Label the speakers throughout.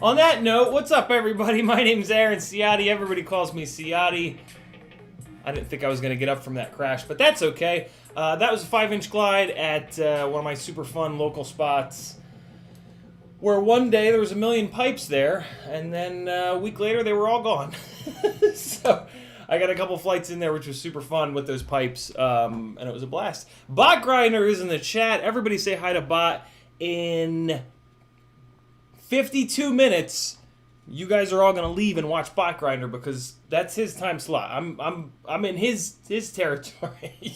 Speaker 1: On that note, what's up, everybody? My name's Aaron Ciotti. Everybody calls me Ciotti. I didn't think I was going to get up from that crash, but that's okay. That was a 5-inch glide at one of my super fun local spots, where one day there was 1 million pipes there, and then a week later they were all gone. So I got a couple flights in there, which was super fun with those pipes, and it was a blast. Bot Grinder is in the chat. Everybody say hi to Bot. In 52 minutes, you guys are all gonna leave and watch Bot Grinder because that's his time slot. I'm in his territory.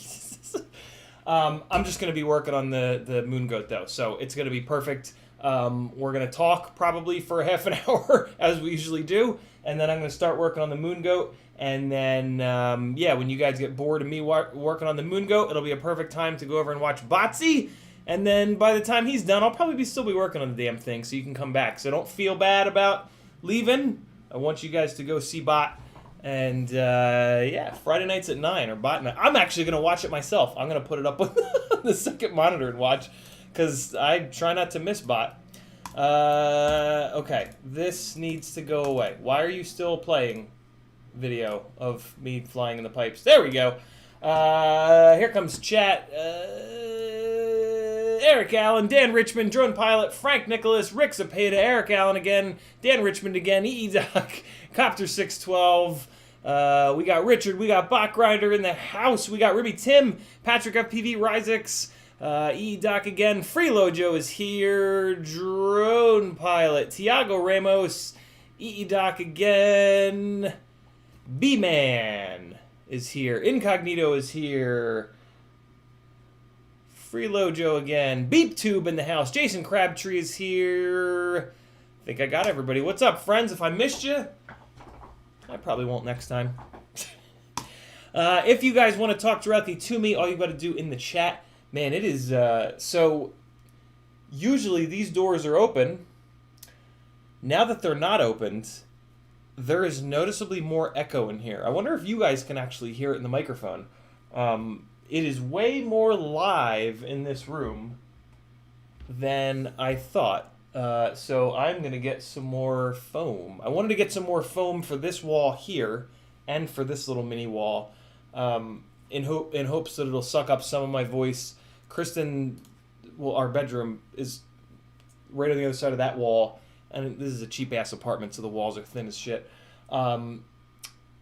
Speaker 1: I'm just gonna be working on the Moon Goat though, so it's gonna be perfect. We're gonna talk probably for a half an hour as we usually do, and then I'm gonna start working on the Moon Goat. And then yeah, when you guys get bored of me working on the Moon Goat, it'll be a perfect time to go over and watch Botsy. And then by the time he's done, I'll probably still be working on the damn thing, so you can come back. So don't feel bad about leaving. I want you guys to go see Bot. And yeah, Friday nights at 9 or Bot night. I'm actually going to watch it myself. I'm going to put it up on the second monitor and watch, because I try not to miss Bot. Okay, this needs to go away. Why are you still playing video of me flying in the pipes? There we go. Here comes chat. Eric Allen, Dan Richmond, Drone Pilot, Frank Nicholas, Rick Zapata, Eric Allen again, Dan Richmond again, Doc, Copter 612. We got Richard, we got Bot Grinder in the house, we got Ribby Tim, Patrick FPV, Ryzex, Doc again, Freelojo is here, Drone Pilot, Tiago Ramos, Doc again, B-Man is here, Incognito is here, Freelojo again, BeepTube in the house, Jason Crabtree is here. I think I got everybody. What's up, friends? If I missed you, I probably won't next time. If you guys want to talk directly to me, all you got to do in the chat, man, it is, so usually these doors are open. Now that they're not opened, there is noticeably more echo in here. I wonder if you guys can actually hear it in the microphone. It is way more live in this room than I thought. So I'm going to get some more foam. I wanted to get some more foam for this wall here and for this little mini wall in hopes that it'll suck up some of my voice. Kristen, well, our bedroom is right on the other side of that wall. And this is a cheap-ass apartment, so the walls are thin as shit.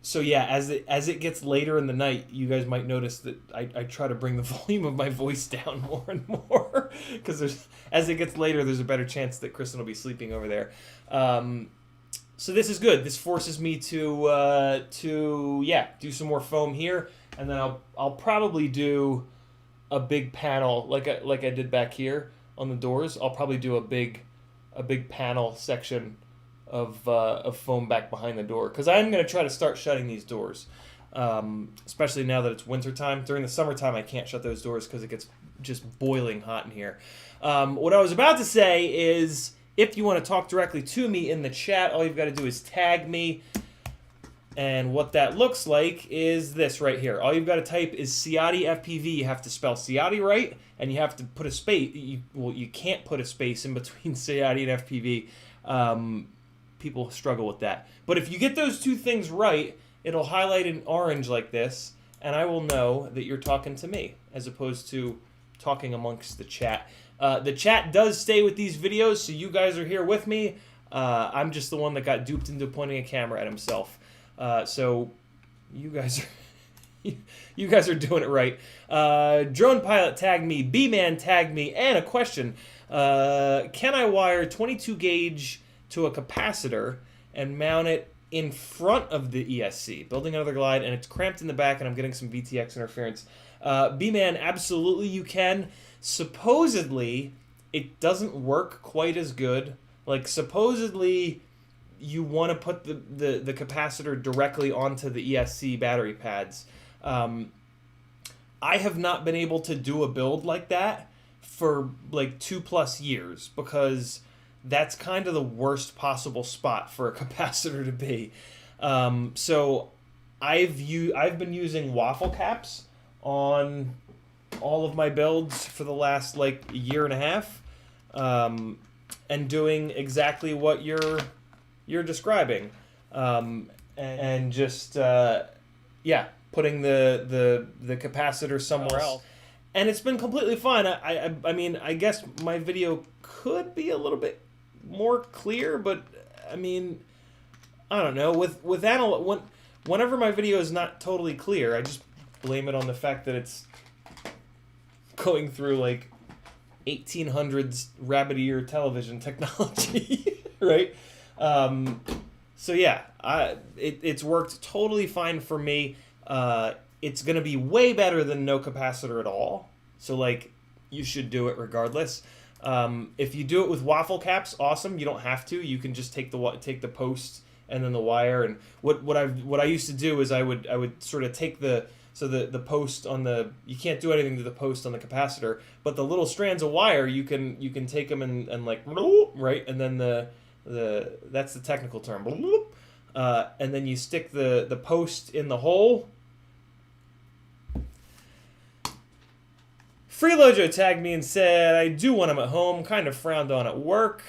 Speaker 1: So yeah, as it gets later in the night, you guys might notice that I try to bring the volume of my voice down more and more because as it gets later, there's a better chance that Kristen will be sleeping over there. So this is good. This forces me to do some more foam here, and then I'll probably do a big panel like I did back here on the doors. I'll probably do a big panel section of foam back behind the door because I'm going to try to start shutting these doors, especially now that it's wintertime. During the summertime, I can't shut those doors because it gets just boiling hot in here. What I was about to say is, if you want to talk directly to me in the chat, all you've got to do is tag me. And what that looks like is this right here. All you've got to type is CiottiFPV. You have to spell Ciotti right, and you have to put a space. You can't put a space in between Ciotti and FPV. People struggle with that. But if you get those two things right, it'll highlight in orange like this, and I will know that you're talking to me, as opposed to talking amongst the chat. The chat does stay with these videos, so you guys are here with me. I'm just the one that got duped into pointing a camera at himself. So you guys are you guys are doing it right. Drone Pilot tagged me, B-Man tagged me, and a question. Can I wire 22 gauge to a capacitor and mount it in front of the ESC? Building another glide, and it's cramped in the back, and I'm getting some VTX interference. B-Man, absolutely you can. Supposedly, it doesn't work quite as good. Like, supposedly, you want to put the capacitor directly onto the ESC battery pads. I have not been able to do a build like that for like 2+ years because that's kind of the worst possible spot for a capacitor to be. So I've been using waffle caps on all of my builds for the last like year and a half, and doing exactly what you're describing, and just putting the capacitor somewhere else. And it's been completely fine. I mean, I guess my video could be a little bit more clear, but I mean, I don't know. Whenever my video is not totally clear, I just blame it on the fact that it's going through like 1800s rabbit ear television technology, right? So yeah, it's worked totally fine for me. It's gonna be way better than no capacitor at all. So like, you should do it regardless. If you do it with waffle caps, awesome. You don't have to. You can just take the post and then the wire. And what I used to do is I would sort of take the post on the, you can't do anything to the post on the capacitor, but the little strands of wire you can take them and like right, and then that's the technical term, and then you stick the post in the hole. Freelojo tagged me and said, I do want them at home, kind of frowned on at work.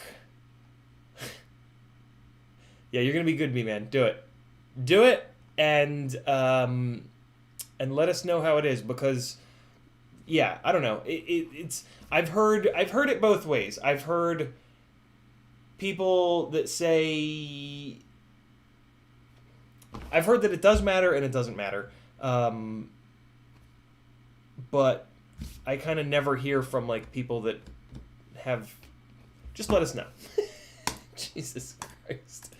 Speaker 1: Yeah, you're going to be good, man. Do it. Do it, and let us know how it is, because, yeah, I don't know. It's I've heard it both ways. I've heard people that say, I've heard that it does matter and it doesn't matter. But I kind of never hear from like people that have, just let us know. Jesus Christ.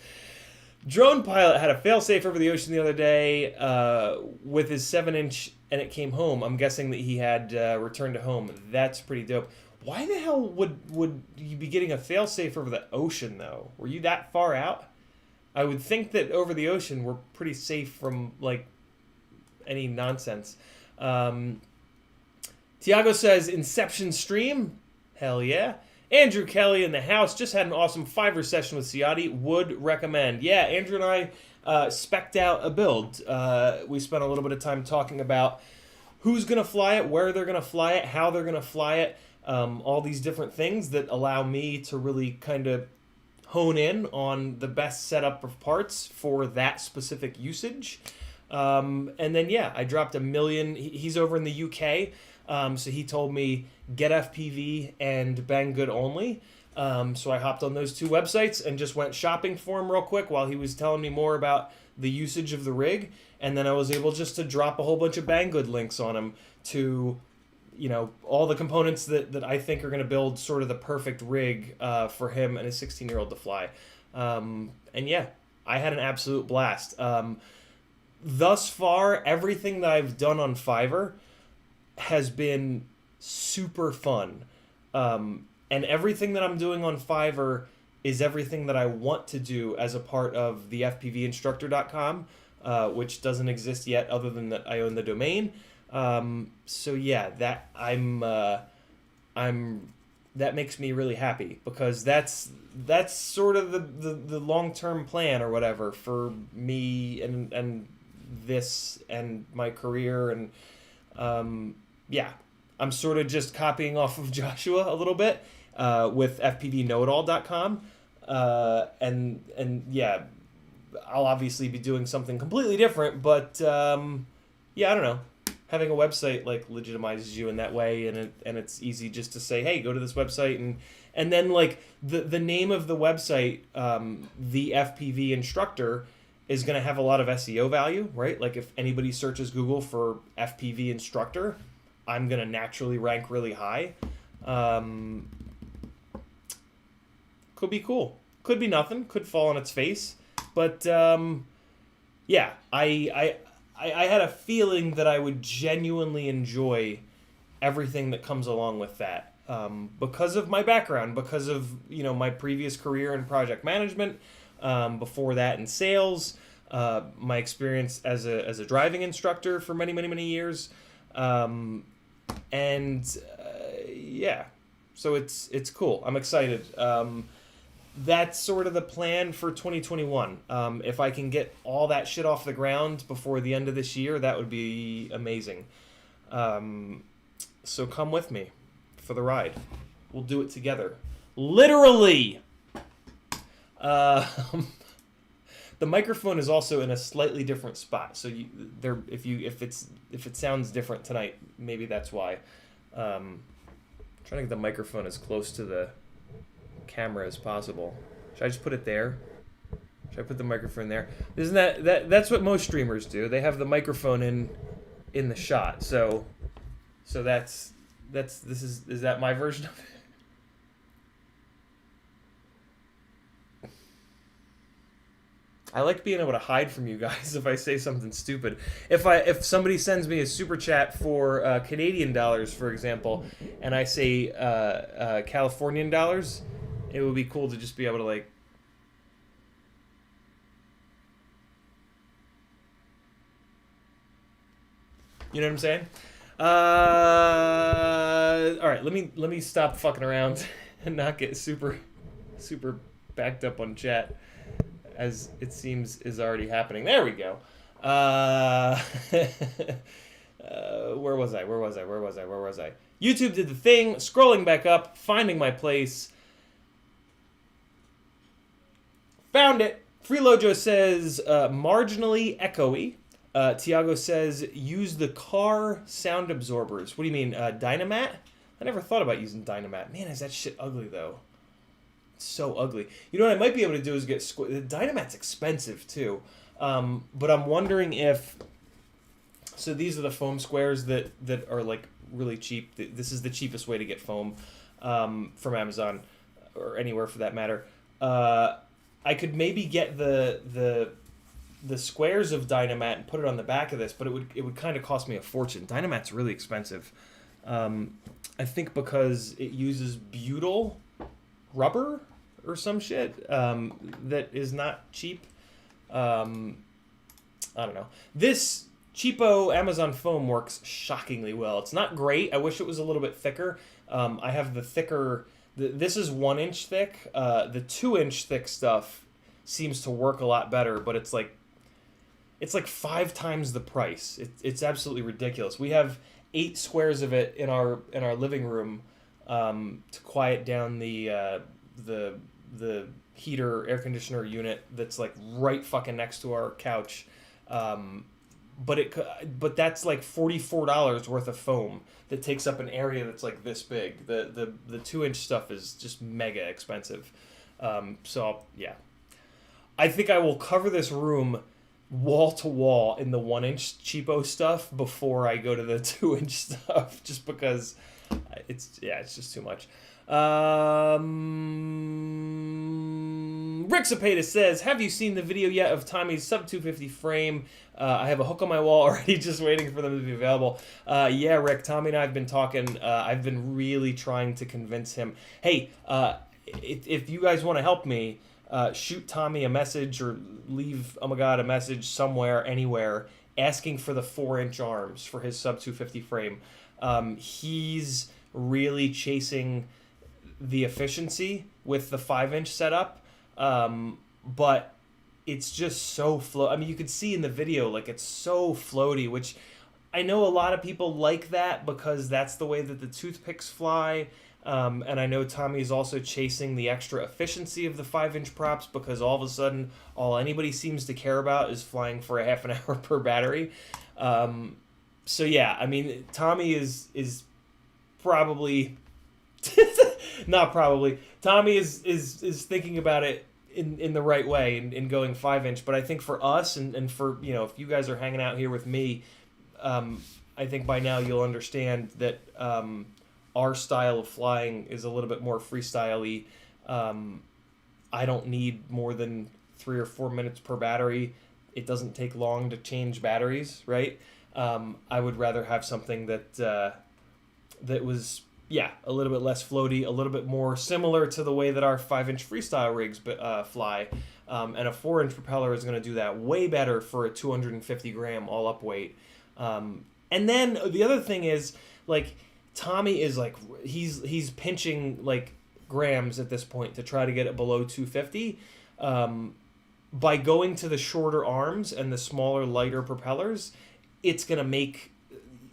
Speaker 1: Drone Pilot had a failsafe over the ocean the other day with his 7-inch, and it came home. I'm guessing that he had returned to home. That's pretty dope. Why the hell would you be getting a failsafe over the ocean, though? Were you that far out? I would think that over the ocean we're pretty safe from like any nonsense. Tiago says, Inception stream? Hell yeah. Andrew Kelly in the house just had an awesome Fiverr session with Ciotti. Would recommend. Yeah, Andrew and I spec'd out a build. We spent a little bit of time talking about who's going to fly it, where they're going to fly it, how they're going to fly it, all these different things that allow me to really kind of hone in on the best setup of parts for that specific usage. And then, yeah, I dropped $1 million. He's over in the UK. So he told me, get FPV and Banggood only. So I hopped on those two websites and just went shopping for him real quick while he was telling me more about the usage of the rig. And then I was able just to drop a whole bunch of Banggood links on him to, all the components that I think are going to build sort of the perfect rig for him and his 16-year-old to fly. And yeah, I had an absolute blast. Thus far, everything that I've done on Fiverr has been super fun. And everything that I'm doing on Fiverr is everything that I want to do as a part of the FPVinstructor.com, which doesn't exist yet other than that I own the domain. So yeah, that that makes me really happy because that's sort of the long-term plan or whatever for me and this and my career. And yeah, I'm sort of just copying off of Joshua a little bit with FPVknowitall.com. And yeah, I'll obviously be doing something completely different, but yeah, I don't know. Having a website like legitimizes you in that way, and it's easy just to say, hey, go to this website, and then like the name of the website, the FPV instructor, is going to have a lot of SEO value, right? Like if anybody searches Google for FPV instructor, I'm going to naturally rank really high. Could be cool. Could be nothing. Could fall on its face. But yeah, I had a feeling that I would genuinely enjoy everything that comes along with that because of my background, because of my previous career in project management, before that in sales, my experience as a driving instructor for many years, and yeah, so it's cool. I'm excited. That's sort of the plan for 2021. If I can get all that shit off the ground before the end of this year, that would be amazing. So come with me for the ride. We'll do it together. Literally! The microphone is also in a slightly different spot. So if it sounds different tonight, maybe that's why. Trying to get the microphone as close to the camera as possible. Should I just put it there? Should I put the microphone there? Isn't that's what most streamers do? They have the microphone in the shot. So is that my version of it? I like being able to hide from you guys if I say something stupid. If somebody sends me a super chat for Canadian dollars, for example, and I say Californian dollars, it would be cool to just be able to like. You know what I'm saying? All right, let me stop fucking around and not get super backed up on chat, as it seems is already happening. There we go. Where was I? YouTube did the thing. Scrolling back up, finding my place. Found it. Freelojo says marginally echoey. Tiago says use the car sound absorbers. What do you mean, Dynamat? I never thought about using Dynamat. Man, is that shit ugly though. It's so ugly. You know what I might be able to do is get Dynamat's expensive too. But I'm wondering if. So these are the foam squares that are like really cheap. This is the cheapest way to get foam from Amazon or anywhere for that matter. I could maybe get the squares of Dynamat and put it on the back of this, but it would kind of cost me a fortune. Dynamat's really expensive. I think because it uses butyl rubber or some shit that is not cheap. I don't know. This cheapo Amazon foam works shockingly well. It's not great. I wish it was a little bit thicker. I have the thicker. This is 1 inch thick. The 2-inch thick stuff seems to work a lot better, but it's like 5 times the price. It's absolutely ridiculous. We have 8 squares of it in our living room to quiet down the heater air conditioner unit that's like right fucking next to our couch. but that's like $44 worth of foam that takes up an area that's like this big. The 2-inch stuff is just mega expensive. So yeah, I think I will cover this room wall to wall in the 1-inch cheapo stuff before I go to the 2-inch stuff, just because it's just too much. Rick Zapata says, have you seen the video yet of Tommy's sub 250 frame? I have a hook on my wall already, just waiting for them to be available. Yeah, Rick, Tommy and I have been talking. I've been really trying to convince him. Hey, if you guys want to help me, shoot Tommy a message or leave, oh my god, a message somewhere, anywhere, asking for the 4-inch arms for his sub 250 frame. He's really chasing the efficiency with the 5-inch setup, but it's just so I mean, you could see in the video, like, it's so floaty, which I know a lot of people like that because that's the way that the toothpicks fly. And I know Tommy is also chasing the extra efficiency of the 5-inch props because all of a sudden, all anybody seems to care about is flying for a half an hour per battery. So yeah, I mean, Tommy is probably not probably. Tommy is thinking about it in the right way in going 5-inch. But I think for us and for, you know, if you guys are hanging out here with me, I think by now you'll understand that our style of flying is a little bit more freestyle-y. I don't need more than 3 or 4 minutes per battery. It doesn't take long to change batteries, right? I would rather have something that was, yeah, a little bit less floaty, a little bit more similar to the way that our 5-inch freestyle rigs fly. And a 4-inch propeller is going to do that way better for a 250 gram all-up weight. And then the other thing is, like, Tommy is like, he's pinching like grams at this point to try to get it below 250. By going to the shorter arms and the smaller, lighter propellers, it's going to make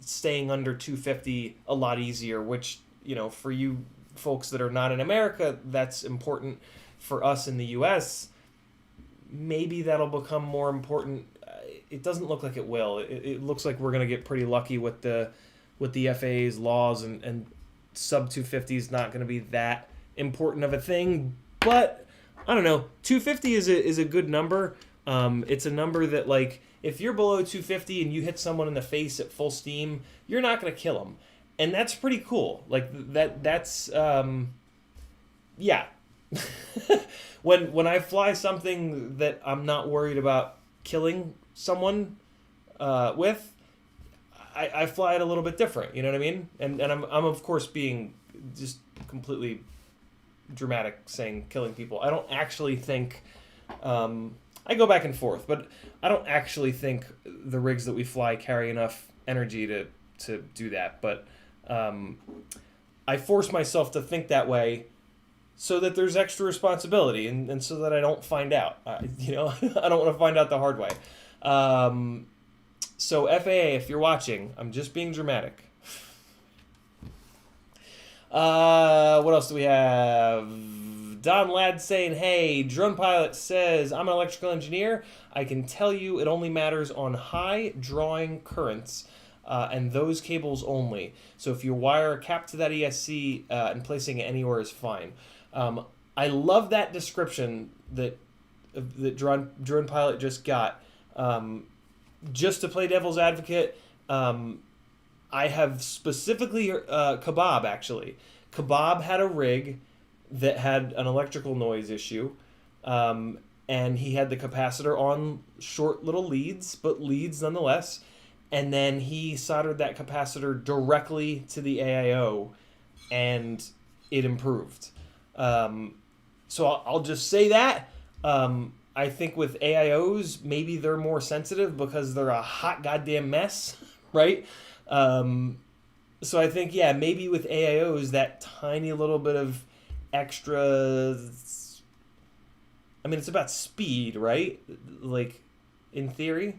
Speaker 1: staying under 250 a lot easier, which, you know, for you folks that are not in America, that's important. For us in the US, maybe that'll become more important. It doesn't look like it will. It looks like we're going to get pretty lucky with the FAA's laws, and sub 250 is not going to be that important of a thing. But I don't know. 250 is a good number. It's a number that, like, if you're below 250 and you hit someone in the face at full steam, you're not going to kill them, and that's pretty cool. Like that's yeah. When I fly something that I'm not worried about killing someone with, I fly it a little bit different, you know what I mean? And I'm of course being just completely dramatic saying killing people. I don't actually think, I go back and forth, but I don't actually think the rigs that we fly carry enough energy to do that. But I force myself to think that way so that there's extra responsibility and so that I don't find out. You know, I don't want to find out the hard way. So FAA, if you're watching, I'm just being dramatic. What else do we have? Don Ladd saying, hey, Drone Pilot says, I'm an electrical engineer. I can tell you it only matters on high drawing currents and those cables only. So if you wire a cap to that ESC and placing it anywhere is fine. I love that description that Drone Pilot just got. Just to play devil's advocate, I have specifically Kebab, actually. Kebab had a rig that had an electrical noise issue, and he had the capacitor on short little leads, but leads nonetheless, and then he soldered that capacitor directly to the AIO, and it improved. So I'll just say that. I think with AIOs, maybe they're more sensitive because they're a hot goddamn mess, right? So I think, yeah, maybe with AIOs, that tiny little bit of extra, I mean, it's about speed, right? Like, in theory?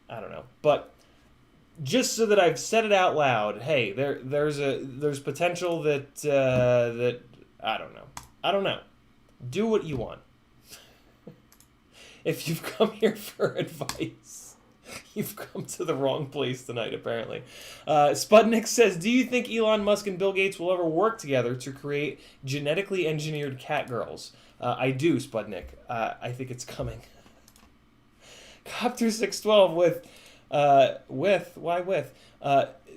Speaker 1: I don't know. But just so that I've said it out loud, hey, there's potential that I don't know. Do what you want. If you've come here for advice, You've come to the wrong place tonight, apparently. Sputnik says, do you think Elon Musk and Bill Gates will ever work together to create genetically engineered cat girls? I do, Sputnik. I think it's coming. Copter 612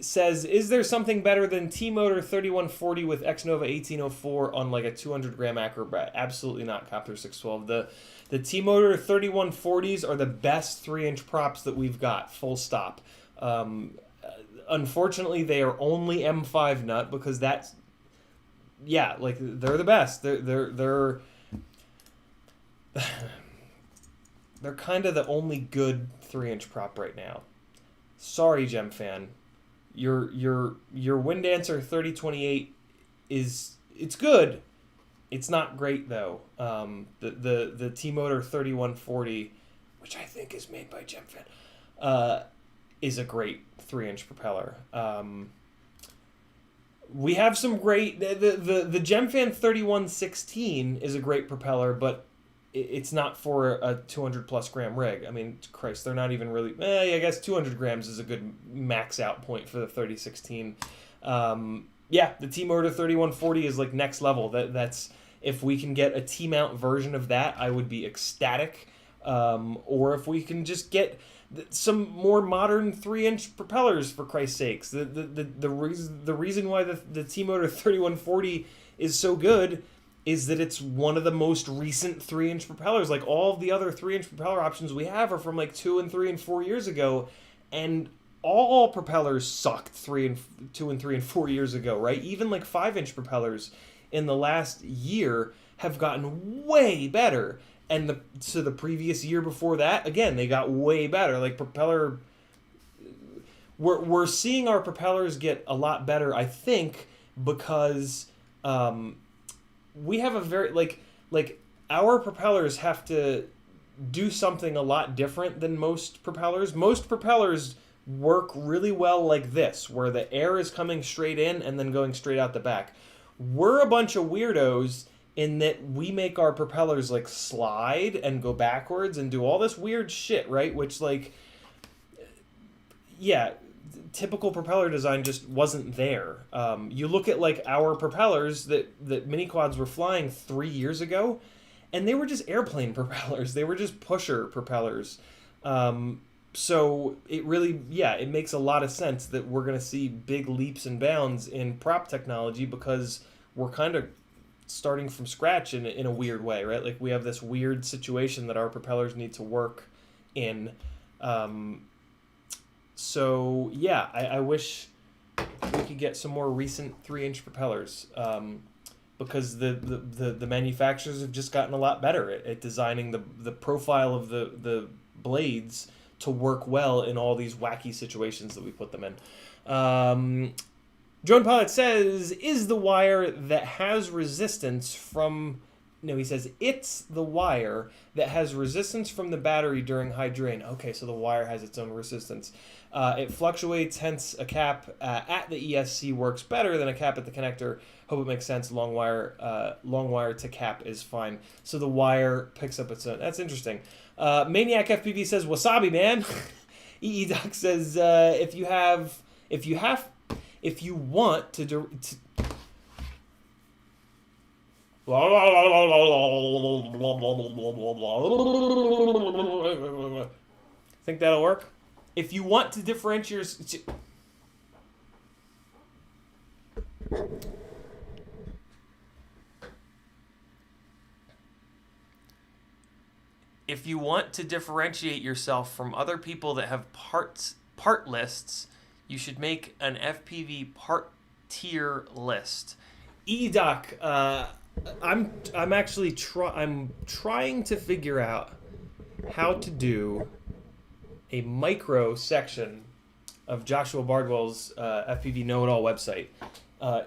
Speaker 1: says, is there something better than T-Motor 3140 with Xnova 1804 on like a 200 gram Acrobat? Absolutely not, Copter 612. The T-Motor 3140s are the best 3-inch props that we've got, full stop. Unfortunately, they are only M5 nut because that's, yeah, like they're the best. They're kind of the only good 3-inch prop right now. Sorry, Gem fan. Your Windancer 3028 it's good. It's not great though. The T-Motor 3140, which I think is made by GemFan, is a great 3-inch propeller. We have some great the GemFan 3116 is a great propeller, but it's not for a 200 plus gram rig. I mean, Christ, they're not even really. I guess 200 grams is a good max out point for the 3016. Yeah, the T-Motor 3140 is like next level. That's if we can get a T-mount version of that, I would be ecstatic. Or if we can just get some more modern 3-inch propellers, for Christ's sakes. The reason why the T-Motor 3140 is so good is that it's one of the most recent 3-inch propellers. Like all of the other 3-inch propeller options we have are from like 2 and 3 and 4 years ago, and all propellers sucked 2 and 3 and 4 years ago, right? Even like 5-inch propellers in the last year have gotten way better, and the previous year before that, again, they got way better. Like propeller, we're seeing our propellers get a lot better, I think, because we have a very like our propellers have to do something a lot different than most propellers. Most propellers work really well like this, where the air is coming straight in and then going straight out the back. We're a bunch of weirdos in that we make our propellers like slide and go backwards and do all this weird shit, right? Which, like, yeah, typical propeller design just wasn't there. You look at like our propellers that mini quads were flying 3 years ago, and they were just airplane propellers. They were just pusher propellers. So it really, yeah, it makes a lot of sense that we're going to see big leaps and bounds in prop technology because we're kind of starting from scratch in a weird way, right? Like we have this weird situation that our propellers need to work in. So yeah, I wish we could get some more recent 3-inch propellers, because the manufacturers have just gotten a lot better at designing the profile of the blades to work well in all these wacky situations that we put them in. Drone Pilot says, is the wire that has resistance from... No, he says, it's the wire that has resistance from the battery during high drain. Okay, so the wire has its own resistance. It fluctuates, hence a cap at the ESC works better than a cap at the connector. Hope it makes sense. Long wire to cap is fine. So the wire picks up its own. That's interesting. Maniac FPV says, wasabi, man. EE Doc says, if you want to think that'll work? If you want to differentiate yourself from other people that have part lists, you should make an FPV part tier list. EDoc, I'm actually trying to figure out how to do a micro section of Joshua Bardwell's FPV Know-It-All website.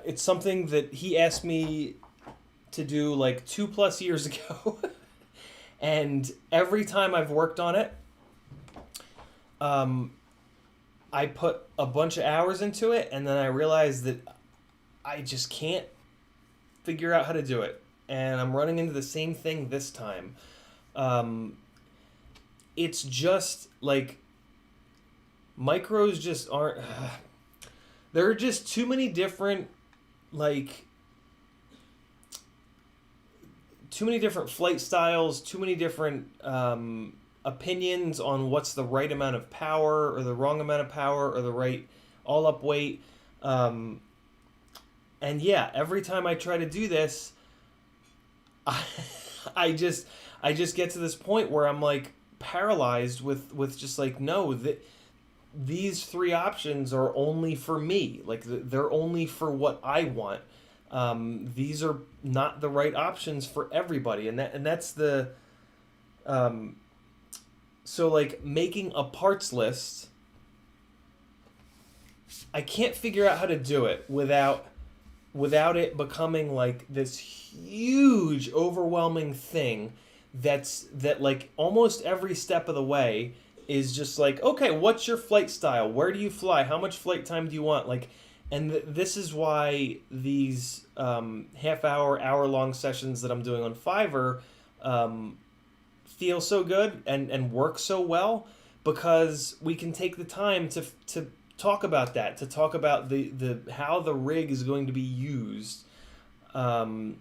Speaker 1: It's something that he asked me to do like 2+ years ago, and every time I've worked on it, I put a bunch of hours into it, and then I realized that I just can't figure out how to do it, and I'm running into the same thing this time. It's just like Micros just aren't. There are just too many different, like, too many different flight styles, too many different opinions on what's the right amount of power or the wrong amount of power or the right all up weight. And yeah, every time I try to do this, I, I just get to this point where I'm like paralyzed with just like, no, that these three options are only for me. Like they're only for what I want. These are not the right options for everybody, and that's the so like making a parts list. I can't figure out how to do it without it becoming like this huge, overwhelming thing that like almost every step of the way is just like, okay, what's your flight style? Where do you fly? How much flight time do you want? Like, and this is why these half-hour, hour-long sessions that I'm doing on Fiverr feel so good and work so well, because we can take the time to talk about that, to talk about the how the rig is going to be used, so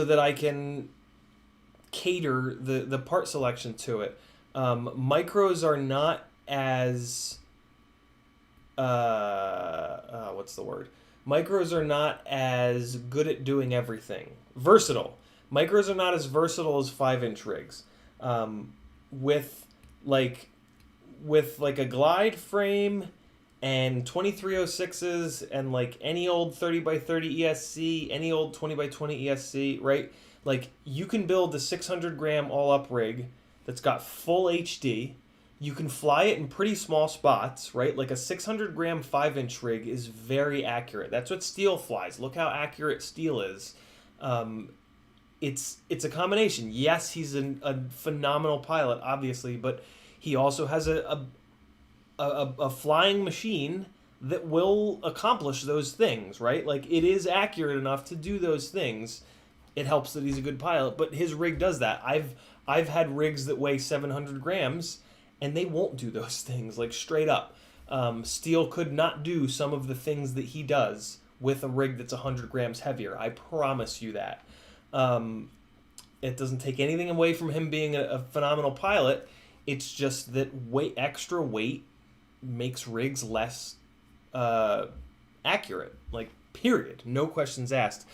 Speaker 1: that I can cater the part selection to it. Micros are not as what's the word? Micros are not as good at doing everything. Versatile. Micros are not as versatile as 5-inch rigs. With like a glide frame and 2306s and like any old 30x30 ESC, any old 20x20 ESC, right? Like you can build a 600 gram all up rig that's got full HD. You can fly it in pretty small spots, right? Like a 600 gram 5-inch rig is very accurate. That's what steel flies. Look how accurate steel is. It's a combination. Yes, he's a phenomenal pilot, obviously, but he also has a flying machine that will accomplish those things, right? Like it is accurate enough to do those things. It helps that he's a good pilot, but his rig does that. I've had rigs that weigh 700 grams, and they won't do those things, like straight up. Steel could not do some of the things that he does with a rig that's 100 grams heavier. I promise you that. It doesn't take anything away from him being a phenomenal pilot. It's just that extra weight makes rigs less accurate. Like, period. No questions asked.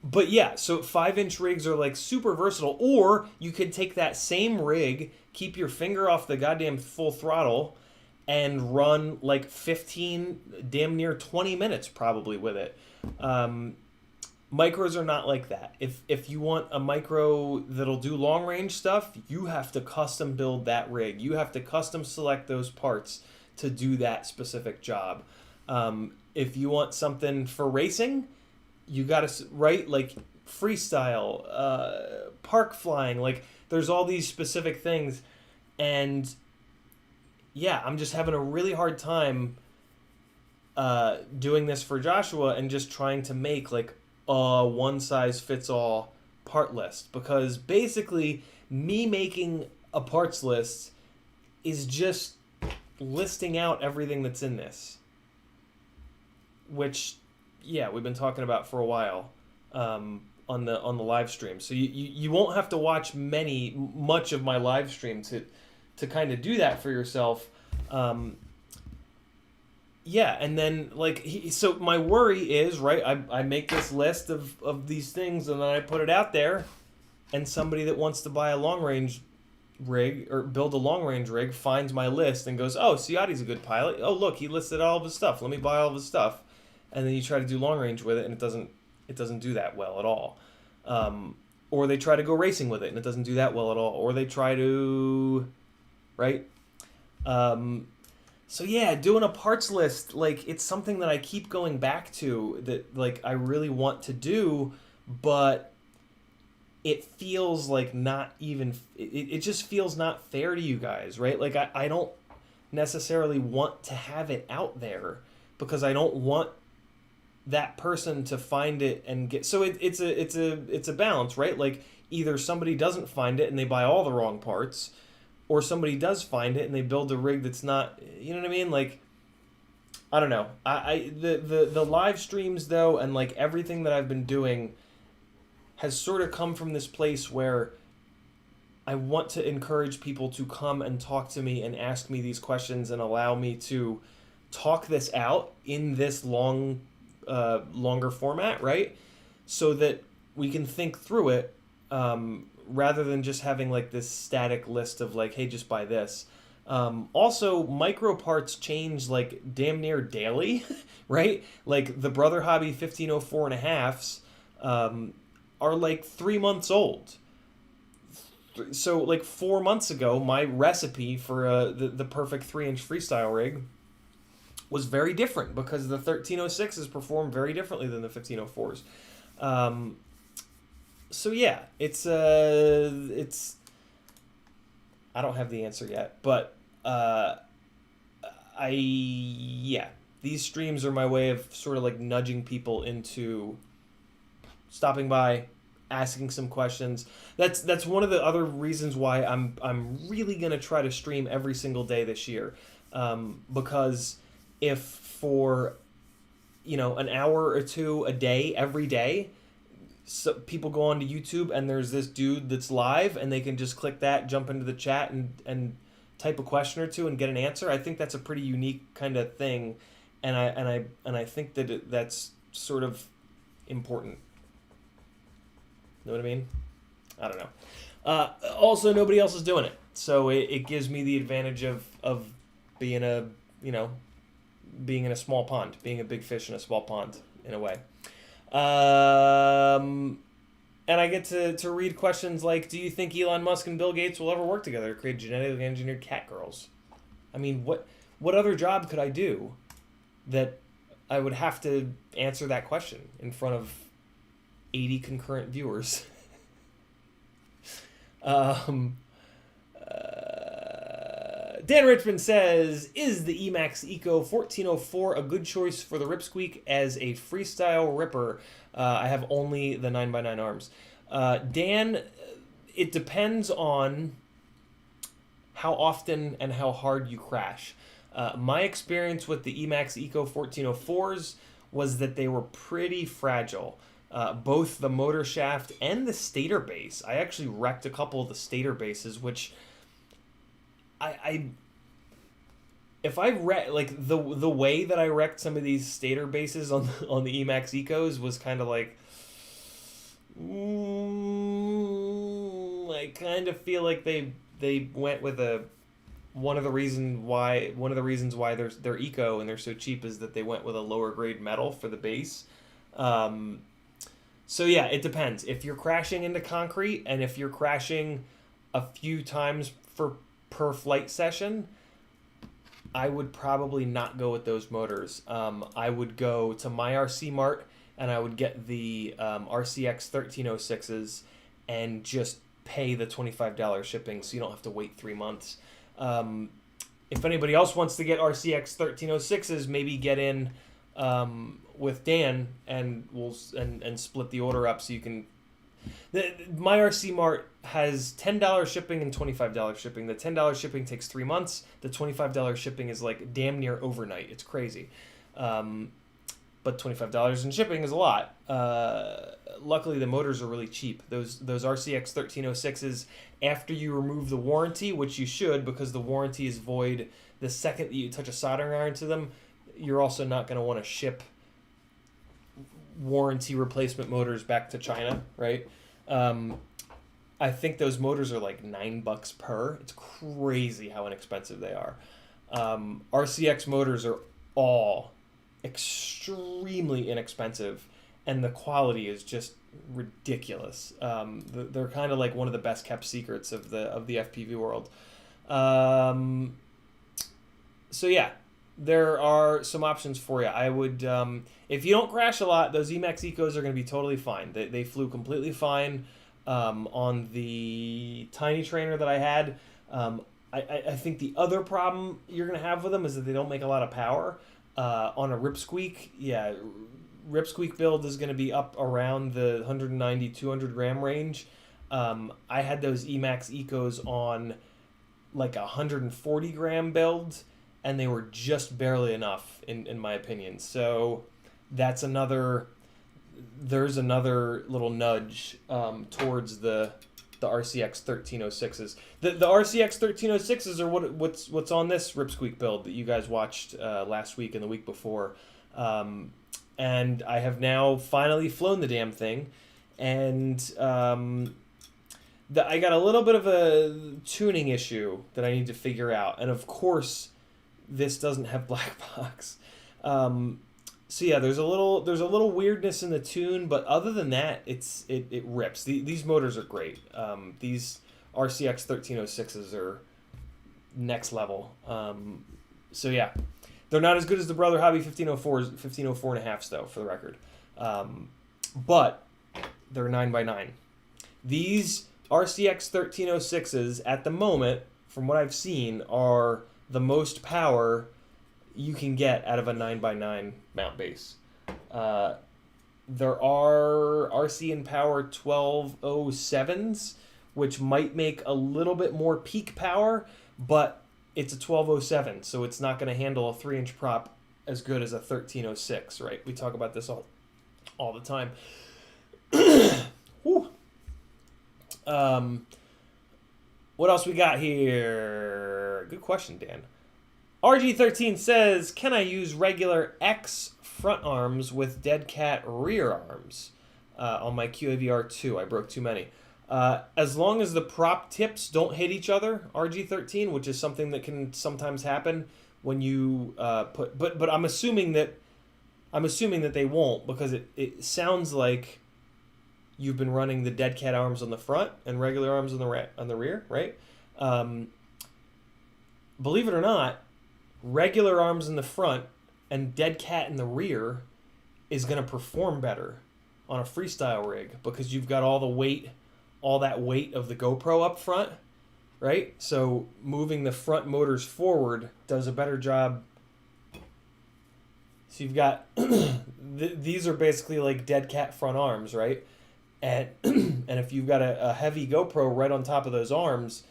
Speaker 1: But yeah, so 5-inch rigs are like super versatile. Or you could take that same rig, keep your finger off the goddamn full throttle, and run like 15, damn near 20 minutes probably with it. Micros are not like that. If you want a micro that'll do long range stuff, you have to custom build that rig. You have to custom select those parts to do that specific job. If you want something for racing, you got to, right? Like freestyle, park flying, like there's all these specific things. And yeah, I'm just having a really hard time doing this for Joshua and just trying to make like a one-size-fits-all part list, because basically me making a parts list is just listing out everything that's in this, which yeah, we've been talking about for a while on the live stream. So you won't have to watch much of my live stream to kind of do that for yourself. Yeah, and then like so my worry is, right, I make this list of these things, and then I put it out there, and somebody that wants to buy a long range rig or build a long range rig finds my list and goes, oh, Ciotti's a good pilot. Oh, look, he listed all of his stuff. Let me buy all of his stuff. And then you try to do long range with it, and it doesn't do that well at all. Or they try to go racing with it, and it doesn't do that well at all. Or they try to, right? So yeah, doing a parts list, like it's something that I keep going back to, that like I really want to do, but it feels like not even, it just feels not fair to you guys, right? Like I don't necessarily want to have it out there, because I don't want that person to find it and get, so it's a balance, right? Like either somebody doesn't find it and they buy all the wrong parts, or somebody does find it and they build a rig that's not, you know what I mean? Like, I don't know. The live streams though, and like everything that I've been doing has sort of come from this place where I want to encourage people to come and talk to me and ask me these questions and allow me to talk this out in this longer format, right? So that we can think through it, rather than just having like this static list of like, hey, just buy this. Also, micro parts change like damn near daily, right? Like the Brother Hobby 1504 and a halves are like 3 months old. So like 4 months ago, my recipe for the perfect 3-inch freestyle rig was very different because the 1306s perform very differently than the 1504s. So yeah, it's I don't have the answer yet, but these streams are my way of sort of like nudging people into stopping by, asking some questions. That's one of the other reasons why I'm really gonna try to stream every single day this year, because if for an hour or two a day every day, so people go onto YouTube and there's this dude that's live and they can just click that, jump into the chat and type a question or two and get an answer. I think that's a pretty unique kind of thing, and I think that that's sort of important. Know what I mean? I don't know. Also, nobody else is doing it, so it gives me the advantage of being being in a small pond, being a big fish in a small pond in a way. And I get to read questions like, do you think Elon Musk and Bill Gates will ever work together to create genetically engineered cat girls? I mean, what other job could I do that I would have to answer that question in front of 80 concurrent viewers? Dan Richmond says, is the Emax Eco 1404 a good choice for the Ripsqueak as a freestyle ripper? I have only the 9x9 arms. Dan, it depends on how often and how hard you crash. My experience with the Emax Eco 1404s was that they were pretty fragile. Both the motor shaft and the stator base. I actually wrecked a couple of the stator bases, which if I like the way that I wrecked some of these stator bases on the Emax Ecos was kind of like, I kind of feel like they went with one of the reasons why they're eco and they're so cheap is that they went with a lower grade metal for the base. So yeah, it depends. If you're crashing into concrete and if you're crashing a few times per flight session, I would probably not go with those motors. I would go to my RC Mart and I would get the RCX 1306s and just pay the $25 shipping so you don't have to wait 3 months. If anybody else wants to get RCX 1306s, maybe get in with Dan and we'll split the order up so you can. My RC Mart has $10 shipping and $25 shipping. The $10 shipping takes 3 months. The $25 shipping is like damn near overnight. It's crazy. But $25 in shipping is a lot. Luckily, the motors are really cheap. Those RCX 1306s, after you remove the warranty, which you should because the warranty is void the second that you touch a soldering iron to them, you're also not going to want to ship warranty replacement motors back to China, right? I think those motors are like $9 per. It's crazy how inexpensive they are. RCX motors are all extremely inexpensive, and the quality is just ridiculous. They're kind of like one of the best kept secrets of the FPV world. So yeah, there are some options for you. I would, if you don't crash a lot, those Emax Ecos are going to be totally fine. They flew completely fine on the tiny trainer that I had. I think the other problem you're going to have with them is that they don't make a lot of power. On a Ripsqueak, yeah, Ripsqueak build is going to be up around the 190, 200 gram range. I had those Emax Ecos on like 140 gram build, and they were just barely enough in my opinion. So that's another, there's another little nudge towards the RCX 1306s. The RCX 1306s are what's on this Ripsqueak build that you guys watched last week and the week before. And I have now finally flown the damn thing, and I got a little bit of a tuning issue that I need to figure out. And of course, this doesn't have black box. So yeah, there's a little weirdness in the tune, but other than that, it rips. These motors are great. These RCX 1306s are next level. So yeah, they're not as good as the Brother Hobby 1504.5s though, for the record. But they're 9x9. These RCX 1306s at the moment, from what I've seen, are the most power you can get out of a 9x9 mount base. There are RC and Power 1207s, which might make a little bit more peak power, but it's a 1207, so it's not going to handle a 3-inch prop as good as a 1306, right? We talk about this all the time. Whew. What else we got here? Good question, Dan. RG13 says, can I use regular X front arms with dead cat rear arms on my QAVR2? I broke too many. As long as the prop tips don't hit each other, RG13, which is something that can sometimes happen when you put... But I'm assuming that they won't, because it sounds like you've been running the dead cat arms on the front and regular arms on the rear, right? Believe it or not, regular arms in the front and dead cat in the rear is going to perform better on a freestyle rig, because you've got all that weight of the GoPro up front, right? So moving the front motors forward does a better job. So you've got these are basically like dead cat front arms, right? And and if you've got a heavy GoPro right on top of those arms,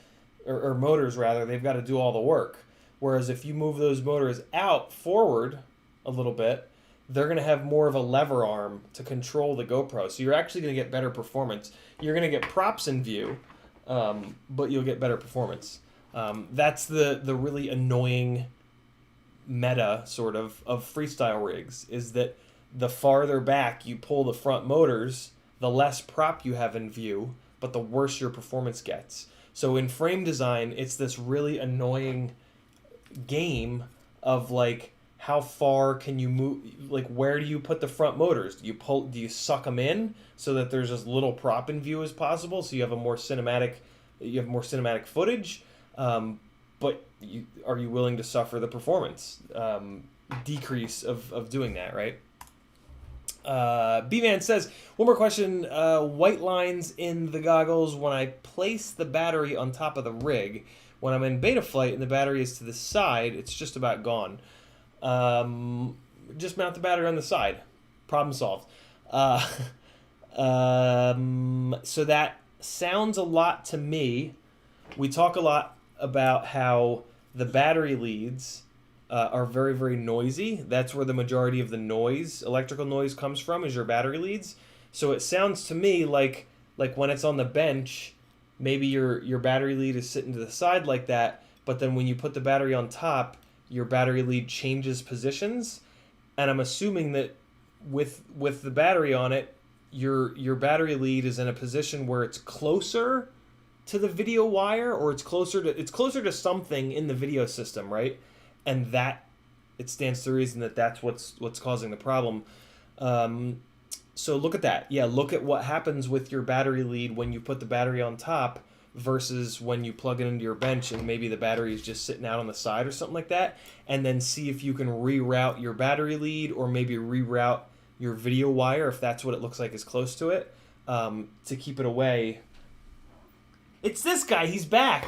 Speaker 1: or motors rather, they've got to do all the work. Whereas if you move those motors out forward a little bit, they're going to have more of a lever arm to control the GoPro. So you're actually going to get better performance. You're going to get props in view, but you'll get better performance. That's the really annoying meta sort of freestyle rigs, is that the farther back you pull the front motors, the less prop you have in view, but the worse your performance gets. So in frame design, it's this really annoying game of like, how far can you move, like where do you put the front motors? Do you suck them in so that there's as little prop in view as possible, so you have more cinematic footage, but are you willing to suffer the performance decrease of doing that, right? B-Man says, one more question, white lines in the goggles when I place the battery on top of the rig. When I'm in beta flight and the battery is to the side, it's just about gone. Just mount the battery on the side. Problem solved. So that sounds a lot to me. We talk a lot about how the battery leads are very, very noisy. That's where the majority of the noise, electrical noise, comes from, is your battery leads. So it sounds to me like when it's on the bench, maybe your battery lead is sitting to the side like that, but then when you put the battery on top, your battery lead changes positions. And I'm assuming that with the battery on it, your battery lead is in a position where it's closer to the video wire, or it's closer to something in the video system, right? And that it stands to reason that that's what's causing the problem. So look at that. Yeah, look at what happens with your battery lead when you put the battery on top versus when you plug it into your bench and maybe the battery is just sitting out on the side or something like that. And then see if you can reroute your battery lead, or maybe reroute your video wire, if that's what it looks like is close to it, to keep it away. It's this guy. He's back.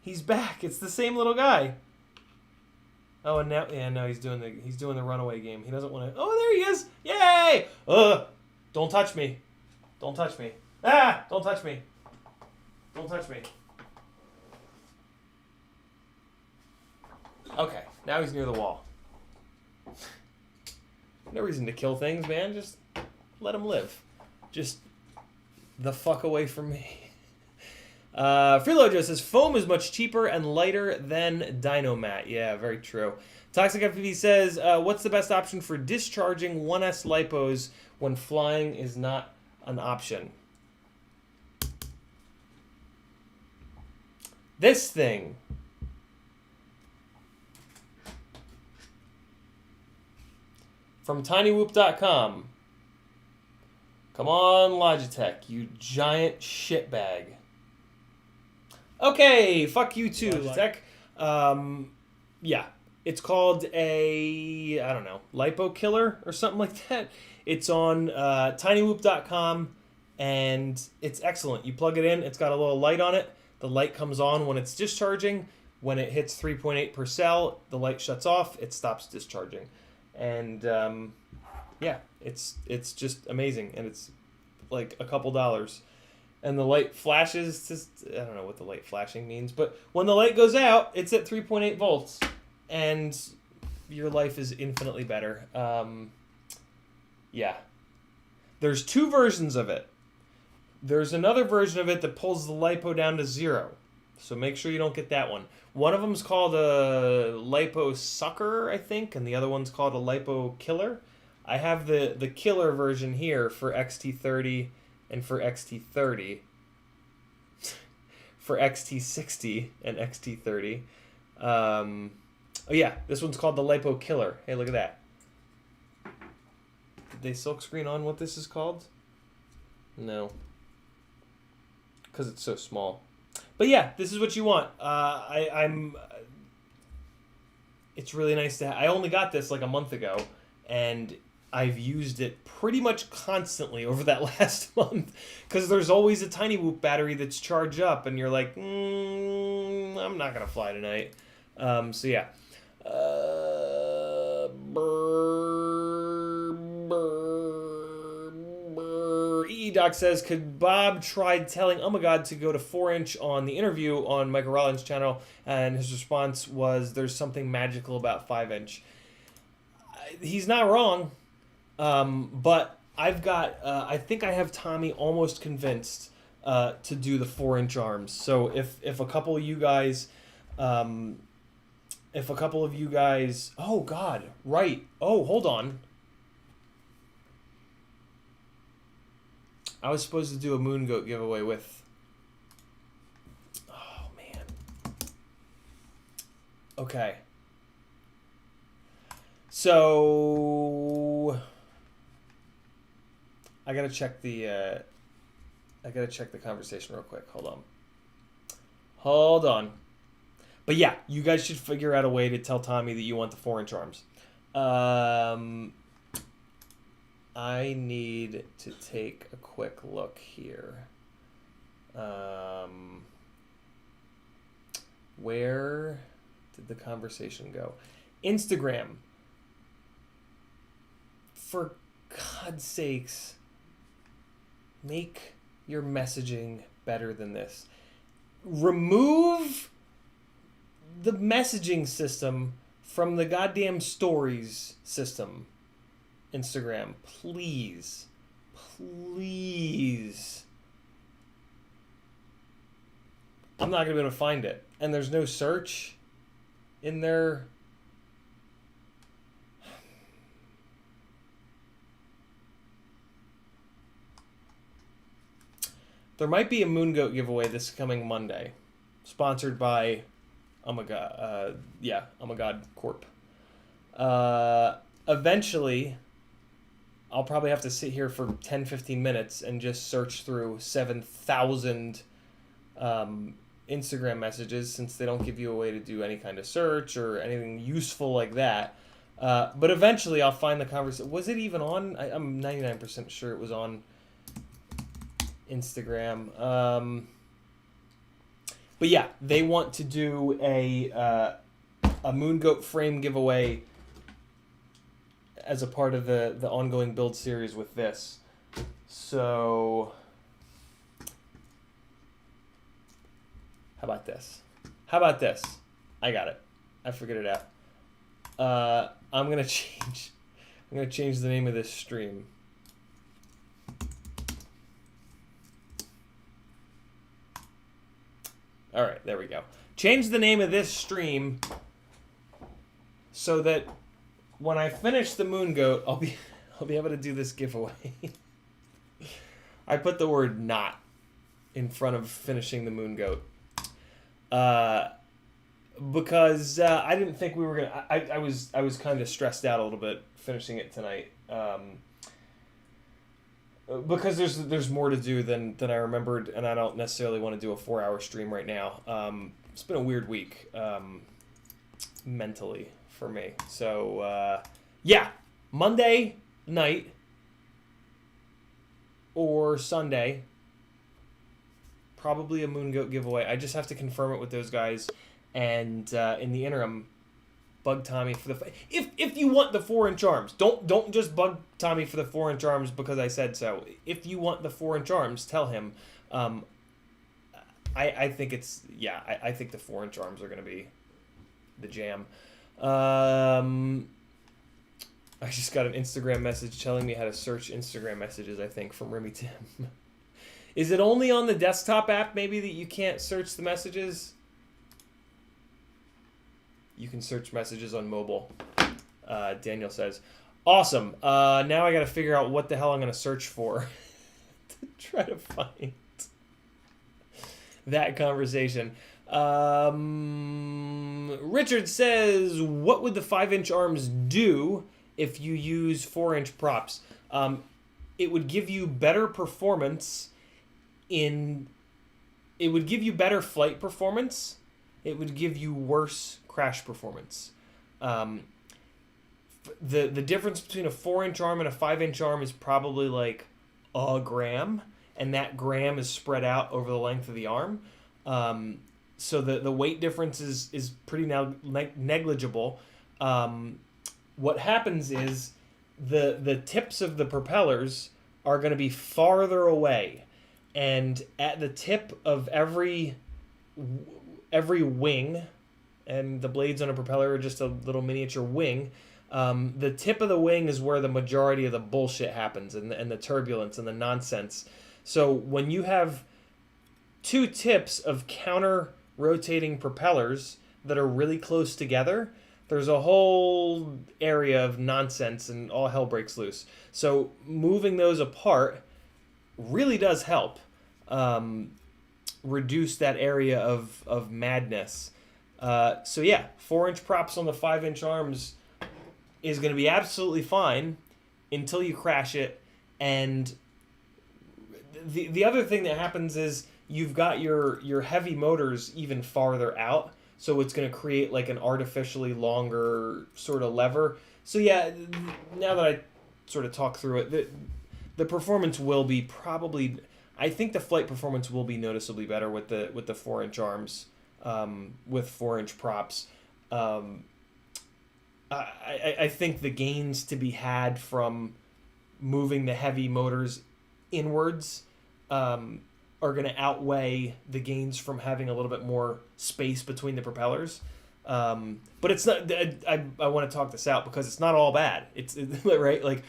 Speaker 1: He's back. It's the same little guy. Oh, and now he's doing the runaway game. He doesn't want to. Oh, there he is! Yay! Don't touch me! Don't touch me! Ah! Don't touch me! Don't touch me! Okay, now he's near the wall. No reason to kill things, man. Just let him live. Just the fuck away from me. Freelojo says, foam is much cheaper and lighter than Dynomat. Yeah, very true. ToxicFPV says, what's the best option for discharging 1S lipos when flying is not an option? This thing. From tinywhoop.com. Come on, Logitech, you giant shitbag. Okay, fuck you too, Logitech. Yeah, it's called a, I don't know, lipo killer or something like that. It's on tinywhoop.com, and it's excellent. You plug it in, it's got a little light on it. The light comes on when it's discharging. When it hits 3.8 per cell, the light shuts off, it stops discharging. And yeah, it's just amazing, and it's like a couple dollars. And the light flashes, just, I don't know what the light flashing means, but when the light goes out, it's at 3.8 volts, and your life is infinitely better. Yeah. There's two versions of it. There's another version of it that pulls the lipo down to 0, so make sure you don't get that one. One of them's called a lipo sucker, I think, and the other one's called a lipo killer. I have the killer version here for XT30 and for XT30, for XT60 and XT30. Oh yeah, this one's called the lipo killer. Hey, look at that. Did they silkscreen on what this is called? No, because it's so small. But yeah, this is what you want. It's really nice to have. I only got this like a month ago, and I've used it pretty much constantly over that last month, because there's always a Tiny Whoop battery that's charged up, and you're like, I'm not gonna fly tonight. So yeah. Doc says, could Bob try telling Oh My God to go to 4-inch on the interview on Michael Rollins' channel? And his response was, there's something magical about 5-inch. He's not wrong. But I've got, I think I have Tommy almost convinced to do the 4-inch arms. So if a couple of you guys, oh God, right. Oh, hold on. I was supposed to do a Moon Goat giveaway with... Oh, man. Okay. So... I gotta check the conversation real quick. Hold on. But yeah, you guys should figure out a way to tell Tommy that you want the 4-inch arms. I need to take a quick look here. Where did the conversation go? Instagram. For God's sakes, make your messaging better than this. Remove the messaging system from the goddamn stories system. Instagram, please. Please. I'm not going to be able to find it. And there's no search in there. There might be a Moon Goat giveaway this coming Monday. Sponsored by Oh My God. Oh My God Corp. Eventually... I'll probably have to sit here for 10-15 minutes and just search through 7,000 Instagram messages, since they don't give you a way to do any kind of search or anything useful like that. But eventually I'll find the conversation. Was it even on? I'm 99% sure it was on Instagram. But yeah, they want to do a Moon Goat frame giveaway as a part of the ongoing build series with this. So, how about this? I got it. I figured it out. I'm gonna change the name of this stream. All right, there we go. Change the name of this stream so that when I finish the Moon Goat, I'll be able to do this giveaway. I put the word "not" in front of finishing the Moon Goat. Because I didn't think we were gonna. I was kind of stressed out a little bit finishing it tonight. Because there's more to do than I remembered, and I don't necessarily want to do a 4-hour stream right now. It's been a weird week, mentally for me. So yeah, Monday night or Sunday, probably a Moon Goat giveaway. I just have to confirm it with those guys, and in the interim, bug Tommy for the if you want the 4-inch arms, don't just bug Tommy for the 4-inch arms because I said so. If you want the 4-inch arms, tell him. I think it's I think the 4-inch arms are gonna be the jam. I just got an Instagram message telling me how to search Instagram messages, I think, from Remy Tim. Is it only on the desktop app, maybe, that you can't search the messages? You can search messages on mobile, Daniel says. Awesome. Now I got to figure out what the hell I'm going to search for to try to find that conversation. Richard says, what would the 5-inch arms do if you use 4-inch props? It would give you better performance it would give you better flight performance. It would give you worse crash performance. The difference between a 4-inch arm and a 5-inch arm is probably like a gram, and that gram is spread out over the length of the arm. So the weight difference is pretty negligible. What happens is the tips of the propellers are going to be farther away, and at the tip of every wing, and the blades on a propeller are just a little miniature wing. The tip of the wing is where the majority of the bullshit happens, and the turbulence and the nonsense. So when you have two tips of counter-rotating propellers that are really close together, there's a whole area of nonsense and all hell breaks loose. So moving those apart really does help reduce that area of madness. So yeah, 4-inch props on the 5-inch arms is going to be absolutely fine until you crash it. And the other thing that happens is you've got your heavy motors even farther out, so it's going to create like an artificially longer sort of lever. So yeah, now that I sort of talk through it, the performance will be probably, I think the flight performance will be noticeably better with the 4-inch arms, with 4-inch props. I think the gains to be had from moving the heavy motors inwards are going to outweigh the gains from having a little bit more space between the propellers. But it's not. I want to talk this out because it's not all bad. It's right. Like,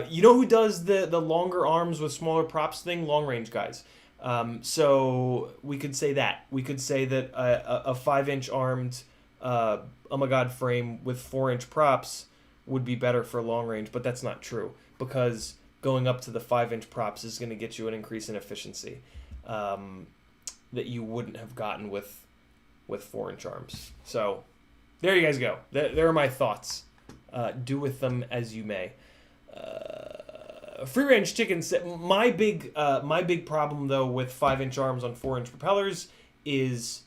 Speaker 1: you know who does the longer arms with smaller props thing? Long range guys. So we could say that. We could say that a 5-inch armed oh my god frame with 4-inch props would be better for long range, but that's not true, because going up to the 5-inch props is going to get you an increase in efficiency that you wouldn't have gotten with 4-inch arms. So there you guys go. There are my thoughts. Do with them as you may. Free range chicken said, my big problem though with 5-inch arms on 4-inch propellers is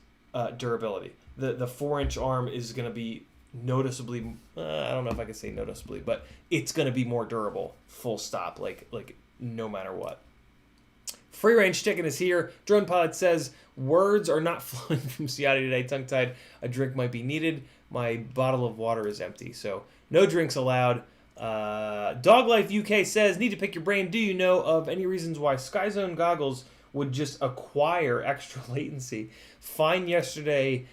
Speaker 1: durability. The 4-inch arm is going to be noticeably, I don't know if I can say noticeably, but it's going to be more durable, full stop, like no matter what. Free range chicken is here. Drone Pilot says, words are not flowing from Ciotti today, tongue-tied. A drink might be needed. My bottle of water is empty, so no drinks allowed. Dog Life UK says, need to pick your brain. Do you know of any reasons why SkyZone goggles would just acquire extra latency? Fine yesterday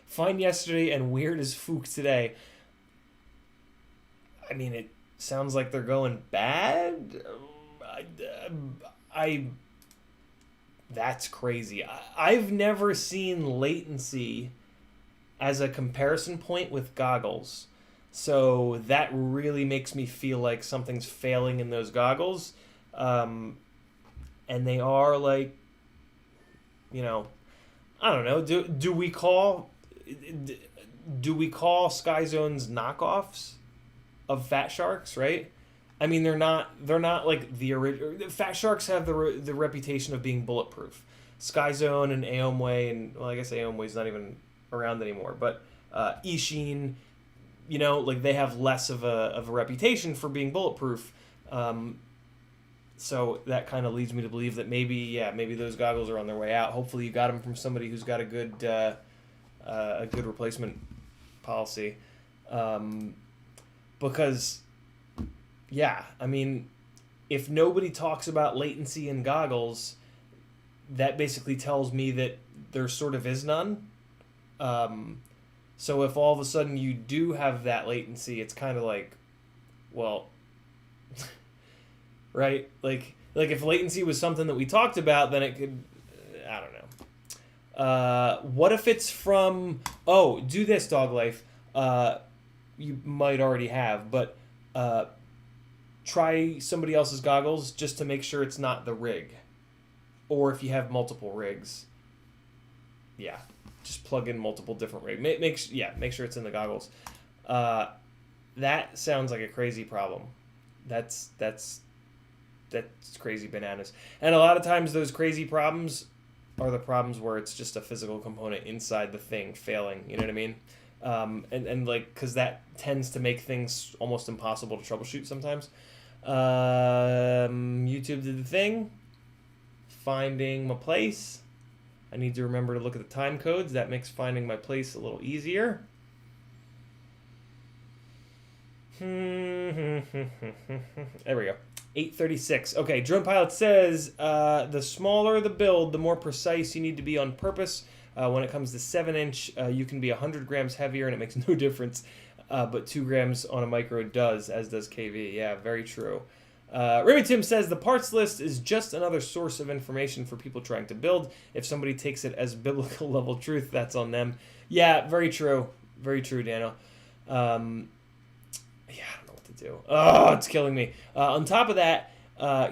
Speaker 1: Fine yesterday and weird as fook today. I mean, it sounds like they're going bad. That's crazy. I've never seen latency as a comparison point with goggles. So that really makes me feel like something's failing in those goggles. And they are like, you know, I don't know. Do we call Sky Zones knockoffs of Fat Sharks, right? I mean, they're not like the original. Fat Sharks have the reputation of being bulletproof. Sky Zone and Aomway, and well, I guess Aomway's not even around anymore, but Ishin, you know, like they have less of a reputation for being bulletproof. So that kind of leads me to believe that maybe those goggles are on their way out. Hopefully, you got them from somebody who's got a good replacement policy, because, yeah, I mean, if nobody talks about latency in goggles, that basically tells me that there sort of is none. So if all of a sudden you do have that latency, it's kind of like, well. Right? Like if latency was something that we talked about, then it could, I don't know. What if it's from, do this, Dog Life. You might already have, but try somebody else's goggles just to make sure it's not the rig. Or if you have multiple rigs, yeah, just plug in multiple different rigs. Make sure it's in the goggles. That sounds like a crazy problem. That's crazy bananas. And a lot of times those crazy problems are the problems where it's just a physical component inside the thing failing. You know what I mean? And like, because that tends to make things almost impossible to troubleshoot sometimes. YouTube did the thing. Finding my place. I need to remember to look at the time codes. That makes finding my place a little easier. There we go. 836. Okay, Drone Pilot says, the smaller the build, the more precise you need to be on purpose. When it comes to 7-inch, you can be 100 grams heavier and it makes no difference. But 2 grams on a micro does, as does KV. Yeah, very true. Remy Tim says, the parts list is just another source of information for people trying to build. If somebody takes it as biblical level truth, that's on them. Yeah, very true. Very true, Daniel. Yeah, I don't know what to do. Oh, it's killing me. On top of that,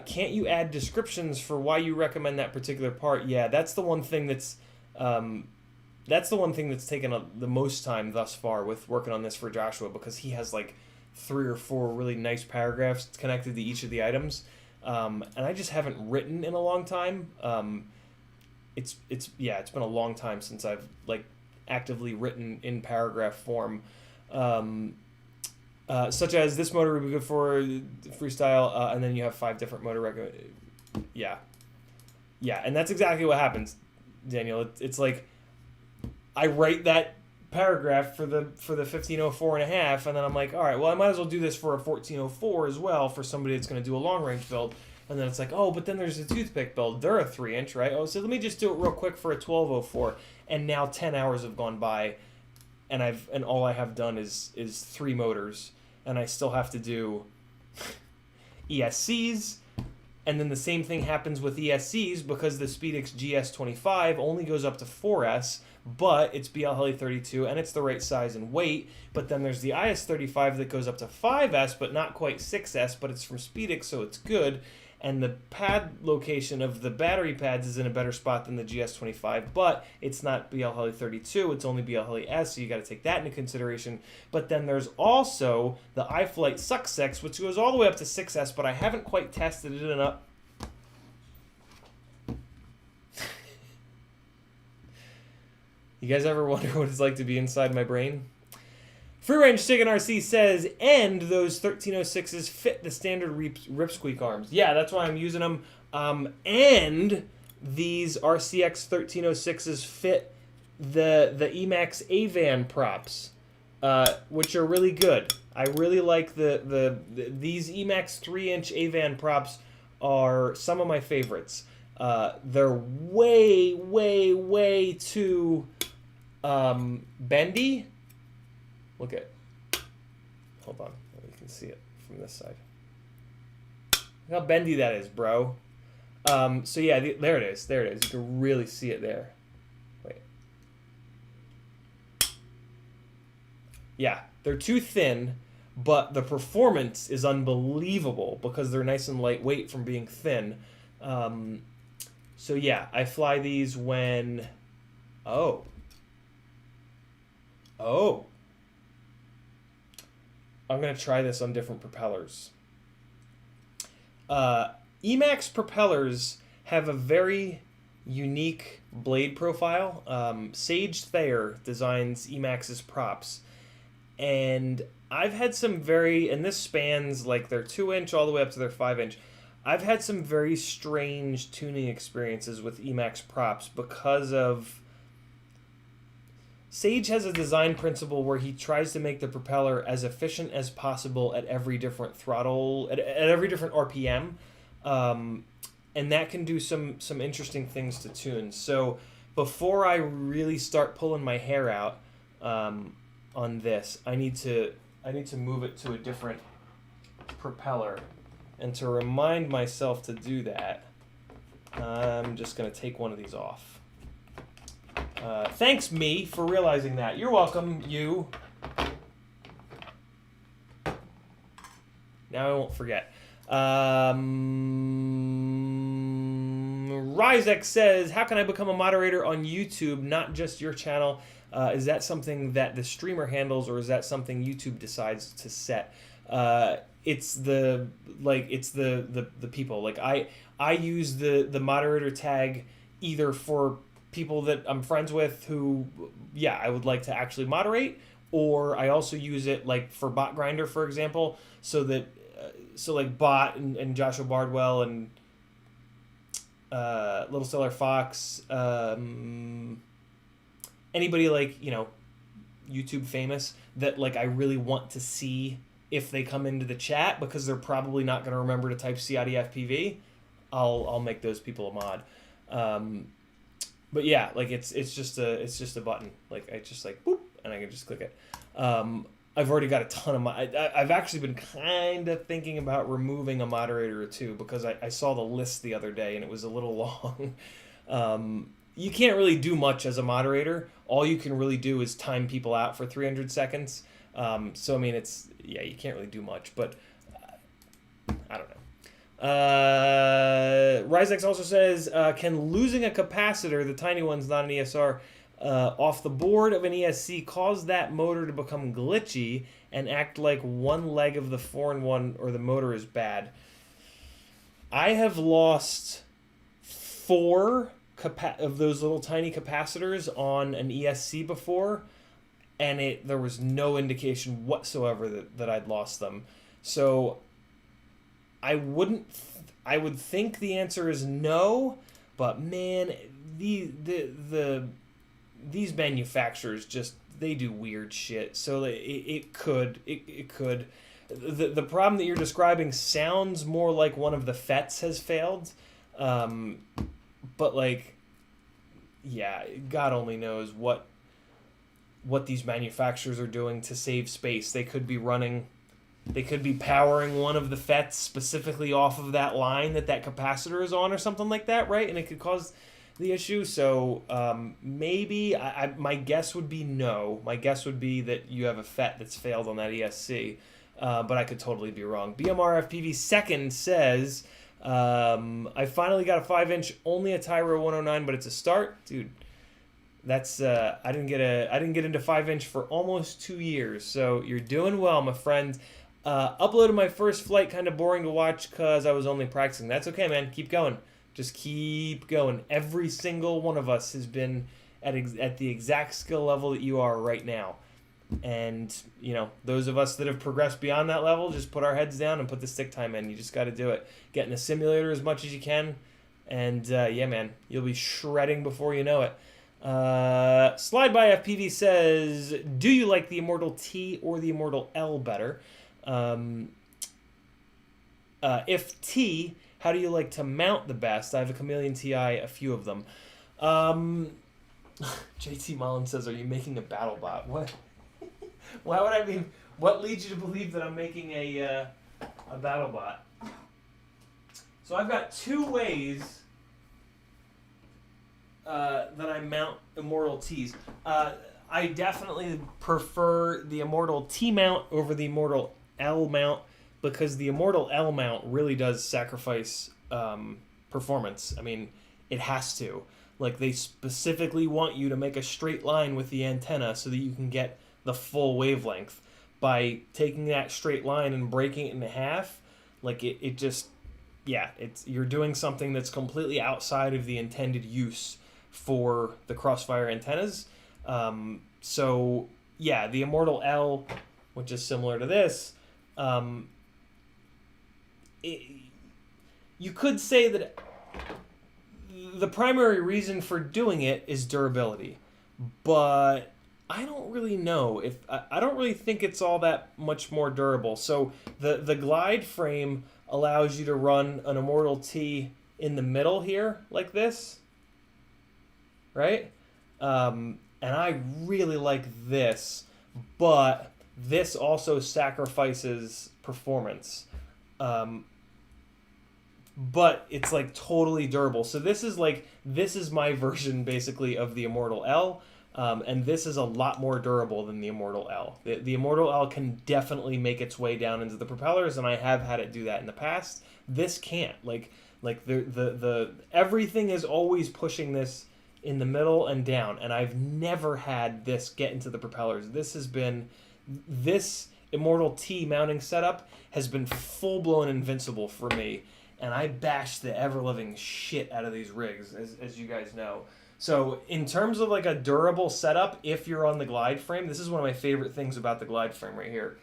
Speaker 1: can't you add descriptions for why you recommend that particular part? Yeah, that's the one thing that's taken the most time thus far with working on this for Joshua, because he has like 3 or 4 really nice paragraphs connected to each of the items, and I just haven't written in a long time. It's been a long time since I've like actively written in paragraph form. Such as this motor would be good for freestyle, and then you have 5 different motor yeah, and that's exactly what happens, Daniel. It's like I write that paragraph for the 1504 and a half, and then I'm like, all right, well, I might as well do this for a 1404 as well for somebody that's going to do a long range build. And then it's like, oh, but then there's a toothpick build. They're a 3-inch, right? Oh, so let me just do it real quick for a 1204. And now 10 hours have gone by, and all I have done is 3 motors, and I still have to do ESCs. And then the same thing happens with ESCs, because the SpeedX GS25 only goes up to 4S, but it's BL Heli 32 and it's the right size and weight. But then there's the IS35 that goes up to 5S, but not quite 6S, but it's from SpeedX, so it's good. And the pad location of the battery pads is in a better spot than the GS25, but it's not BL Heli 32, it's only BL Heli S, so you got to take that into consideration. But then there's also the iFlight Success, which goes all the way up to 6S, but I haven't quite tested it enough. You guys ever wonder what it's like to be inside my brain? Free Range Chicken RC says, and those 1306s fit the standard ripsqueak arms. Yeah, that's why I'm using them. And these RCX 1306s fit the Emax AVAN props, which are really good. I really like these Emax 3-inch AVAN props are some of my favorites. They're way, way, way too bendy. Look at, hold on, you can see it from this side. Look how bendy that is, bro. So yeah, there it is. There it is. You can really see it there. Wait. Yeah, they're too thin, but the performance is unbelievable because they're nice and lightweight from being thin. So yeah, I fly these when... Oh. I'm going to try this on different propellers. Emax propellers have a very unique blade profile. Sage Thayer designs Emax's props. And I've had some and this spans like their 2-inch all the way up to their 5-inch. I've had some very strange tuning experiences with Emax props because of... Sage has a design principle where he tries to make the propeller as efficient as possible at every different throttle, at every different RPM. And that can do some interesting things to tune. So before I really start pulling my hair out on this, I need to move it to a different propeller. And to remind myself to do that, I'm just going to take one of these off. Thanks, me, for realizing that. You're welcome, you. Now I won't forget. Ryzek says, how can I become a moderator on YouTube, not just your channel? Is that something that the streamer handles, or is that something YouTube decides to set? It's the people. Like I use the moderator tag either for people that I'm friends with who, yeah, I would like to actually moderate, or I also use it like for Bot Grinder, for example, so that like Bot and Joshua Bardwell and Little Stellar Fox, anybody like, you know, YouTube famous that like I really want to see if they come into the chat, because they're probably not going to remember to type CiottiFPV, I'll make those people a mod. But yeah, like it's just a button. Like I just like boop, and I can just click it. I've already got a ton of I've actually been kind of thinking about removing a moderator or two, because I saw the list the other day and it was a little long. You can't really do much as a moderator. All you can really do is time people out for 300 seconds. So I mean, you can't really do much, but I don't know. Ryzex also says, can losing a capacitor, the tiny ones, not an ESR, off the board of an ESC cause that motor to become glitchy and act like one leg of the 4-in-1, or the motor is bad? I have lost 4 of those little tiny capacitors on an ESC before, and there was no indication whatsoever that I'd lost them. So I would think the answer is no, but man, these manufacturers just, they do weird shit. So it could. The problem that you're describing sounds more like one of the FETs has failed, but like, yeah, God only knows what these manufacturers are doing to save space. They could be powering one of the FETs specifically off of that line that capacitor is on, or something like that, right? And it could cause the issue. So maybe, my guess would be no. My guess would be that you have a FET that's failed on that ESC, but I could totally be wrong. BMRFPV second says, I finally got a 5-inch, only a Tyro 109, but it's a start, dude. That's I didn't get into 5-inch for almost 2 years, so you're doing well, my friend. Uploaded my first flight, kind of boring to watch because I was only practicing. That's okay, man. Keep going. Just keep going. Every single one of us has been at the exact skill level that you are right now. And, you know, those of us that have progressed beyond that level, just put our heads down and put the stick time in. You just got to do it. Get in the simulator as much as you can. And, yeah, man, you'll be shredding before you know it. Slide by FPV says, do you like the Immortal T or the Immortal L better? If T, how do you like to mount the best? I have a Chameleon TI, a few of them. JT Mullen says, "Are you making a Battlebot?" What? Why would I be? What leads you to believe that I'm making a Battlebot? So I've got two ways that I mount Immortal Ts. I definitely prefer the Immortal T mount over the Immortal L mount because the Immortal L mount really does sacrifice performance. I mean, it has to. Like, they specifically want you to make a straight line with the antenna so that you can get the full wavelength. By taking that straight line and breaking it in half, like it just, yeah, you're doing something that's completely outside of the intended use for the Crossfire antennas. So yeah, the Immortal L, which is similar to this, you could say that the primary reason for doing it is durability, but I don't really know if I don't really think it's all that much more durable. So the glide frame allows you to run an Immortal T in the middle here like this, right? And I really like this, but this also sacrifices performance. But it's like totally durable. So this is my version basically of the Immortal L, and this is a lot more durable than the Immortal L. The Immortal L can definitely make its way down into the propellers, and I have had it do that in the past. This can't. Like the everything is always pushing this in the middle and down, and I've never had this get into the propellers. This Immortal T mounting setup has been full-blown invincible for me. And I bash the ever-living shit out of these rigs, as you guys know. So in terms of like a durable setup, if you're on the glide frame, this is one of my favorite things about the glide frame right here.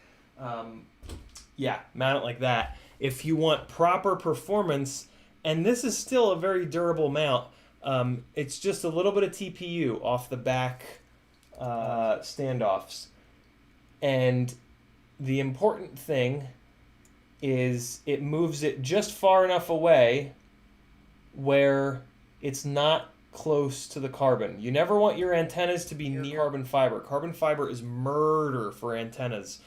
Speaker 1: Yeah, mount it like that. If you want proper performance, and this is still a very durable mount, it's just a little bit of TPU off the back standoffs. And the important thing is it moves it just far enough away where it's not close to the carbon. You never want your antennas to be near carbon fiber. Carbon fiber is murder for antennas.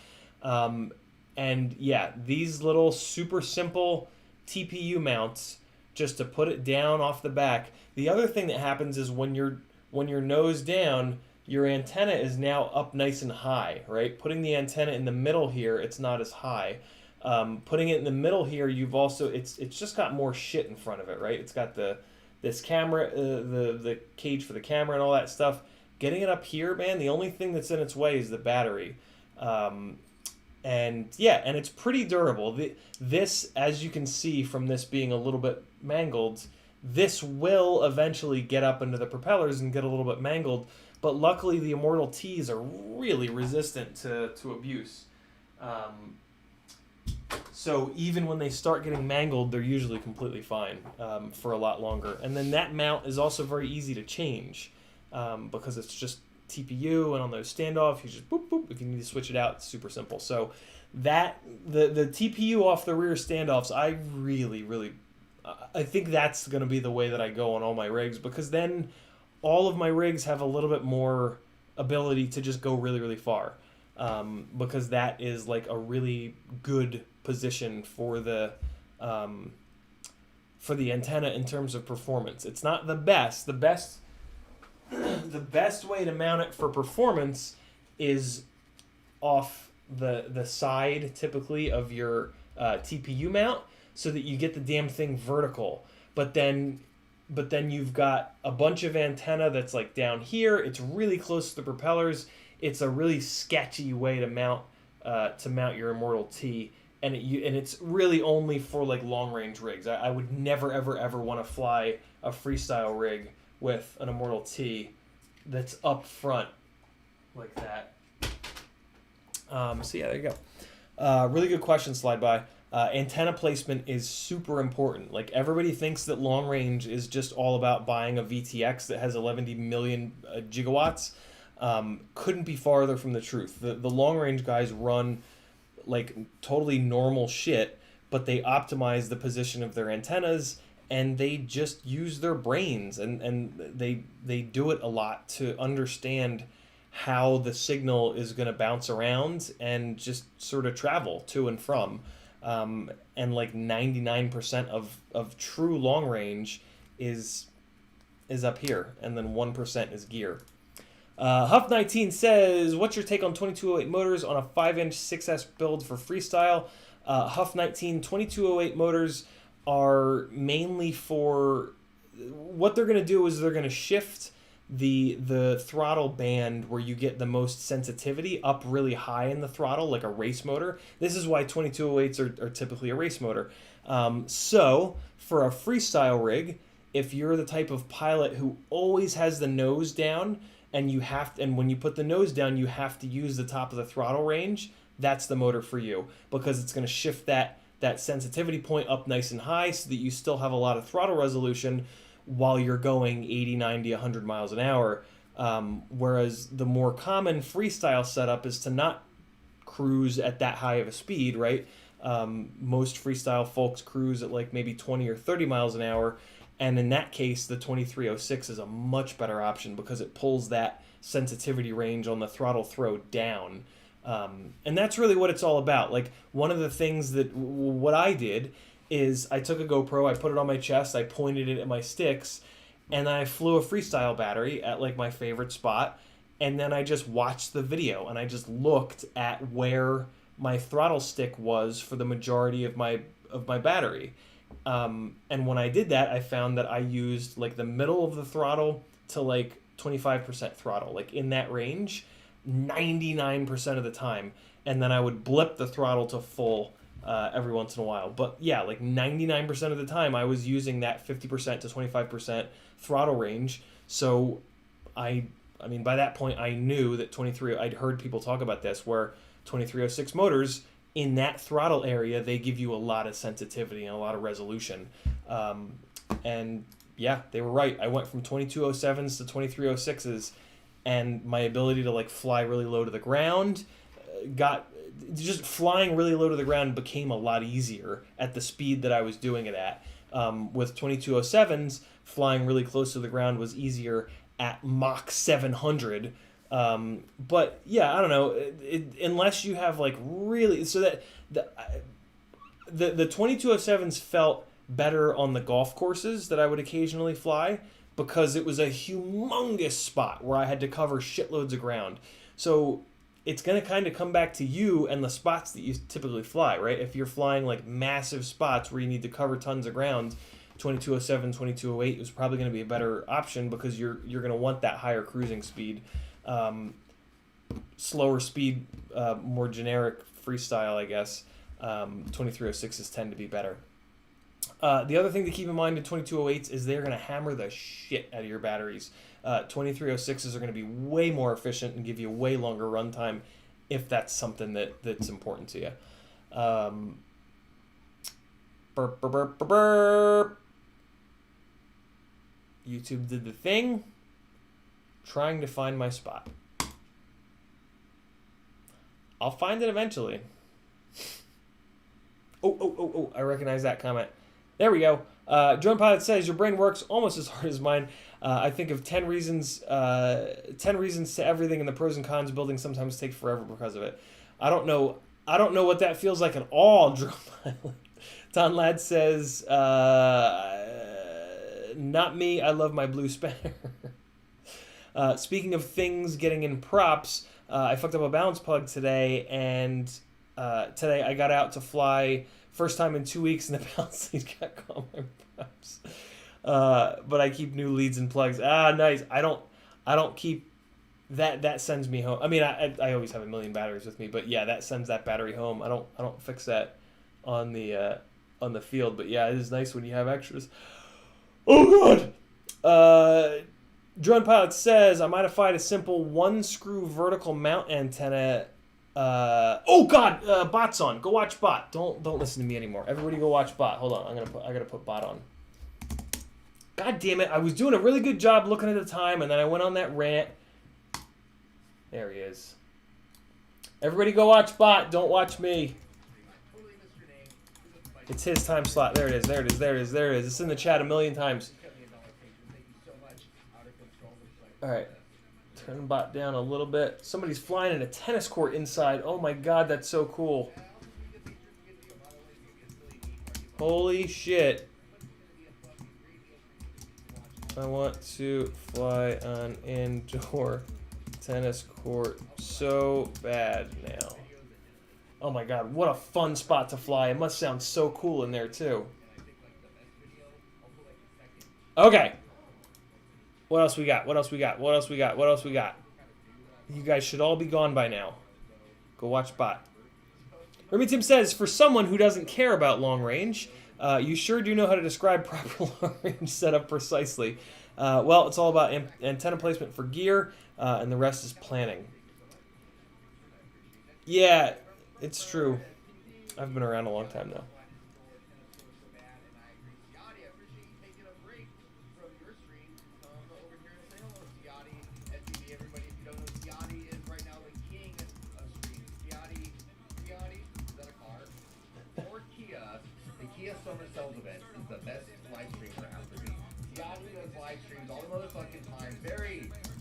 Speaker 1: And yeah, these little super simple TPU mounts, just to put it down off the back. The other thing that happens is when you're nose down, your antenna is now up nice and high, right? Putting the antenna in the middle here, it's not as high. Putting it in the middle here, you've also it's just got more shit in front of it, right? It's got this camera, the cage for the camera and all that stuff. Getting it up here, man, the only thing that's in its way is the battery. And yeah, and it's pretty durable. This, as you can see from this being a little bit mangled, this will eventually get up into the propellers and get a little bit mangled. But luckily, the Immortal Ts are really resistant to abuse. So even when they start getting mangled, they're usually completely fine for a lot longer. And then that mount is also very easy to change because it's just TPU, and on those standoff, you just boop, boop. If you need to switch it out, it's super simple. So that the TPU off the rear standoffs, I really, I think that's going to be the way that I go on all my rigs, because then all of my rigs have a little bit more ability to just go really far. Because that is like a really good position for the antenna in terms of performance. It's not the best. The best way to mount it for performance is off the side, typically, of your TPU mount, so that you get the damn thing vertical. But then you've got a bunch of antenna that's like down here. It's really close to the propellers. It's a really sketchy way to mount your Immortal T, and it's really only for like long range rigs. I would never ever want to fly a freestyle rig with an Immortal T that's up front like that. So yeah, there you go. Really good question, Slide By. Antenna placement is super important. Like, everybody thinks that long range is just all about buying a VTX that has 11 million gigawatts. Couldn't be farther from the truth. The long range guys run like totally normal shit, but they optimize the position of their antennas and they just use their brains, and they do it a lot to understand how the signal is going to bounce around and just sort of travel to and from. And like 99% of true long range is up here, and then 1% is gear. Huff19 says, what's your take on 2208 motors on a 5-inch 6S build for freestyle? Huff19, 2208 motors are mainly for, what they're going to do is they're going to shift the throttle band where you get the most sensitivity up really high in the throttle, like a race motor. This is why 2208s are typically a race motor. So for a freestyle rig, if you're the type of pilot who always has the nose down, and when you put the nose down, you have to use the top of the throttle range, that's the motor for you, because it's going to shift that sensitivity point up nice and high so that you still have a lot of throttle resolution while you're going 80, 90, 100 miles an hour. Whereas the more common freestyle setup is to not cruise at that high of a speed, right? Most freestyle folks cruise at like maybe 20 or 30 miles an hour. And in that case, the 2306 is a much better option because it pulls that sensitivity range on the throttle throw down. And that's really what it's all about. Like, one of the things what I did is I took a GoPro, I put it on my chest, I pointed it at my sticks, and I flew a freestyle battery at like my favorite spot, and then I just watched the video, and I just looked at where my throttle stick was for the majority of my battery. And when I did that, I found that I used like the middle of the throttle to like 25% throttle, like in that range, 99% of the time. And then I would blip the throttle to full every once in a while. But yeah, like 99% of the time I was using that 50% to 25% throttle range. So I mean, by that point I knew that I'd heard people talk about this, where 2306 motors, in that throttle area, they give you a lot of sensitivity and a lot of resolution. And yeah, they were right. I went from 2207s to 2306s, and my ability to like fly really low to the ground just flying really low to the ground became a lot easier at the speed that I was doing it at. With 2207s, flying really close to the ground was easier at Mach 700. But yeah, I don't know. Unless you have like really, so that the 2207s felt better on the golf courses that I would occasionally fly, because it was a humongous spot where I had to cover shitloads of ground. So it's going to kind of come back to you and the spots that you typically fly, right? If you're flying like massive spots where you need to cover tons of ground, 2207, 2208 is probably going to be a better option, because you're going to want that higher cruising speed. Slower speed, more generic freestyle, I guess. 2306s tend to be better. The other thing to keep in mind in 2208s is they're going to hammer the shit out of your batteries. 2306s are going to be way more efficient and give you way longer runtime, if that's something that's important to you. Burp, burp, burp, burp, burp. YouTube did the thing. Trying to find my spot. I'll find it eventually. Oh, I recognize that comment. There we go. Drone Pilot says, your brain works almost as hard as mine. I think of 10 reasons to everything, and the pros and cons of building sometimes take forever because of it. I don't know what that feels like at all, Drone Pilot. Ton Lad says, not me, I love my blue spanner. Speaking of things getting in props, I fucked up a balance plug today, and today I got out to fly first time in 2 weeks, and the balance lead got caught on my props. But I keep new leads and plugs. Nice. I don't keep that. That sends me home. I mean, I always have a million batteries with me, but yeah, that sends that battery home. I don't fix that on the field. But yeah, it is nice when you have extras. Oh god. Drone Pilot says, I modified a simple 1-screw vertical mount antenna. Oh god, Bot's on. Go watch Bot. Don't listen to me anymore. Everybody go watch Bot. Hold on, I gotta put Bot on. God damn it, I was doing a really good job looking at the time, and then I went on that rant. There he is. Everybody go watch Bot. Don't watch me. It's his time slot. There it is. There it is. There it is. There it is. It's in the chat a million times. All right. Turn the bot down a little bit. Somebody's flying in a tennis court inside. Oh my god, that's so cool. Holy shit. I want to fly on indoor tennis court so bad now. Oh my god, what a fun spot to fly. It must sound so cool in there too. Okay. What else we got? What else we got? What else we got? What else we got? You guys should all be gone by now. Go watch bot. Remy Tim says, for someone who doesn't care about long range, you sure do know how to describe proper long range setup precisely. Well, it's all about antenna placement for gear, and the rest is planning. Yeah, it's true. I've been around a long time now.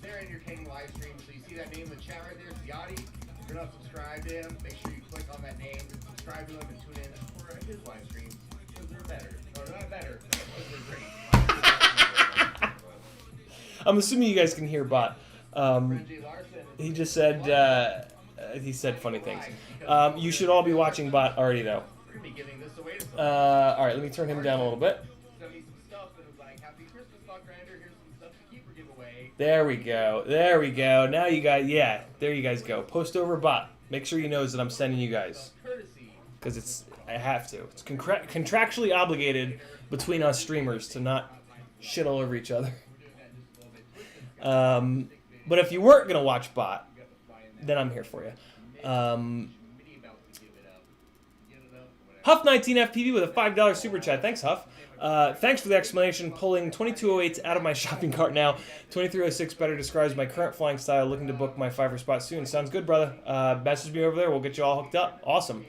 Speaker 2: Very entertaining live streams. So you see that name in the chat right there, Ciotti. If you're not subscribed to him, make sure you click on that name, subscribe to him, and tune in for his live streams because they're better. No, they're not better, because they're great.
Speaker 1: I'm assuming you guys can hear bot. He just said funny things. You should all be watching bot already though. All right, let me turn him down a little bit. There we go. There we go. Now you guys, yeah, there you guys go. Post over bot. Make sure he knows that I'm sending you guys. Because I have to. It's contractually obligated between us streamers to not shit all over each other. But if you weren't going to watch bot, then I'm here for you. Huff19FPV with a $5 super chat. Thanks, Huff. Thanks for the explanation. Pulling 2208s out of my shopping cart now. 2306 better describes my current flying style. Looking to book my Fiverr spot soon. Sounds good, brother. Message me over there. We'll get you all hooked up. Awesome.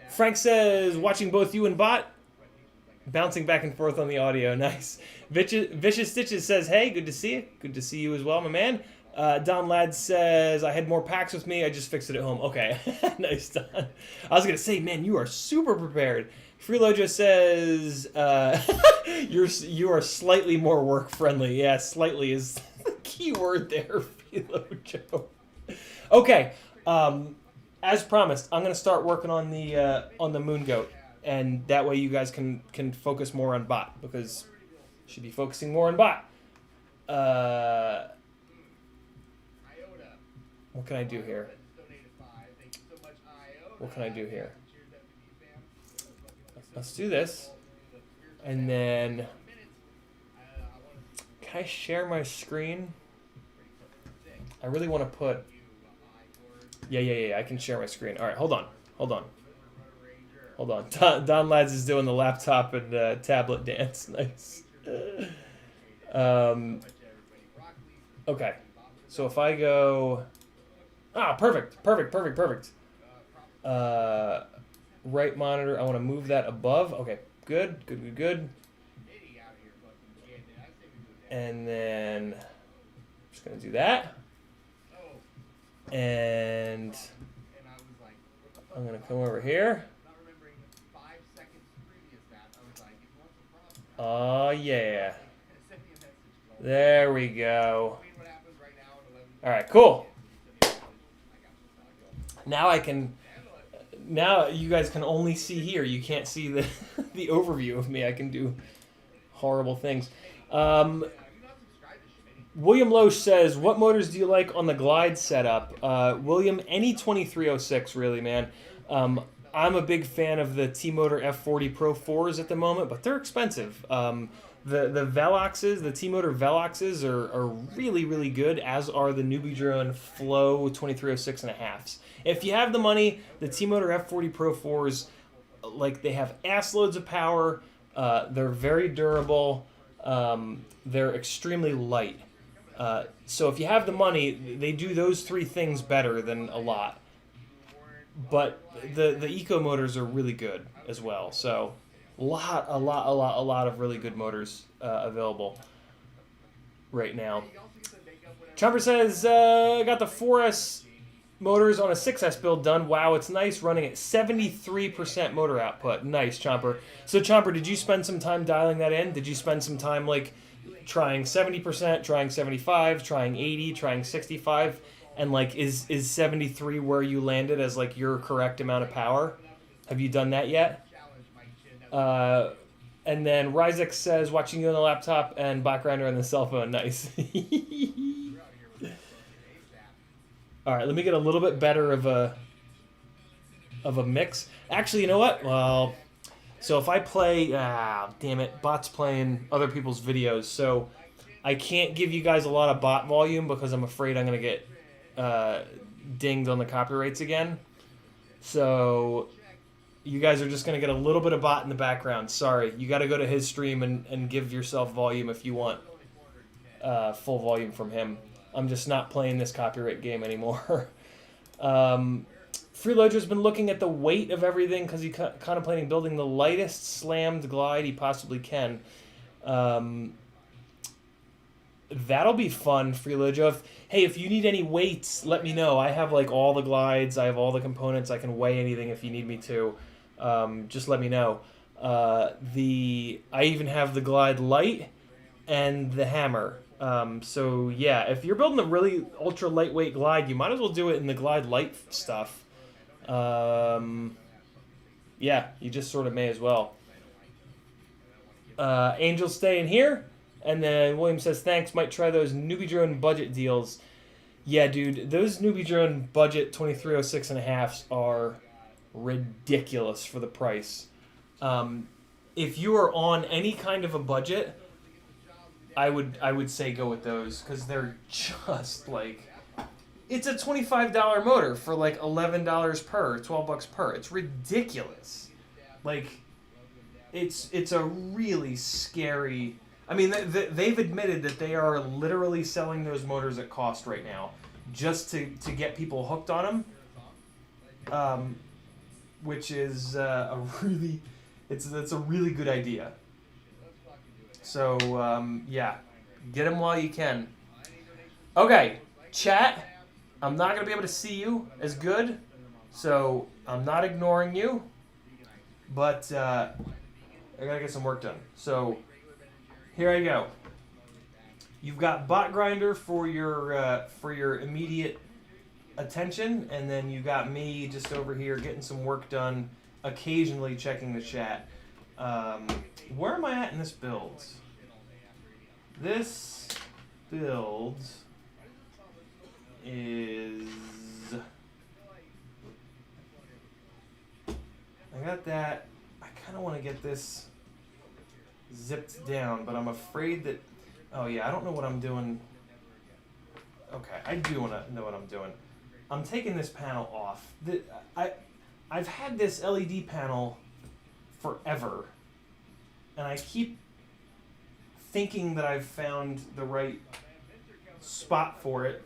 Speaker 1: Frank says, watching both you and bot. Bouncing back and forth on the audio. Nice. Vicious Stitches says, hey, good to see you. Good to see you as well, my man. Don Ladd says, I had more packs with me. I just fixed it at home. Okay. Nice, Don. I was going to say, man, you are super prepared. Freelojo says, you are slightly more work-friendly. Yeah, slightly is the key word there, Freelojo. Okay. As promised, I'm going to start working on the Moon Goat. And that way you guys can focus more on bot, because you should be focusing more on bot. What can I do here? What can I do here? Let's do this. And then, can I share my screen? I really want to put, yeah, I can share my screen. All right, hold on. Don Lads is doing the laptop and tablet dance. Nice. Okay. So if I go, perfect. Right monitor, I want to move that above. Okay, good. And then I'm just going to do that. And I'm going to come over here. Oh, yeah. There we go. All right, cool. Now you guys can only see here. You can't see the the overview of me. I can do horrible things. William Loesch says, what motors do you like on the Glide setup? William, any 2306, really, man. I'm a big fan of the T-Motor F40 Pro 4s at the moment, but they're expensive. The Veloxes, the T-Motor Veloxes are really, really good, as are the Newbie Drone Flow 2306 and a halves. If you have the money, the T-Motor F40 Pro 4s, like, they have ass loads of power. They're very durable. They're extremely light. So if you have the money, they do those three things better than a lot. but the eco motors are really good as well. So a lot of really good motors available right now. Chomper says, got the 4S motors on a 6S build done. Wow, it's nice, running at 73% motor output. Nice, Chomper. So Chomper, did you spend some time dialing that in? Did you spend some time like trying 70%, trying 75, trying 80, trying 65? And like is 73 where you landed as like your correct amount of power? Have you done that yet? And then Ryzek says, watching you on the laptop and Bachgrinder on the cell phone. Nice. All right, let me get a little bit better of a mix. Actually, you know what? Well, so if I play, damn it, bot's playing other people's videos, so I can't give you guys a lot of bot volume because I'm afraid I'm gonna get dinged on the copyrights again. So you guys are just gonna get a little bit of bot in the background. Sorry, you got to go to his stream and give yourself volume if you want full volume from him. I'm just not playing this copyright game anymore. Freeloader's been looking at the weight of everything because he's contemplating building the lightest slammed glide he possibly can. That'll be fun, Freeloader. If you need any weights, let me know. I have like all the glides. I have all the components. I can weigh anything if you need me to. Just let me know. I even have the glide light and the hammer. So yeah, if you're building a really ultra lightweight glide, you might as well do it in the glide light stuff. Yeah, you just sort of may as well. Angel staying here, and then William says thanks. Might try those newbie drone budget deals. Yeah, dude, those newbie drone budget 2306.5s are ridiculous for the price. If you are on any kind of a budget, I would say go with those because they're just like, it's a $25 motor for like $11 per, $12 per. It's ridiculous. Like, it's a really scary. I mean, they've admitted that they are literally selling those motors at cost right now, just to get people hooked on them. Which is it's a really good idea. So, yeah, get them while you can. Okay, chat, I'm not going to be able to see you as good, so I'm not ignoring you, but I got to get some work done. So, here I go. You've got Botgrinder for your immediate attention, and then you got me just over here getting some work done, occasionally checking the chat. Where am I at in this build? This build is... I got that. I kind of want to get this zipped down, but I'm afraid that... Oh yeah, I don't know what I'm doing. Okay, I do want to know what I'm doing. I'm taking this panel off. I've had this LED panel forever, and I keep thinking that I've found the right spot for it,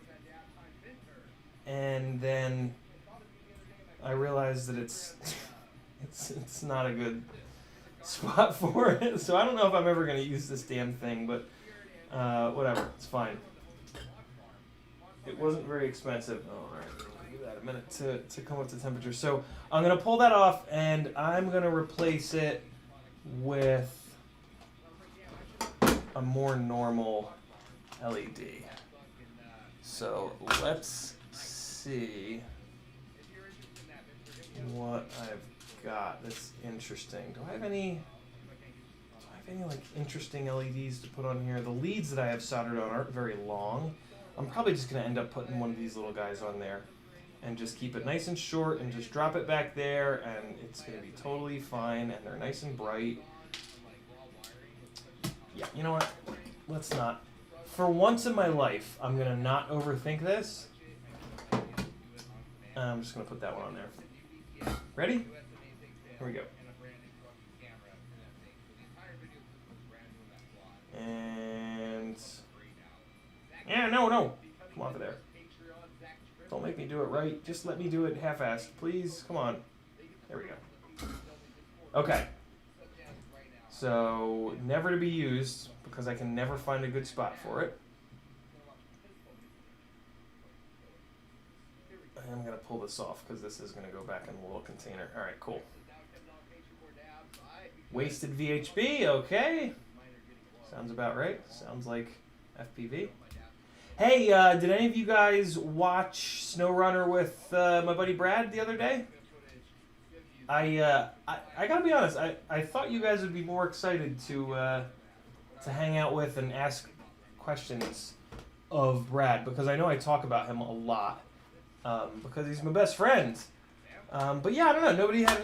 Speaker 1: and then I realize that it's not a good spot for it. So I don't know if I'm ever going to use this damn thing, but whatever, it's fine. It wasn't very expensive. Oh, all right, I'll give that a minute to come up to temperature. So I'm going to pull that off, and I'm going to replace it with a more normal LED. So let's see what I've got that's interesting. Do I have any like interesting LEDs to put on here? The leads that I have soldered on aren't very long. I'm probably just going to end up putting one of these little guys on there and just keep it nice and short and just drop it back there, and it's going to be totally fine, and they're nice and bright. Yeah, you know what? Let's not. For once in my life, I'm going to not overthink this. I'm just going to put that one on there. Ready? Here we go. And... Yeah, no. Come off of there. Don't make me do it right. Just let me do it half-assed, please. Come on. There we go. Okay. So, never to be used, because I can never find a good spot for it. I'm going to pull this off, because this is going to go back in the little container. Alright, cool. Wasted VHB, okay. Sounds about right. Sounds like FPV. Hey, did any of you guys watch SnowRunner with my buddy Brad the other day? I gotta be honest. I thought you guys would be more excited to hang out with and ask questions of Brad, because I know I talk about him a lot because he's my best friend. But yeah, I don't know. Nobody had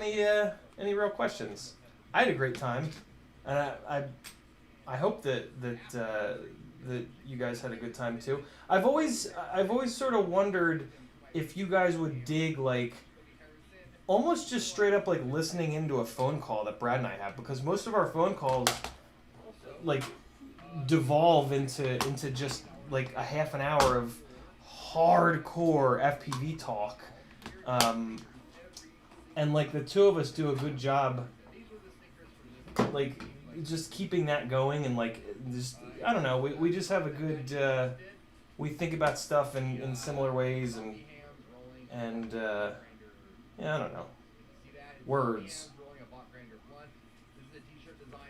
Speaker 1: any real questions. I had a great time, and I hope that you guys had a good time too. I've always sort of wondered if you guys would dig like almost just straight up like listening into a phone call that Brad and I have, because most of our phone calls like devolve into just like a half an hour of hardcore FPV talk, and like the two of us do a good job like just keeping that going, and like just I don't know, we just have a good we think about stuff in similar ways, and yeah, I don't know, words.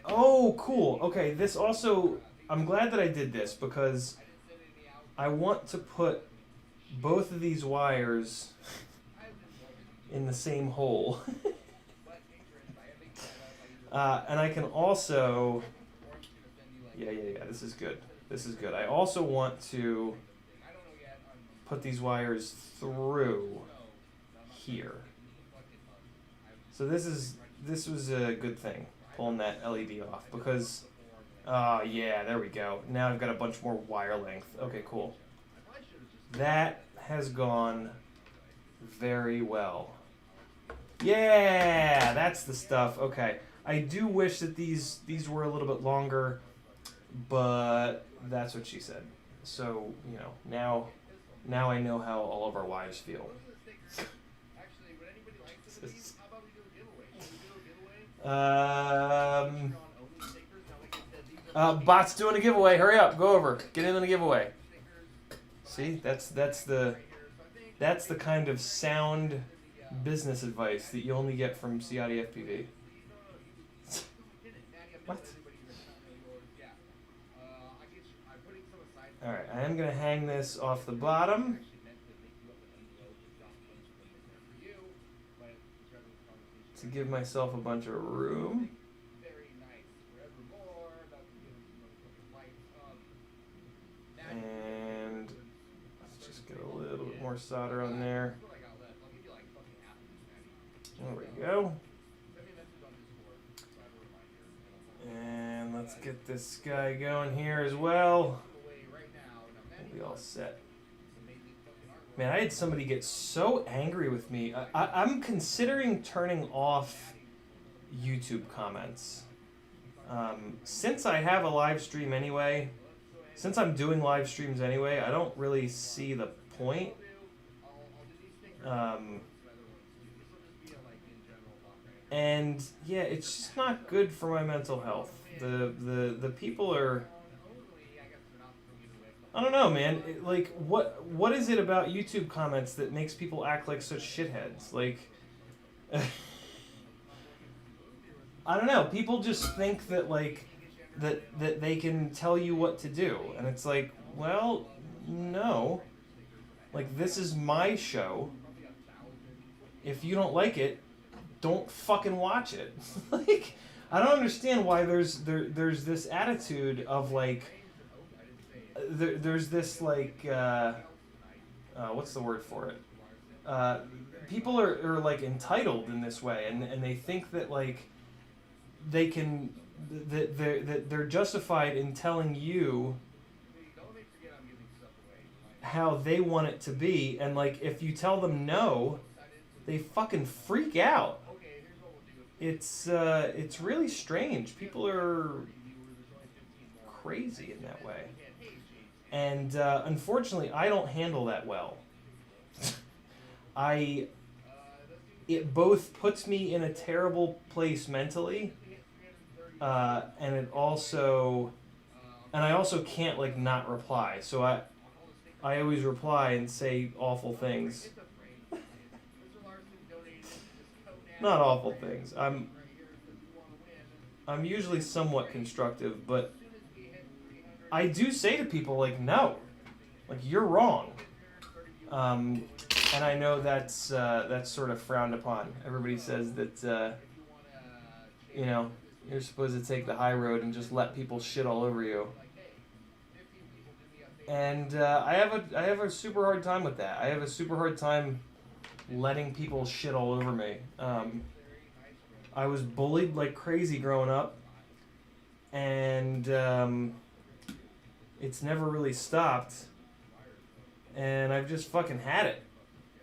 Speaker 1: Oh, cool. Okay, this also, I'm glad that I did this, because I want to put both of these wires in the same hole. And I can also, yeah, this is good. This is good. I also want to put these wires through here. So this was a good thing, pulling that LED off, because, yeah, there we go. Now I've got a bunch more wire length. Okay, cool. That has gone very well. Yeah, that's the stuff. Okay. I do wish that these were a little bit longer, but that's what she said. So, you know, now I know how all of our wives feel. Bot's doing a giveaway. Hurry up, go over. Get in on the giveaway. See, that's the kind of sound business advice that you only get from CiottiFPV. What? Alright, I am going to hang this off the bottom. To give myself a bunch of room. And let's just get a little bit more solder on there. There we go. And let's get this guy going here as well. We'll be all set. Man, I had somebody get so angry with me. I'm considering turning off YouTube comments. Since I have a live stream anyway, since I'm doing live streams anyway, I don't really see the point. And yeah, it's just not good for my mental health. The people are, I don't know, man. Like, what is it about YouTube comments that makes people act like such shitheads? Like, I don't know. People just think that like that they can tell you what to do, and it's like, well, no. Like, this is my show. If you don't like it, don't fucking watch it. Like, I don't understand why there's this attitude of like. There's this like what's the word for it? People are like entitled in this way, and they think that like they can that they're justified in telling you how they want it to be, and like if you tell them no, they fucking freak out. It's really strange. People are crazy in that way. And unfortunately, I don't handle that well. it both puts me in a terrible place mentally, and it also, and I also can't like not reply. So I always reply and say awful things. Not awful things. I'm usually somewhat constructive, but I do say to people like, no, like you're wrong. And I know that's sort of frowned upon. Everybody says that you know, you're supposed to take the high road and just let people shit all over you. And I have a super hard time with that. I have a super hard time letting people shit all over me. I was bullied like crazy growing up, and it's never really stopped. And I've just fucking had it,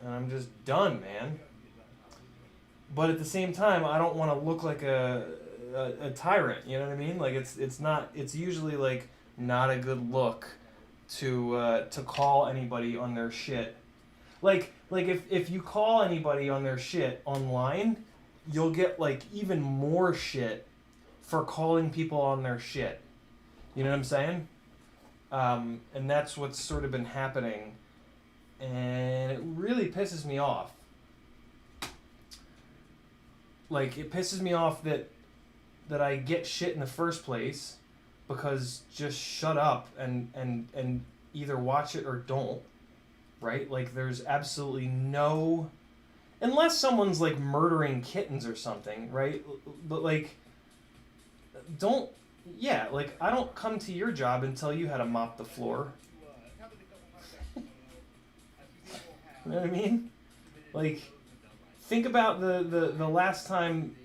Speaker 1: and I'm just done, man. But at the same time, I don't want to look like a tyrant. You know what I mean? Like it's usually like not a good look to call anybody on their shit. Like if you call anybody on their shit online, you'll get like even more shit for calling people on their shit. You know what I'm saying? And that's what's sort of been happening, and it really pisses me off. Like, it pisses me off that I get shit in the first place, because just shut up and either watch it or don't, right? Like, there's absolutely no... Unless someone's, like, murdering kittens or something, right? But, like, don't... Yeah, like, I don't come to your job and tell you how to mop the floor. You know what I mean? Like... Think about the last time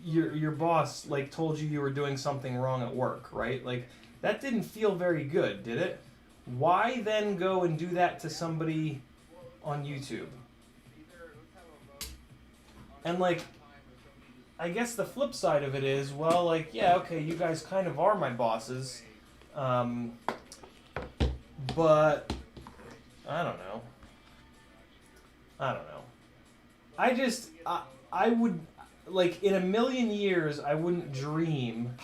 Speaker 1: your boss like told you were doing something wrong at work, right? Like that didn't feel very good, did it? Why then go and do that to somebody on YouTube? And like, I guess the flip side of it is, well, like, yeah, okay, you guys kind of are my bosses, but I don't know. I would, like, in a million years, I wouldn't dream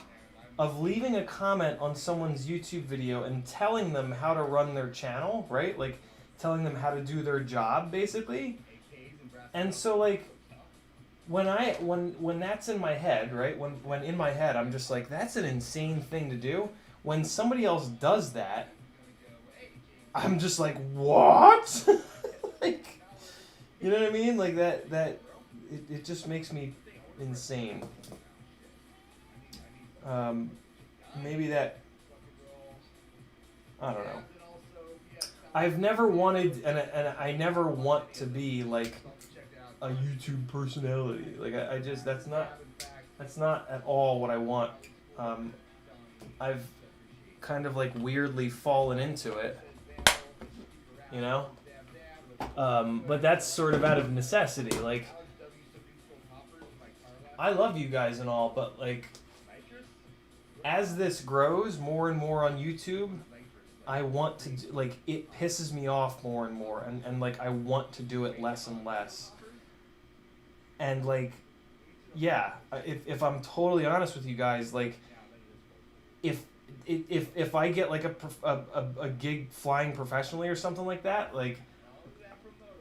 Speaker 1: of leaving a comment on someone's YouTube video and telling them how to run their channel, right? Like, telling them how to do their job, basically. And so, like, when that's in my head, right? When in my head, I'm just like, that's an insane thing to do. When somebody else does that, I'm just like, what? Like... You know what I mean? Like it just makes me insane. Maybe that, I don't know. I've never wanted, and I never want to be like a YouTube personality. Like I just, that's not at all what I want. I've kind of like weirdly fallen into it, you know? But that's sort of out of necessity. Like, I love you guys and all, but like, as this grows more and more on YouTube, I want to do, like, it pisses me off more and more, and like I want to do it less and less. And like, yeah, if I'm totally honest with you guys, like, if I get like a gig flying professionally or something like that, like,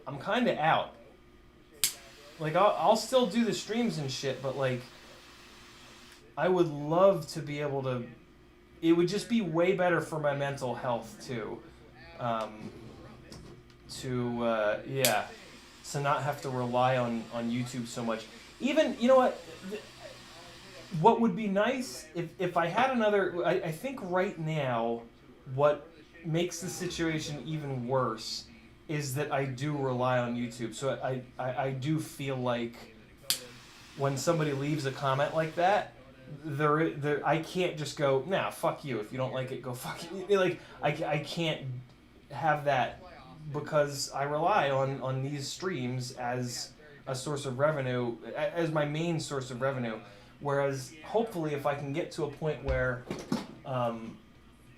Speaker 1: I'm kind of out. Like, I'll still do the streams and shit, but, like, I would love to be able to... It would just be way better for my mental health, too. Yeah, to not have to rely on YouTube so much. Even, you know what? What would be nice, if I had another... I think right now, what makes the situation even worse is that I do rely on YouTube. So I do feel like when somebody leaves a comment like that, I can't just go, nah, fuck you. If you don't like it, go fuck you. Like, I can't have that, because I rely on these streams as a source of revenue, as my main source of revenue. Whereas hopefully if I can get to a point where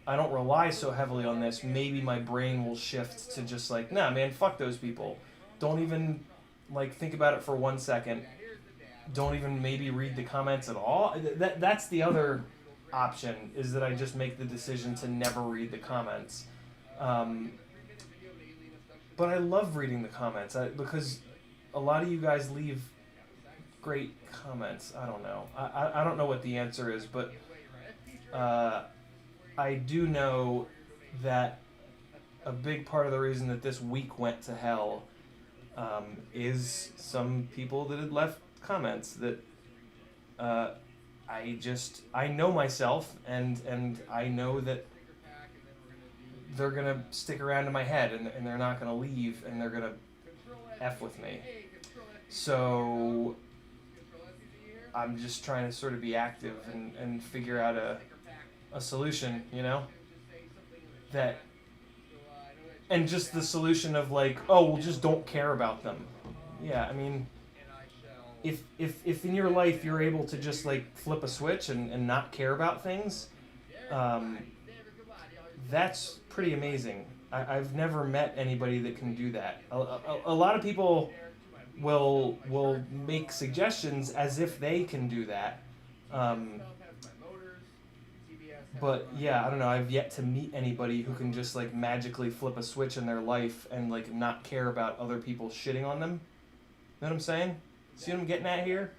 Speaker 1: I don't rely so heavily on this, maybe my brain will shift to just like, nah, man, fuck those people. don't even like think about it for 1 second. Don't even maybe read the comments at all. That's the other option, is that I just make the decision to never read the comments. But I love reading the comments because a lot of you guys leave great comments. I don't know. I don't know what the answer is, but I do know that a big part of the reason that this week went to hell is some people that had left comments that I know myself, and I know that they're gonna stick around in my head, and they're not gonna leave, and they're gonna F with me. So I'm just trying to sort of be active and figure out a solution, you know? That, and just the solution of like, oh, well, just don't care about them. Yeah, I mean, if in your life you're able to just like flip a switch and not care about things, that's pretty amazing. I've never met anybody that can do that. A lot of people will make suggestions as if they can do that. But yeah, I don't know. I've yet to meet anybody who can just like magically flip a switch in their life and like not care about other people shitting on them. You know what I'm saying? See what I'm getting at here?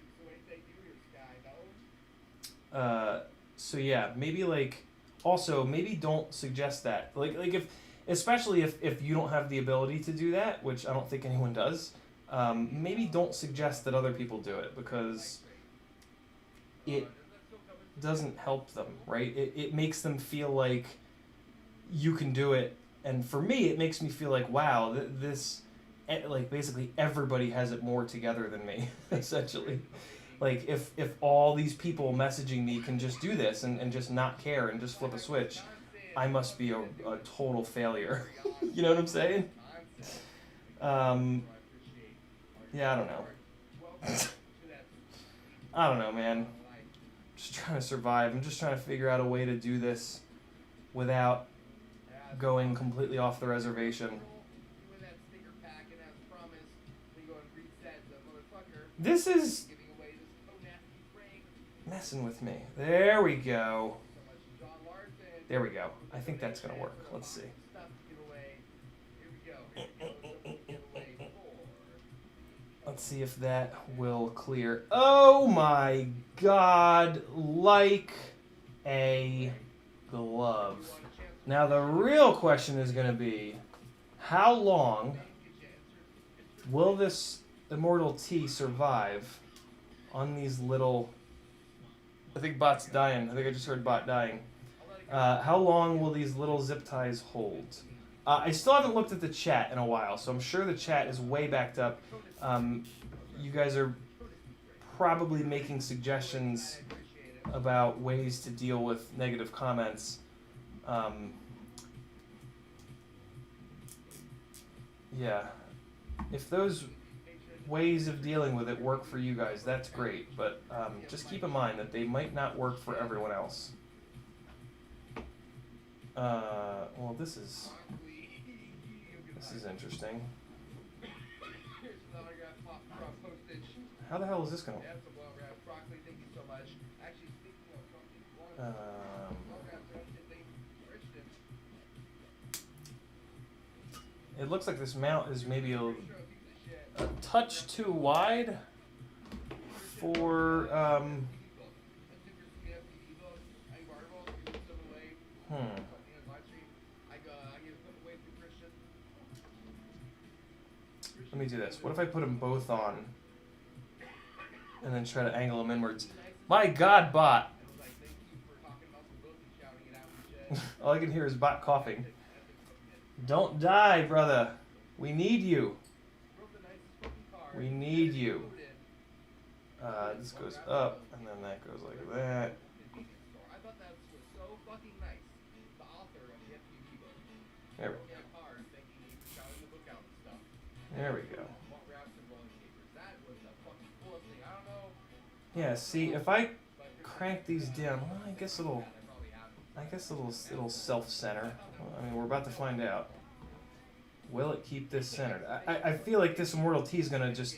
Speaker 1: So yeah, maybe like, also maybe don't suggest that. Like if, especially if you don't have the ability to do that, which I don't think anyone does. Maybe don't suggest that other people do it, because it doesn't help them, right? It makes them feel like you can do it, and for me, it makes me feel like, wow, this, like, basically everybody has it more together than me, essentially. Like, if all these people messaging me can just do this and just not care and just flip a switch, I must be a total failure. You know what I'm saying? Yeah, I don't know. I don't know, man. Just trying to survive. I'm just trying to figure out a way to do this without going completely off the reservation. This is messing with me. There we go. There we go. I think that's going to work. Let's see. Let's see if that will clear. Oh my god, like a glove. Now the real question is going to be, how long will this Immortal T survive on these little... I think Bot's dying. I think I just heard Bot dying. How long will these little zip ties hold? I still haven't looked at the chat in a while, so I'm sure the chat is way backed up. You guys are probably making suggestions about ways to deal with negative comments. Yeah. If those ways of dealing with it work for you guys, that's great. But just keep in mind that they might not work for everyone else. Well, this is interesting. How the hell is this going to work? It looks like this mount is maybe a touch too wide for Let me do this. What if I put them both on and then try to angle them inwards? My god, Bot! All I can hear is Bot coughing. Don't die, brother. We need you. We need you. This goes up, and then that goes like that. There we go. There we go. Yeah, see, if I crank these down, well, I guess it'll self-center. I mean, we're about to find out. Will it keep this centered? I feel like this Immortal T is gonna just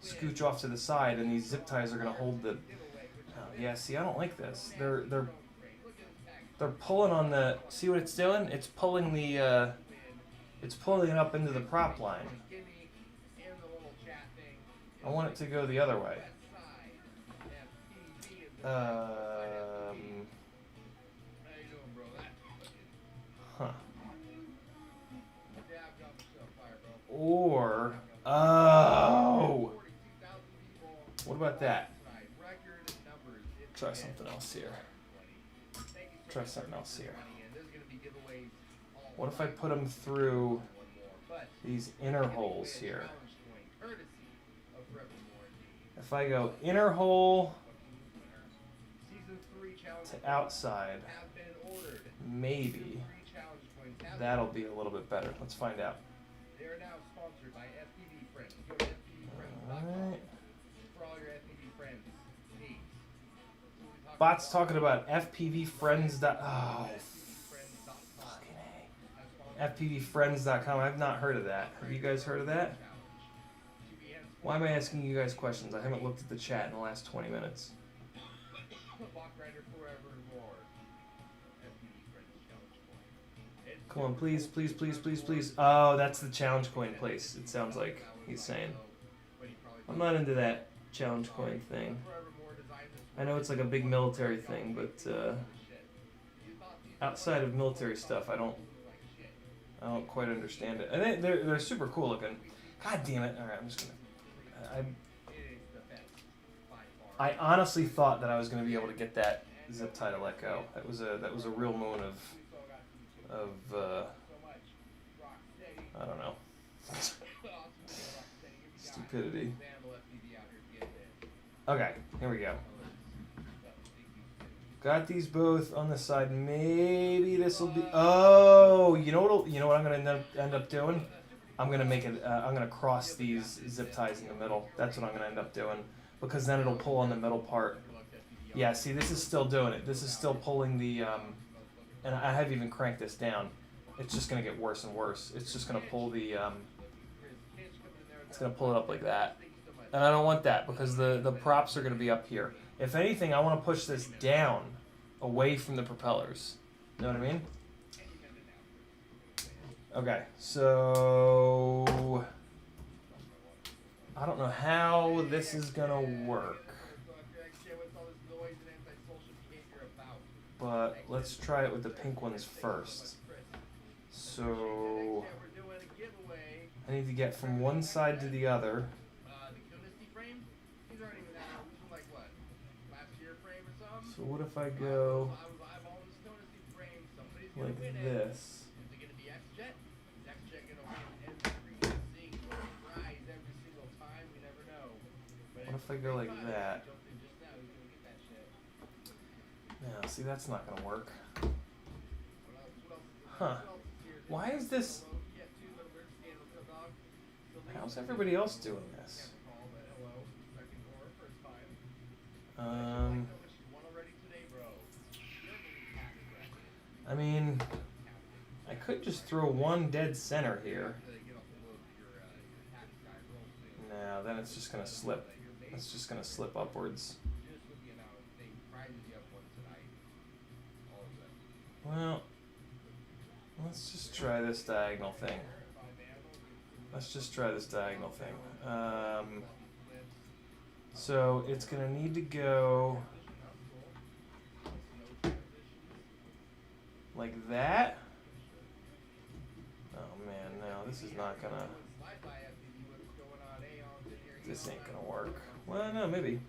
Speaker 1: scooch off to the side, and these zip ties are gonna hold the. Oh, yeah, see, I don't like this. They're pulling on the. See what it's doing? It's pulling the. It's pulling it up into the prop line. I want it to go the other way. Huh. Or, oh, what about that? Try something else here. Try something else here. What if I put them through these inner holes here? If I go inner hole to outside, maybe that'll be a little bit better. Let's find out.
Speaker 2: They are now sponsored by FPV Friends. Go to FPVFriends.com for all your FPV friends needs.
Speaker 1: Bot's talking about FPVFriends. Oh, fucking A. FPVFriends.com. I've not heard of that. Have you guys heard of that? Why am I asking you guys questions? I haven't looked at the chat in the last 20 minutes. Come on, please, please, please, please, please. Oh, that's the challenge coin place, it sounds like he's saying. I'm not into that challenge coin thing. I know it's like a big military thing, but outside of military stuff, I don't quite understand it. And they're super cool looking. God damn it! All right, I'm just gonna. I honestly thought that I was gonna be able to get that zip tie to let go. That was a real moment of I don't know, stupidity. Okay, here we go. Got these both on the side. Maybe this will be. Oh, you know what I'm gonna end up doing? I'm gonna make it. I'm gonna cross these zip ties in the middle. That's what I'm gonna end up doing, because then it'll pull on the middle part. Yeah, see, this is still doing it. This is still pulling the. And I haven't even cranked this down. It's just gonna get worse and worse. It's just gonna pull the. It's gonna pull it up like that, and I don't want that because the props are gonna be up here. If anything, I want to push this down, away from the propellers. You know what I mean? Okay, so I don't know how this is gonna work, but let's try it with the pink ones first. So I need to get from one side to the other. So what if I go like this? What if I go like that? No, see, that's not going to work. Huh. Why is this? How's everybody else doing this? I mean, I could just throw one dead center here. No, then it's just going to slip. It's just going to slip upwards. Well, let's just try this diagonal thing. Let's just try this diagonal thing. So it's going to need to go like that. Oh man, no, this is not going to... This ain't going to work. Well, no, maybe.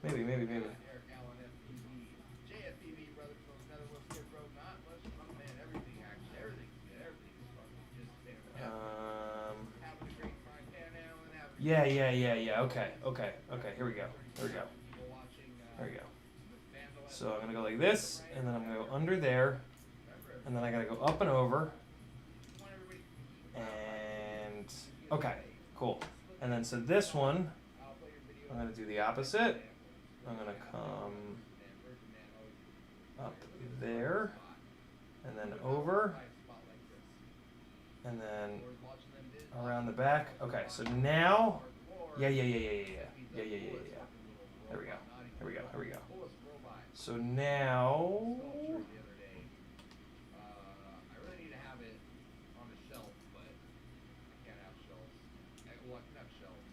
Speaker 1: Yeah. Okay. Here we go. So I'm gonna go like this, and then I'm gonna go under there, and then I gotta go up and over. And okay, cool. And then so this one, I'm gonna do the opposite. I'm gonna come up there, and then over, And then around the back. Okay, so now, yeah. There we go. So now,
Speaker 2: I really need to have it on a shelf, but I can't have shelves. Well, I can have shelves.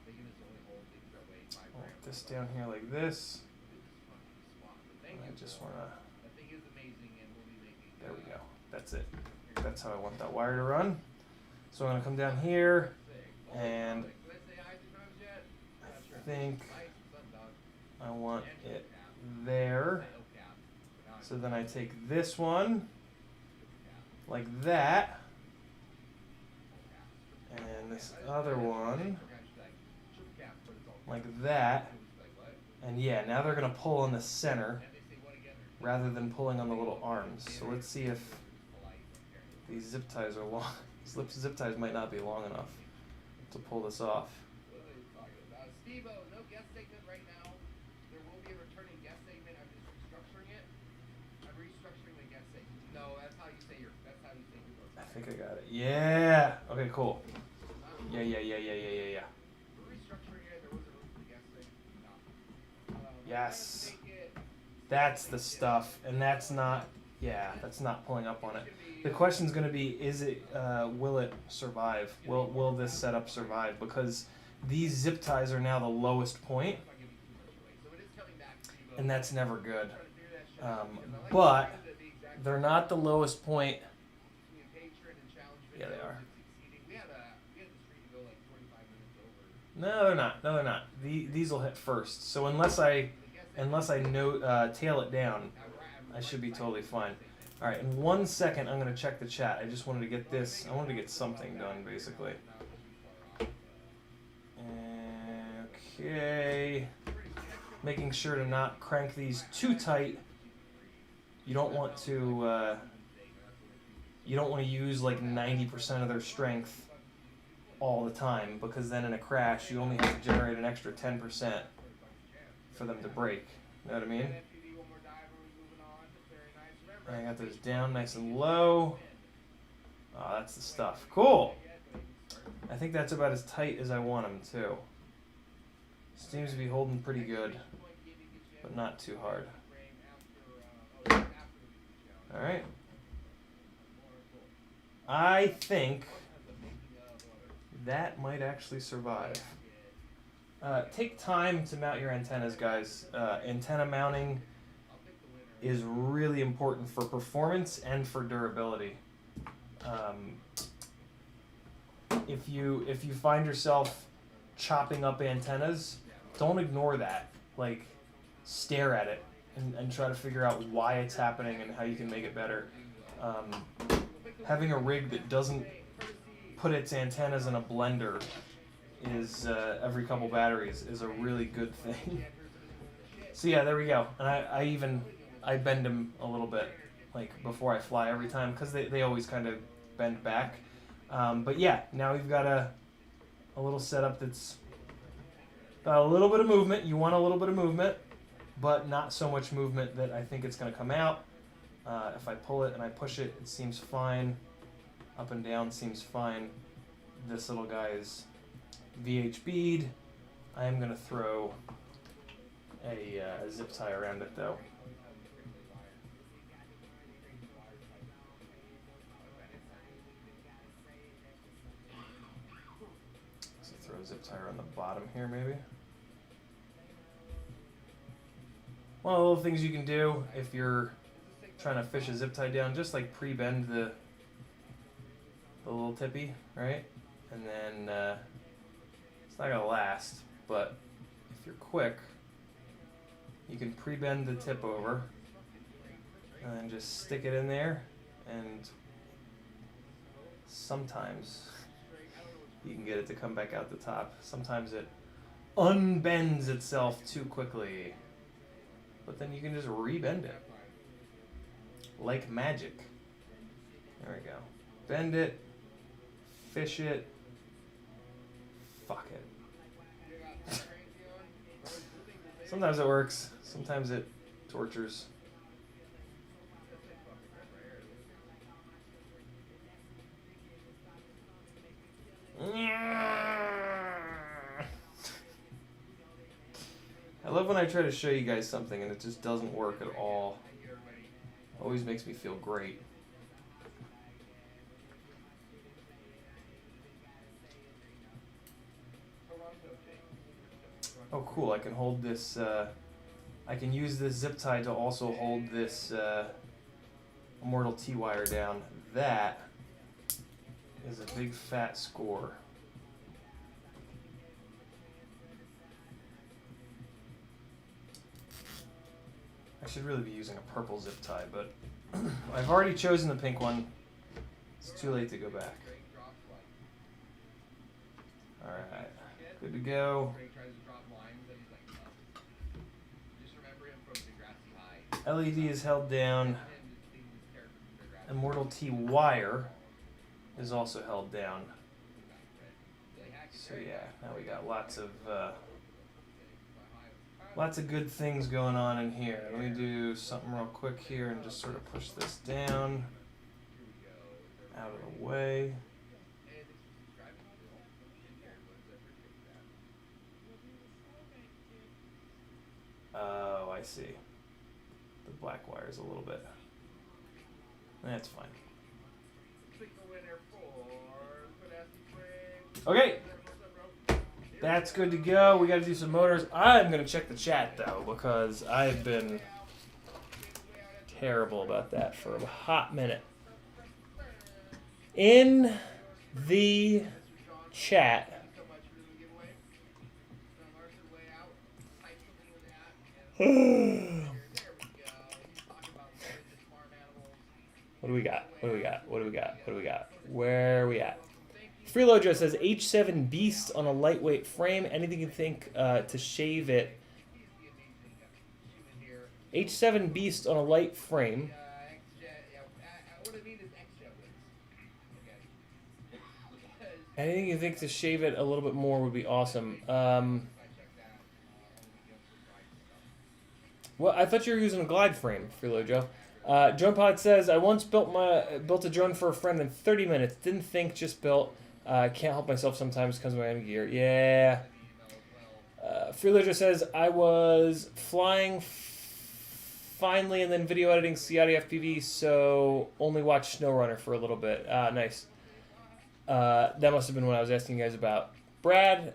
Speaker 2: They can just only hold things that weigh 5
Speaker 1: I'll
Speaker 2: grams.
Speaker 1: put this down here like this.
Speaker 2: This is fucking spot. But thank
Speaker 1: I
Speaker 2: you.
Speaker 1: just want to,
Speaker 2: That thing is amazing, and we'll be making.
Speaker 1: there we go. That's it. That's how I want that wire to run. So I'm going to come down here, and I think I want it there. So then I take this one, like that, and this other one, like that, and yeah, now they're going to pull on the center rather than pulling on the little arms. So let's see if these zip ties are long. These zip ties might not be long enough to pull this off.
Speaker 2: Steve-O, no guest segment right now. There will be a returning guest segment. I'm just restructuring it. I'm restructuring the guest segment. No, that's how you say your.
Speaker 1: I think I got it. Yeah. Okay, cool. Yeah.
Speaker 2: We're restructuring it. There wasn't room for the guest segment. No.
Speaker 1: Yes. That's the stuff, and that's not. Yeah, that's not pulling up on it. The question's going to be: is it? Will it survive? Will this setup survive? Because these zip ties are now the lowest point, and that's never good. But they're not the lowest point. Yeah, they are. No, they're not. No, they're not. These will hit first. So unless I tail it down, I should be totally fine. All right, in 1 second, I'm going to check the chat. I just wanted to get this. I wanted to get something done, basically. Okay. Making sure to not crank these too tight. You don't want to. You don't want to use like 90% of their strength all the time, because then in a crash, you only have to generate an extra 10% for them to break. You know what I mean? I got those down nice and low. Oh, that's the stuff. Cool. I think that's about as tight as I want them too. Seems to be holding pretty good, but not too hard. All right. I think that might actually survive. Take time to mount your antennas, guys. Antenna mounting is really important for performance and for durability. If you find yourself chopping up antennas, don't ignore that. Like, stare at it and try to figure out why it's happening and how you can make it better. Having a rig that doesn't put its antennas in a blender is every couple batteries is a really good thing. So yeah, there we go. And I bend them a little bit, like before I fly every time, because they always kind of bend back. But yeah, now we've got a little setup that's got a little bit of movement. You want a little bit of movement, but not so much movement that I think it's going to come out. If I pull it and I push it, it seems fine. Up and down seems fine. This little guy is VH bead. I am going to throw a zip tie around it though. So throw a zip tie around the bottom here maybe. One of the little things you can do if you're trying to fish a zip tie down, just like pre-bend the little tippy, right? And then it's not gonna last, but if you're quick, you can pre-bend the tip over and then just stick it in there, and sometimes you can get it to come back out the top. Sometimes it unbends itself too quickly, but then you can just rebend it like magic. There we go. Bend it, fish it, fuck it. Sometimes it works, sometimes it tortures. love when I try to show you guys something and it just doesn't work at all. Always makes me feel great. Oh, cool. I can hold this, I can use this zip tie to also hold this Immortal T-wire down. That is a big fat score. I should really be using a purple zip tie, but I've already chosen the pink one. It's too late to go back. Alright, good to go. LED is held down. Immortal T wire is also held down. So yeah, now we got lots of good things going on in here. Let me do something real quick here and just sort of push this down, out of the way. Oh, I see. The black wire's a little bit. That's fine. Okay. That's good to go. We got to do some motors. I'm going to check the chat, though, because I've been terrible about that for a hot minute. In the chat, what do we got? What do we got? What do we got? What do we got? Where are we at? Freelojo says H7 Beast on a lightweight frame. Anything you think to shave it? H7 Beast on a light frame. Anything you think to shave it a little bit more would be awesome. Well, I thought you were using a glide frame, Freelojo. DronePod says, I once built a drone for a friend in 30 minutes. Didn't think, just built. Can't help myself sometimes because of my own gear. Yeah. Freelojo says, I was flying finally and then video editing CiottiFPV, so only watched SnowRunner for a little bit. Nice. That must have been what I was asking you guys about. Brad,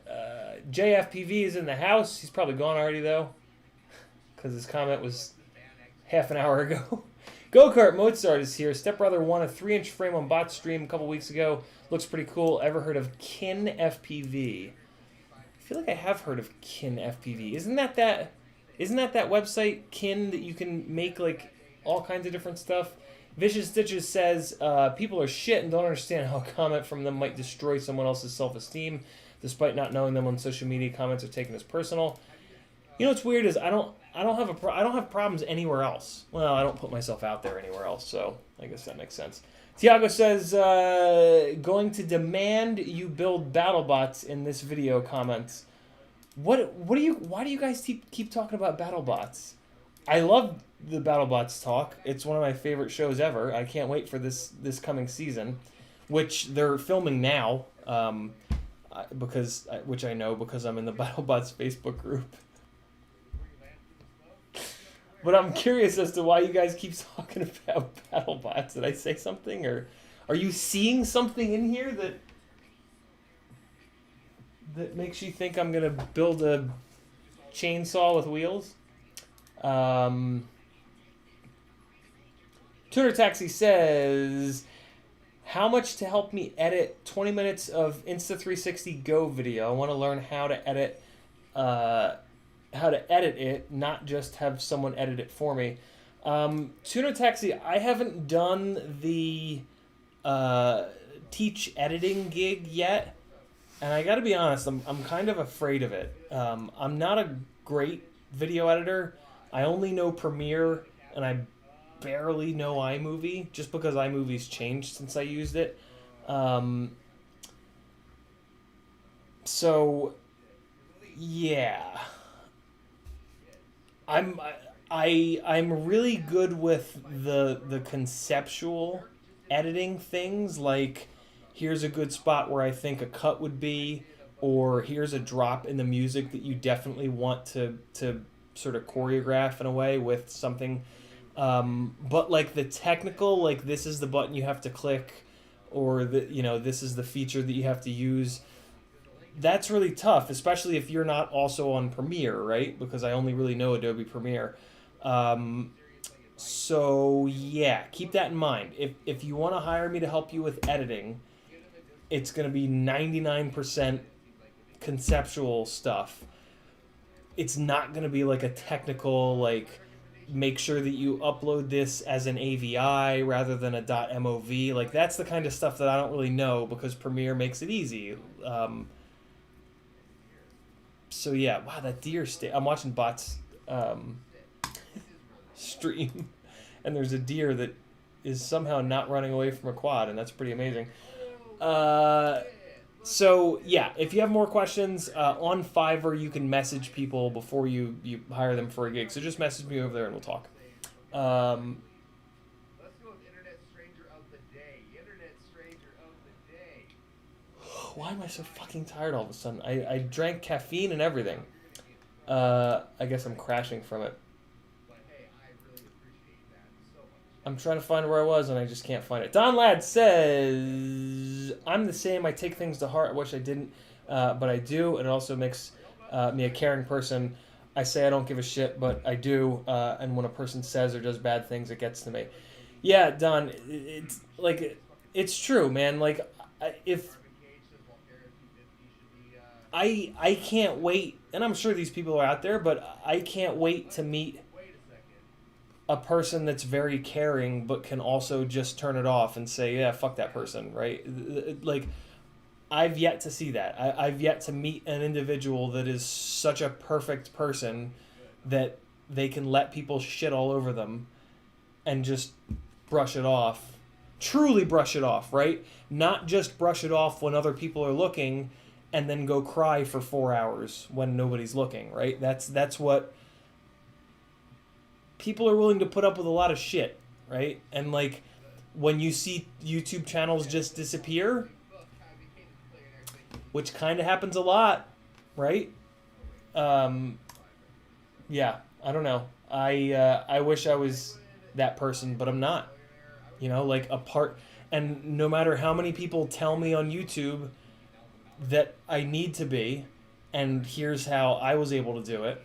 Speaker 1: JFPV is in the house. He's probably gone already, though, because his comment was half an hour ago. Go-Kart Mozart is here. Stepbrother won a 3-inch frame on bot stream a couple weeks ago. Looks pretty cool. Ever heard of CiottiFPV? I feel like I have heard of CiottiFPV. Isn't that website, Kin, that you can make like all kinds of different stuff? Vicious Stitches says, people are shit and don't understand how a comment from them might destroy someone else's self-esteem. Despite not knowing them on social media, comments are taken as personal. You know what's weird is I don't have problems anywhere else. Well, I don't put myself out there anywhere else, so I guess that makes sense. Tiago says, going to demand you build Battlebots in this video comments. Why do you guys keep talking about Battlebots? I love the Battlebots talk. It's one of my favorite shows ever. I can't wait for this coming season, which they're filming now, which I know because I'm in the Battlebots Facebook group. But I'm curious as to why you guys keep talking about Battlebots. Did I say something, or are you seeing something in here that makes you think I'm gonna build a chainsaw with wheels? Tuner Taxi says, how much to help me edit 20 minutes of Insta360 Go video? I want to learn how to edit it, not just have someone edit it for me. Tuner Taxi, I haven't done the teach editing gig yet, and I gotta be honest, I'm kind of afraid of it. I'm not a great video editor. I only know Premiere, and I barely know iMovie, just because iMovie's changed since I used it. So, yeah. I'm really good with the conceptual editing things, like here's a good spot where I think a cut would be, or here's a drop in the music that you definitely want to sort of choreograph in a way with something. But like the technical, like this is the button you have to click, or this is the feature that you have to use. That's really tough, especially if you're not also on Premiere, right? Because I only really know Adobe Premiere. So yeah, keep that in mind. If you want to hire me to help you with editing, it's going to be 99% conceptual stuff. It's not going to be like a technical, like, make sure that you upload this as an AVI rather than a .mov. Like, that's the kind of stuff that I don't really know because Premiere makes it easy. So yeah, wow, that deer I'm watching Bots stream, and there's a deer that is somehow not running away from a quad, and that's pretty amazing. So yeah, if you have more questions on Fiverr, you can message people before you hire them for a gig. So just message me over there and we'll talk.
Speaker 2: Let's go with Internet Stranger of the Day. Internet Stranger of the Day.
Speaker 1: Why am I so fucking tired all of a sudden? I drank caffeine and everything. I guess I'm crashing from it.
Speaker 2: But hey, I really appreciate that so much.
Speaker 1: I'm trying to find where I was and I just can't find it. Don Ladd says, I'm the same. I take things to heart. I wish I didn't, but I do. And it also makes me a caring person. I say I don't give a shit, but I do. And when a person says or does bad things, it gets to me. Yeah, Don, it's like, it's true, man. Like, if I can't wait, and I'm sure these people are out there, but I can't wait to meet a person that's very caring but can also just turn it off and say, yeah, fuck that person, right? Like, I've yet to see that. I've yet to meet an individual that is such a perfect person that they can let people shit all over them and just brush it off. Truly brush it off, right? Not just brush it off when other people are looking and then go cry for 4 hours when nobody's looking, right? That's what... People are willing to put up with a lot of shit, right? And like, when you see YouTube channels just disappear, which kind of happens a lot, right? Yeah, I don't know. I wish I was that person, but I'm not. You know, like and no matter how many people tell me on YouTube that I need to be, and here's how I was able to do it,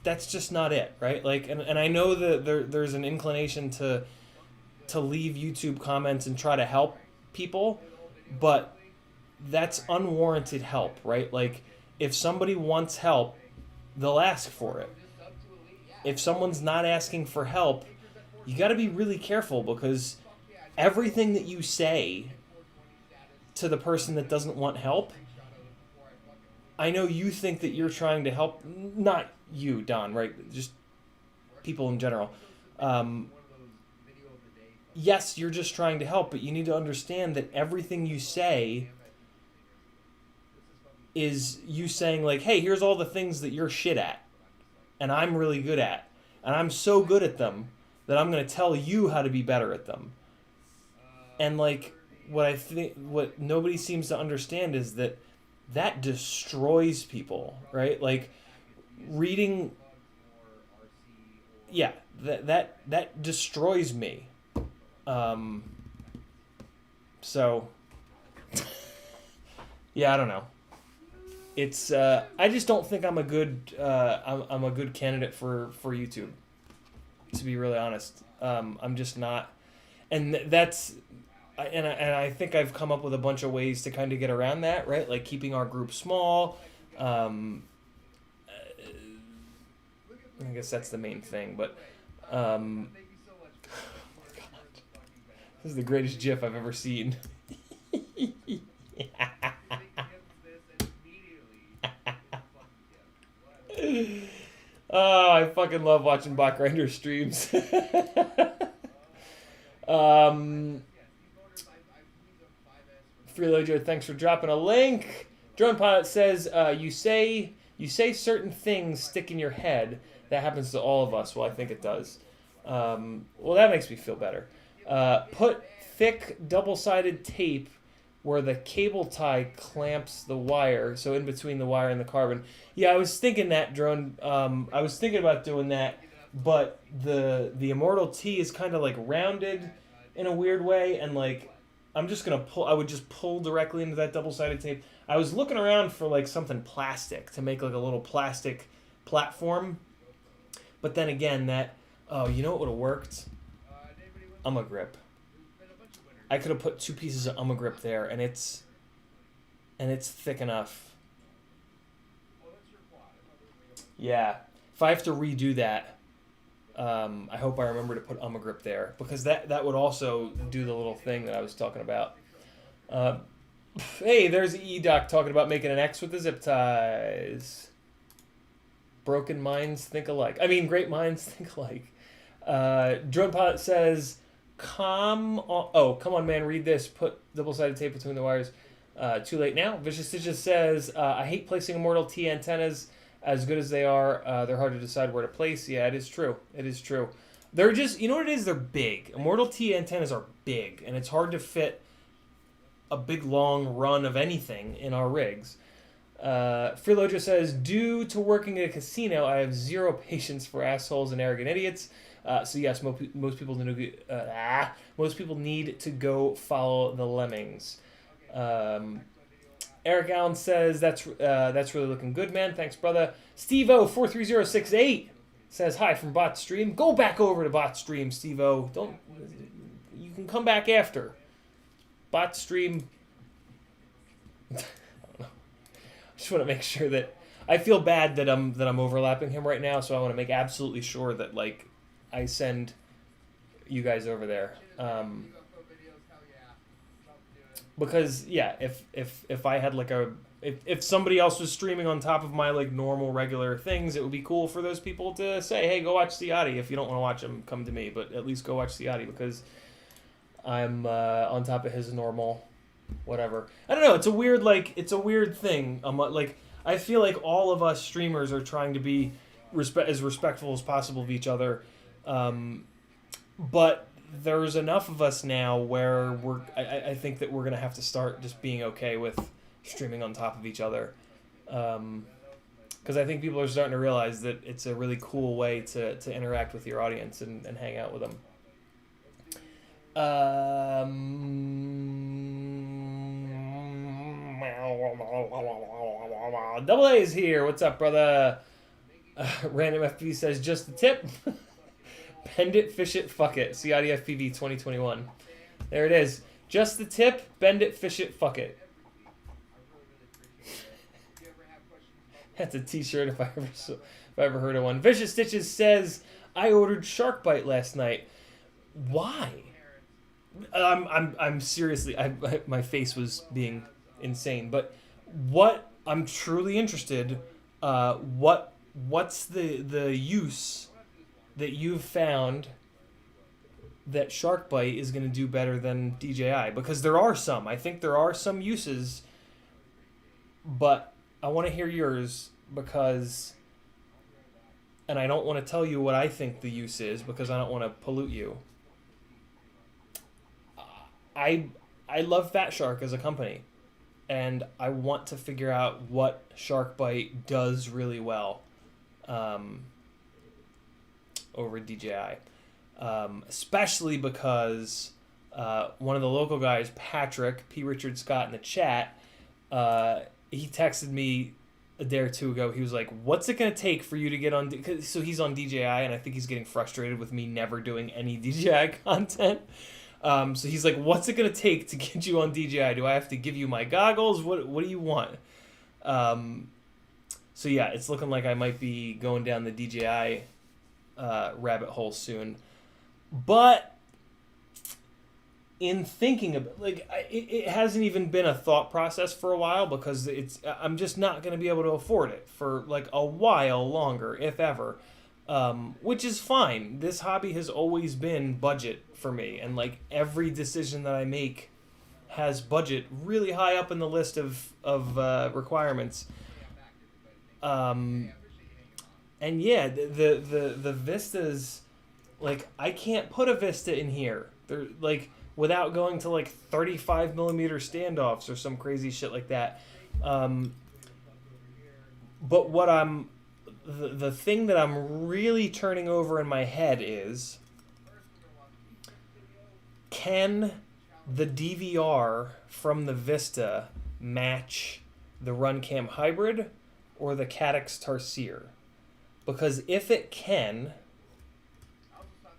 Speaker 1: that's just not it, right? Like, and I know that there's an inclination to leave YouTube comments and try to help people, but that's unwarranted help, right? Like, if somebody wants help, they'll ask for it. If someone's not asking for help, you got to be really careful, because everything that you say to the person that doesn't want help, I know you think that you're trying to help, not you, Don, right? Just people in general. Yes, you're just trying to help, but you need to understand that everything you say is you saying, like, hey, here's all the things that you're shit at, and I'm really good at, and I'm so good at them that I'm going to tell you how to be better at them. And, like, what nobody seems to understand is that destroys people, right? Like, reading, yeah, that destroys me. So, yeah, I don't know. It's I just don't think I'm a good I'm a good candidate for YouTube, to be really honest. I'm just not, and that's. And I think I've come up with a bunch of ways to kind of get around that, right? Like keeping our group small. I guess that's the main thing. But oh my God. This is the greatest GIF I've ever seen. Oh, I fucking love watching Bot Grinder streams. Freeloader, thanks for dropping a link. Drone Pilot says, you say certain things stick in your head. That happens to all of us. Well, I think it does. Well, that makes me feel better. Put thick double-sided tape where the cable tie clamps the wire, so in between the wire and the carbon. Yeah, I was thinking that, Drone. I was thinking about doing that, but the Immortal T is kind of like rounded in a weird way, and like I'm just gonna pull. I would just pull directly into that double-sided tape. I was looking around for like something plastic to make like a little plastic platform, but then again, that you know what would have worked? Grip. I could have put 2 pieces of grip there, and it's thick enough. Yeah, if I have to redo that, I hope I remember to put grip there, because that would also do the little thing that I was talking about. Hey, there's E-Doc talking about making an X with the zip ties. Broken minds think alike. I mean, great minds think alike. Drone Pilot says, come on, man, read this. Put double-sided tape between the wires. Too late now. Vicious Stitches says, I hate placing Immortal T antennas. As good as they are, they're hard to decide where to place. Yeah, it is true. It is true. They're just, you know what it is? They're big. Immortal T antennas are big, and it's hard to fit a big, long run of anything in our rigs. Freeloja says, due to working at a casino, I have zero patience for assholes and arrogant idiots. So yes, most people need to go follow the lemmings. Eric Allen says that's really looking good, man. Thanks, brother. Steve-O43068 says hi from Bot Stream. Go back over to Bot Stream, Steve-O. You can come back after. Bot Stream. I don't know. I just want to make sure that I feel bad that I'm overlapping him right now, so I want to make absolutely sure that like I send you guys over there. Because yeah, if I had like if somebody else was streaming on top of my like normal regular things, it would be cool for those people to say, hey, go watch Ciotti. If you don't want to watch him, come to me, but at least go watch Ciotti, because I'm on top of his normal whatever. I don't know, it's a weird thing. Like I feel like all of us streamers are trying to be as respectful as possible of each other, but there's enough of us now where I think that we're gonna have to start just being okay with streaming on top of each other, because I think people are starting to realize that it's a really cool way to interact with your audience and hang out with them. Double A's here. What's up, brother? Random FP says, just the tip. Bend it, fish it, fuck it. CiottiFPV 2021. There it is. Just the tip, bend it, fish it, fuck it. That's a t-shirt if I ever heard of one. Vicious Stitches says, I ordered shark bite last night. Why? I'm seriously, my face was being insane, but what, I'm truly interested, what's the use that you've found that shark bite is going to do better than DJI? Because I think there are some uses, but I want to hear yours, because, and I don't want to tell you what I think the use is, because I don't want to pollute you. I love Fat Shark as a company, and I want to figure out what shark bite does really well over DJI, especially because one of the local guys, Patrick P. Richard Scott, in the chat, he texted me a day or two ago. He was like, what's it going to take for you to get on, so he's on DJI, and I think he's getting frustrated with me never doing any DJI content. So he's like, what's it going to take to get you on DJI? Do I have to give you my goggles? What do you want? So yeah, it's looking like I might be going down the DJI rabbit hole soon. But in thinking about, like, it hasn't even been a thought process for a while, because I'm just not going to be able to afford it for like a while longer, if ever. Which is fine. This hobby has always been budget for me, and like every decision that I make has budget really high up in the list of requirements. And yeah, the Vistas, like I can't put a Vista in here They're like without going to like 35 millimeter standoffs or some crazy shit like that. But what the thing that I'm really turning over in my head is, can the DVR from the Vista match the Runcam Hybrid or the Caddx Tarsier? Because if it can,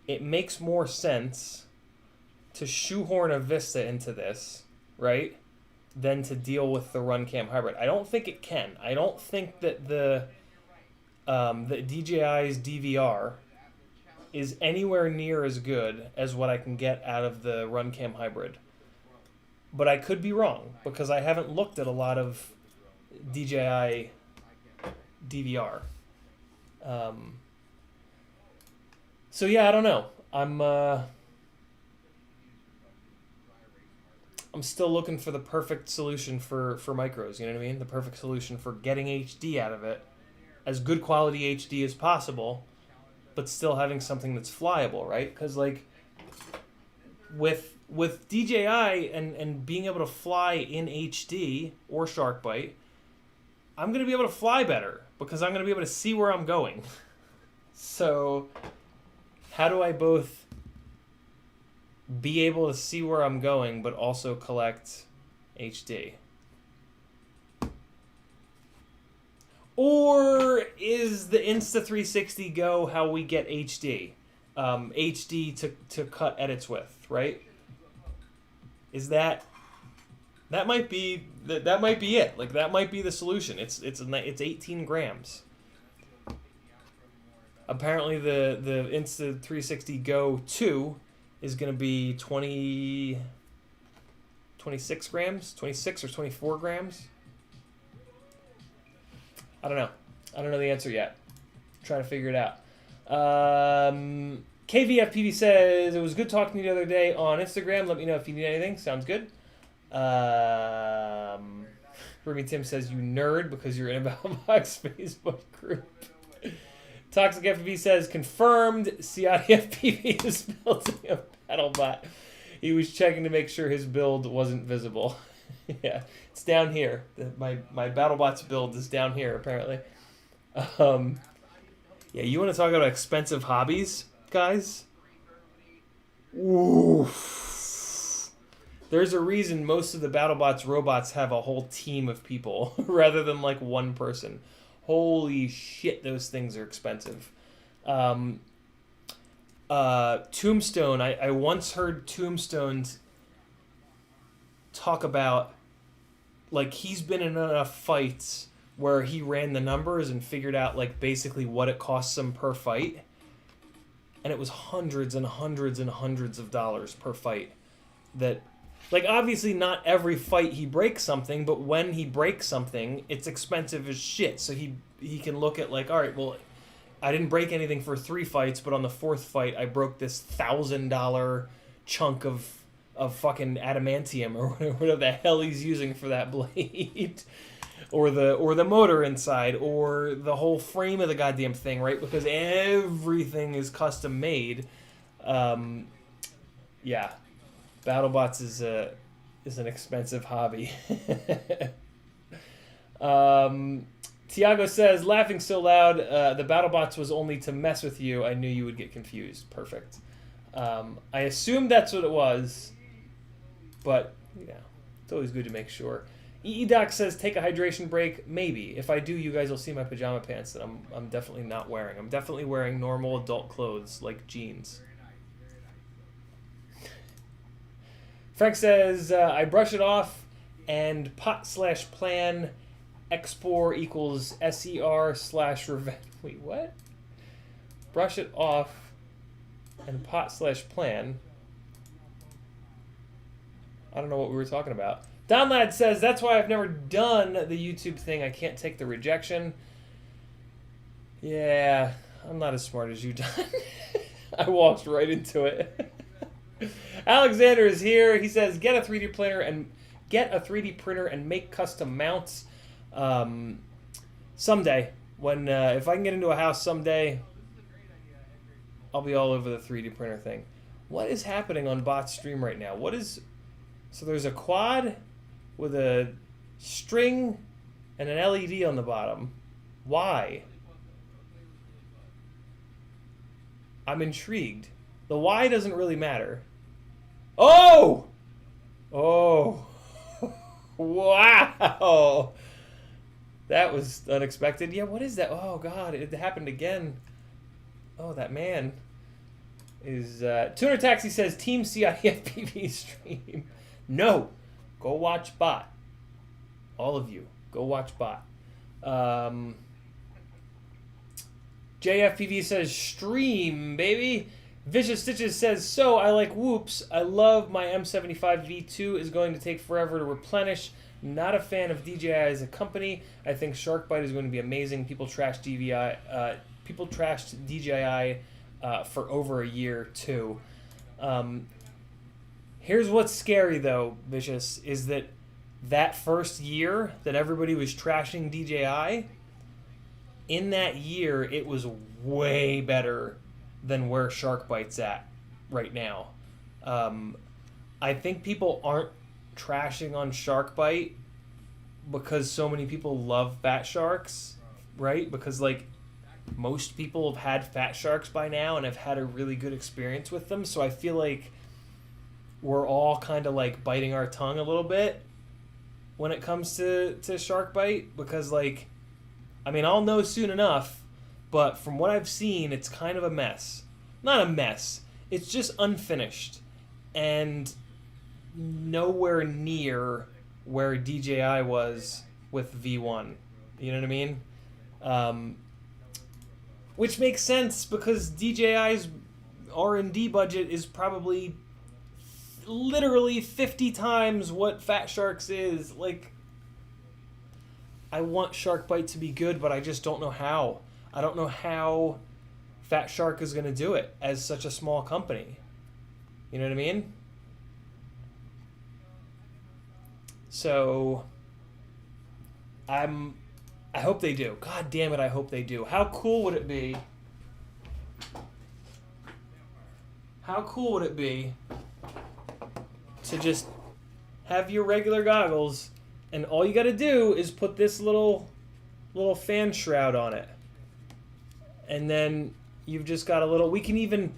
Speaker 1: it makes more sense to shoehorn a Vista into this, right, than to deal with the Runcam Hybrid. I don't think it can. I don't think that the DJI's DVR is anywhere near as good as what I can get out of the Runcam Hybrid. But I could be wrong, because I haven't looked at a lot of DJI DVR. So yeah, I don't know. I'm still looking for the perfect solution for micros, you know what I mean? The perfect solution for getting HD out of it, as good quality HD as possible, but still having something that's flyable, right? Because like with DJI and being able to fly in HD or SharkBite, I'm going to be able to fly better because I'm going to be able to see where I'm going. So how do I both be able to see where I'm going but also collect HD? Or is the Insta360 Go how we get HD? HD to cut edits with, right? Is that might be that might be it. Like that might be the solution. It's 18 grams. Apparently the Insta360 Go 2 is going to be 26 grams, 26 or 24 grams. I don't know. I don't know the answer yet. Trying to figure it out. KVFPV says, it was good talking to you the other day on Instagram. Let me know if you need anything. Sounds good. Remy Tim says, you nerd because you're in a Battlebots Facebook group. Toxic FPV says, confirmed CiottiFPV is building a BattleBot. He was checking to make sure his build wasn't visible. Yeah, it's down here. My BattleBots build is down here, apparently. Yeah, you want to talk about expensive hobbies, guys? Oof. There's a reason most of the BattleBots robots have a whole team of people rather than like one person. Holy shit, those things are expensive. Tombstone, I once heard Tombstone talk about, like, he's been in enough fights where he ran the numbers and figured out, like, basically what it costs him per fight. And it was hundreds and hundreds and hundreds of dollars per fight. That, like, obviously not every fight he breaks something, but when he breaks something, it's expensive as shit. So he can look at, like, all right, well, I didn't break anything for 3 fights, but on the 4th fight, I broke this $1,000 chunk of fucking adamantium or whatever the hell he's using for that blade. Or the motor inside, or the whole frame of the goddamn thing, right? Because everything is custom made. Yeah, BattleBots is an expensive hobby. Tiago says, laughing so loud, the BattleBots was only to mess with you. I knew you would get confused. Perfect. I assumed that's what it was, but yeah, it's always good to make sure. EEDoc says, take a hydration break. Maybe. If I do, you guys will see my pajama pants that I'm definitely not wearing. I'm definitely wearing normal adult clothes, like jeans. Frank says, I brush it off and pot/plan expor equals ser/revenge. Wait, what? Brush it off and pot/plan. I don't know what we were talking about. Donlad says, that's why I've never done the YouTube thing. I can't take the rejection. Yeah, I'm not as smart as you, Don. I walked right into it. Alexander is here. He says, get a 3D printer and make custom mounts. Someday, when if I can get into a house someday, I'll be all over the 3D printer thing. What is happening on bot stream right now? What is... So there's a quad with a string and an LED on the bottom. Why? I'm intrigued. The why doesn't really matter. Oh! Oh. Wow. That was unexpected. Yeah, what is that? Oh, God, it happened again. Oh, that man is... Tuner Taxi says, Team CiottiFPV stream. No. Go watch bot. All of you. Go watch bot. JFPV says, stream, baby. Vicious Stitches says, so I like whoops. I love my M75 V2 is going to take forever to replenish. Not a fan of DJI as a company. I think Sharkbite is going to be amazing. People trashed DJI for over a year too. Here's what's scary though, Vicious, is that first year that everybody was trashing DJI, in that year it was way better than where Sharkbite's at right now. I think people aren't trashing on Sharkbite because so many people love fat sharks, right? Because like most people have had fat sharks by now and have had a really good experience with them. So I feel like we're all kind of like biting our tongue a little bit when it comes to Sharkbite, because like, I mean, I'll know soon enough, but from what I've seen, it's kind of a mess. Not a mess. It's just unfinished and nowhere near where DJI was with V1. You know what I mean? Which makes sense because DJI's R&D budget is probably literally 50 times what Fat Shark's is. Like, I want Sharkbite to be good, but I just don't know how. I don't know how Fat Shark is going to do it as such a small company. You know what I mean? So I hope they do. God damn it, I hope they do. How cool would it be? How cool would it be to just have your regular goggles and all you got to do is put this little fan shroud on it. And then you've just got a little, we can even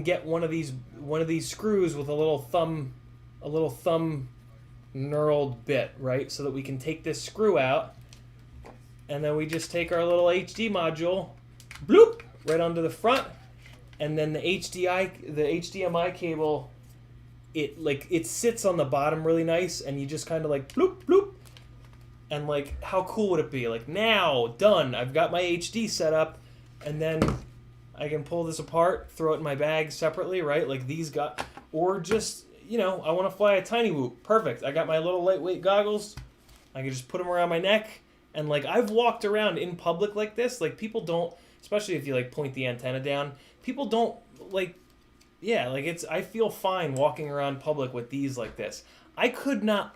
Speaker 1: get one of these screws with a little thumb knurled bit, right? So that we can take this screw out, and then we just take our little HD module, bloop, right onto the front, and then the HDMI cable, it sits on the bottom really nice, and you just kind of like bloop bloop, and like how cool would it be? Like, now done, I've got my HD set up, and then I can pull this apart, throw it in my bag separately, right? Like these got, or just, you know, I want to fly a tiny whoop. Perfect. I got my little lightweight goggles. I can just put them around my neck. And, like, I've walked around in public like this. Like, people don't, especially if you, like, point the antenna down, people don't, like, yeah, like, I feel fine walking around public with these like this. I'm not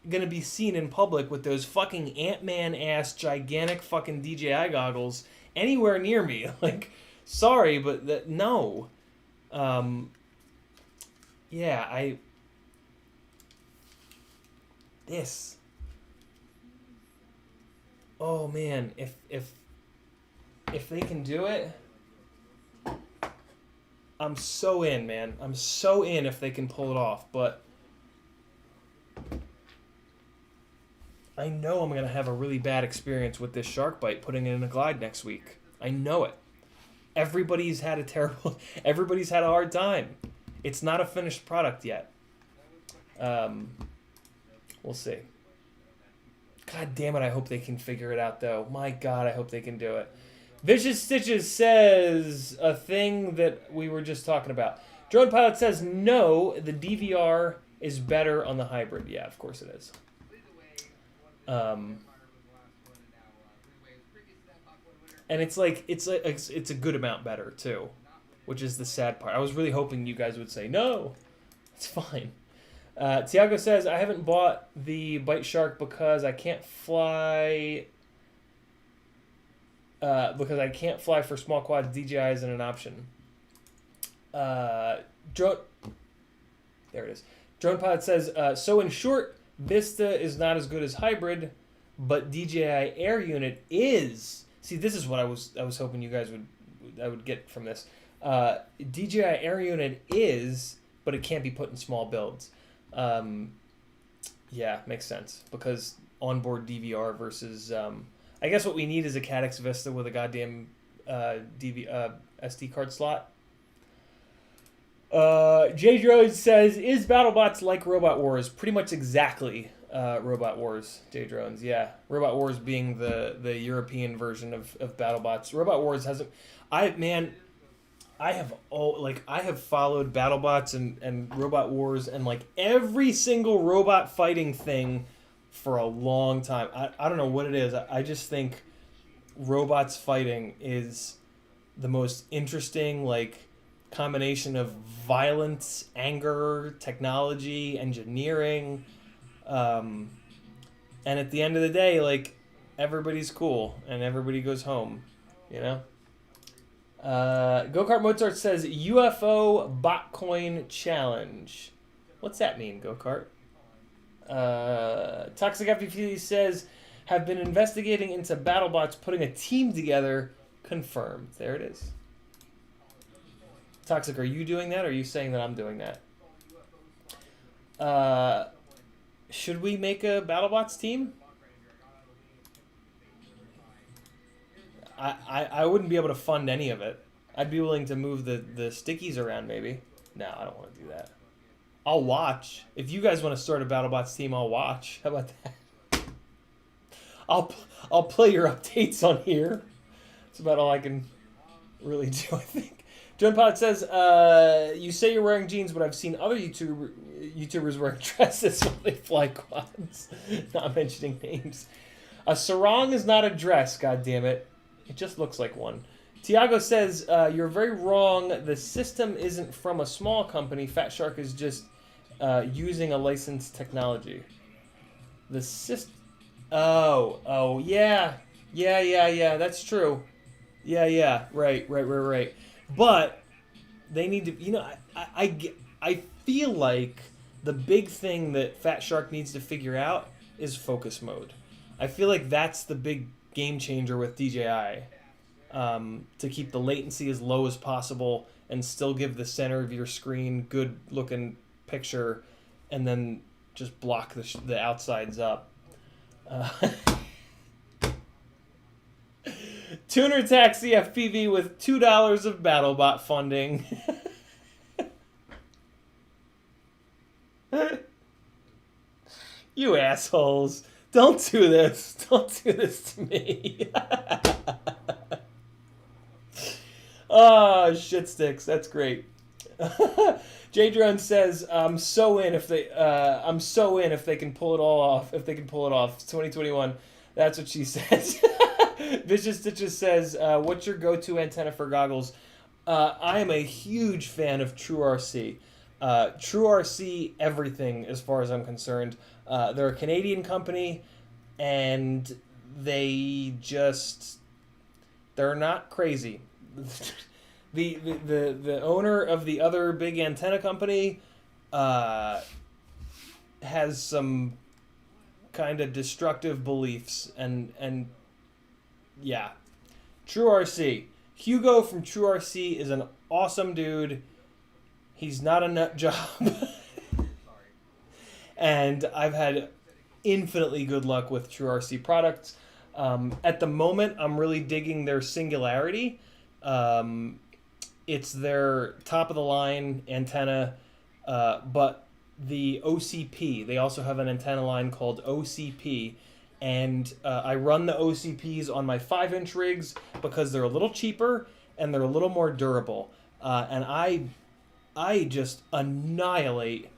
Speaker 1: going to be seen in public with those fucking Ant-Man-ass gigantic fucking DJI goggles anywhere near me. Like, sorry, but no. Yeah, this. Oh man, if they can do it, I'm so in, man. I'm so in if they can pull it off, but I know I'm going to have a really bad experience with this Sharkbite putting it in a glide next week. I know it. Everybody's had a hard time. It's not a finished product yet. We'll see. God damn it, I hope they can figure it out, though. My God, I hope they can do it. Vicious Stitches says a thing that we were just talking about. Drone Pilot says, no, the DVR is better on the hybrid. Yeah, of course it is. And it's like, it's a good amount better, too. Which is the sad part. I was really hoping you guys would say, no, it's fine. Tiago says, I haven't bought the Bite Shark because I can't fly for small quads. DJI isn't an option. Drone. There it is. Drone Pod says, so in short, Vista is not as good as hybrid, but DJI Air Unit is. See, this is what I was hoping you guys would get from this. DJI Air Unit is, but it can't be put in small builds. Yeah, makes sense because onboard DVR versus. I guess what we need is a Caddx Vista with a goddamn SD card slot. J. Drones says, is BattleBots like Robot Wars? Pretty much exactly Robot Wars, J. Drones. Yeah, Robot Wars being the European version of BattleBots. Robot Wars hasn't... I have followed BattleBots and Robot Wars and like every single robot fighting thing for a long time. I don't know what it is. I just think robots fighting is the most interesting like combination of violence, anger, technology, engineering, and at the end of the day, like everybody's cool and everybody goes home, you know. Go-Kart Mozart says UFO Botcoin challenge. What's that mean, Go-Kart? Toxic FPV says have been investigating into BattleBots putting a team together. Confirmed. There it is. Toxic, are you doing that or are you saying that I'm doing that? Should we make a BattleBots team? I wouldn't be able to fund any of it. I'd be willing to move the stickies around maybe. No, I don't want to do that. I'll watch. If you guys want to start a BattleBots team, I'll watch. How about that? I'll play your updates on here. That's about all I can really do, I think. John Pod says, you say you're wearing jeans, but I've seen other YouTubers wearing dresses while they fly quads. Not mentioning names. A sarong is not a dress, goddammit. It just looks like one. Tiago says, you're very wrong. The system isn't from a small company. Fat Shark is just using a licensed technology. The system... Oh, yeah. Yeah, that's true. Yeah, right. But they need to, you know, I feel like the big thing that Fat Shark needs to figure out is focus mode. I feel like that's the big game changer with DJI, to keep the latency as low as possible and still give the center of your screen good looking picture, and then just block the outsides up. Tuner Taxi FPV with $2 of BattleBot funding. You assholes. Don't do this. Don't do this to me. Oh, shit sticks. That's great. J Drone says, I'm so in if they can pull it all off. If they can pull it off. It's 2021. That's what she says. Vicious Stitches says, what's your go-to antenna for goggles? I am a huge fan of TrueRC. TrueRC everything as far as I'm concerned. They're a Canadian company, and they're not crazy. The owner of the other big antenna company has some kind of destructive beliefs, and yeah. TrueRC. Hugo from TrueRC is an awesome dude. He's not a nut job. And I've had infinitely good luck with TrueRC products. At the moment, I'm really digging their Singularity. It's their top-of-the-line antenna, but the OCP. They also have an antenna line called OCP, and I run the OCPs on my 5-inch rigs because they're a little cheaper and they're a little more durable. And I just annihilate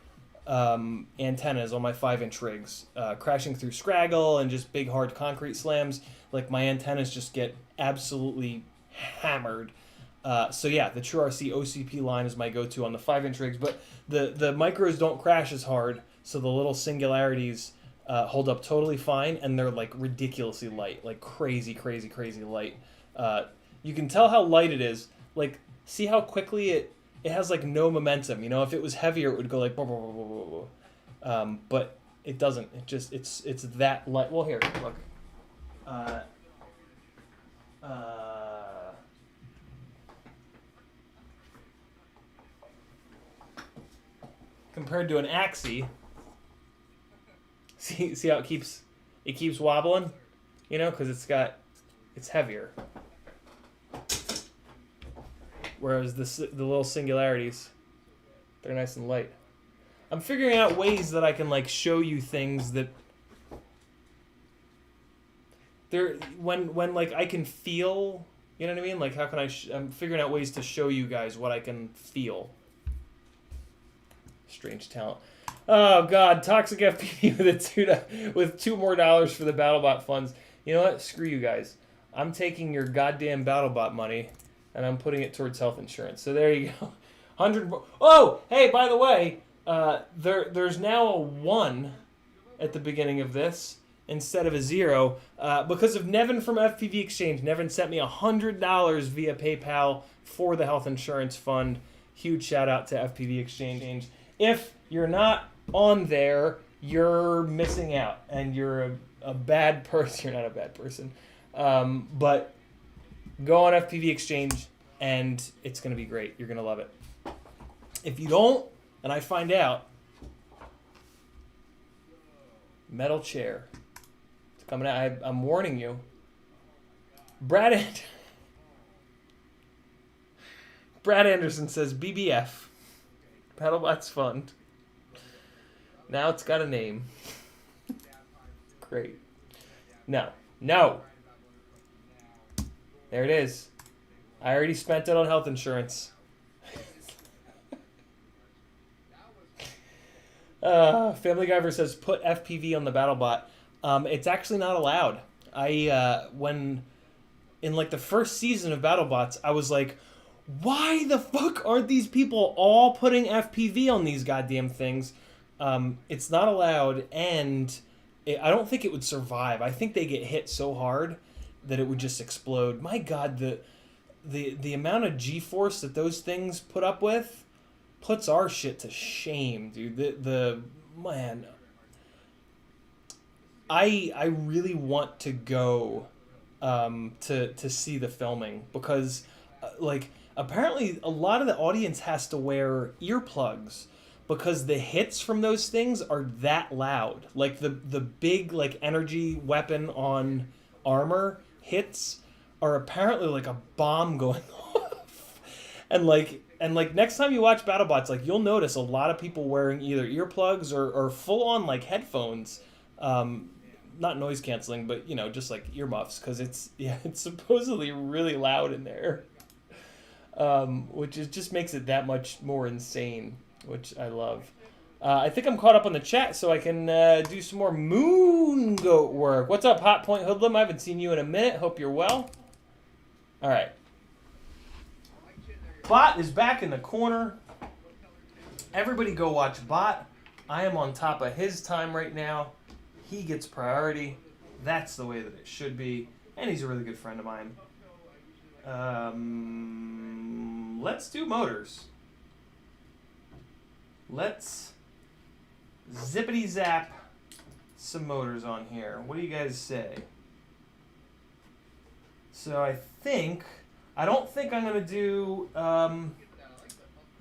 Speaker 1: antennas on my 5-inch rigs, crashing through Scraggle and just big hard concrete slams. Like, my antennas just get absolutely hammered. So yeah, the TrueRC OCP line is my go-to on the 5-inch rigs, but the micros don't crash as hard, so the little Singularities hold up totally fine, and they're like ridiculously light, like crazy light. You can tell how light it is. Like, see how quickly it has like no momentum. You know, if it was heavier, it would go like, but it doesn't. It just it's that light. Well, here, look. Compared to an Axie, see how it keeps wobbling, you know, because it's heavier. Whereas the little singularities, they're nice and light. I'm figuring out ways that I can like show you things that they're when like I can feel, you know what I mean? Like how can I'm figuring out ways to show you guys what I can feel. Strange talent. Oh God, Toxic FPV with $2 more for the Battlebot funds. You know what? Screw you guys. I'm taking your goddamn Battlebot money and I'm putting it towards health insurance. So there you go. 100. Oh, hey, by the way, there's now a 1 at the beginning of this instead of a 0 because of Nevin from FPV Exchange. Nevin sent me $100 via PayPal for the health insurance fund. Huge shout out to FPV Exchange. If you're not on there, you're missing out, and you're a bad person. You're not a bad person, but go on FPV Exchange, and it's going to be great. You're going to love it. If you don't, and I find out, metal chair. It's coming out. I'm warning you. Brad Anderson says BBF. Battlebots Fund. Now it's got a name. Great. No. There it is. I already spent it on health insurance. Family Guyver says put FPV on the Battlebot. It's actually not allowed. When in like the first season of Battlebots, I was like, why the fuck aren't these people all putting FPV on these goddamn things? It's not allowed, and I don't think it would survive. I think they get hit so hard that it would just explode. My God, the amount of G-force that those things put up with puts our shit to shame, dude. The man, I really want to go to see the filming because like. Apparently, a lot of the audience has to wear earplugs because the hits from those things are that loud. Like the big like energy weapon on armor hits are apparently like a bomb going off. And like next time you watch BattleBots, like you'll notice a lot of people wearing either earplugs or full on like headphones. Not noise canceling, but you know, just like earmuffs because it's supposedly really loud in there. Which just makes it that much more insane, which I love. I think I'm caught up on the chat, so I can do some more moon goat work. What's up, Hot Point Hoodlum? I haven't seen you in a minute. Hope you're well. All right. Bot is back in the corner. Everybody go watch Bot. I am on top of his time right now. He gets priority. That's the way that it should be. And he's a really good friend of mine. Let's do motors. Let's zippity zap some motors on here. What do you guys say? So I don't think I'm going to do, I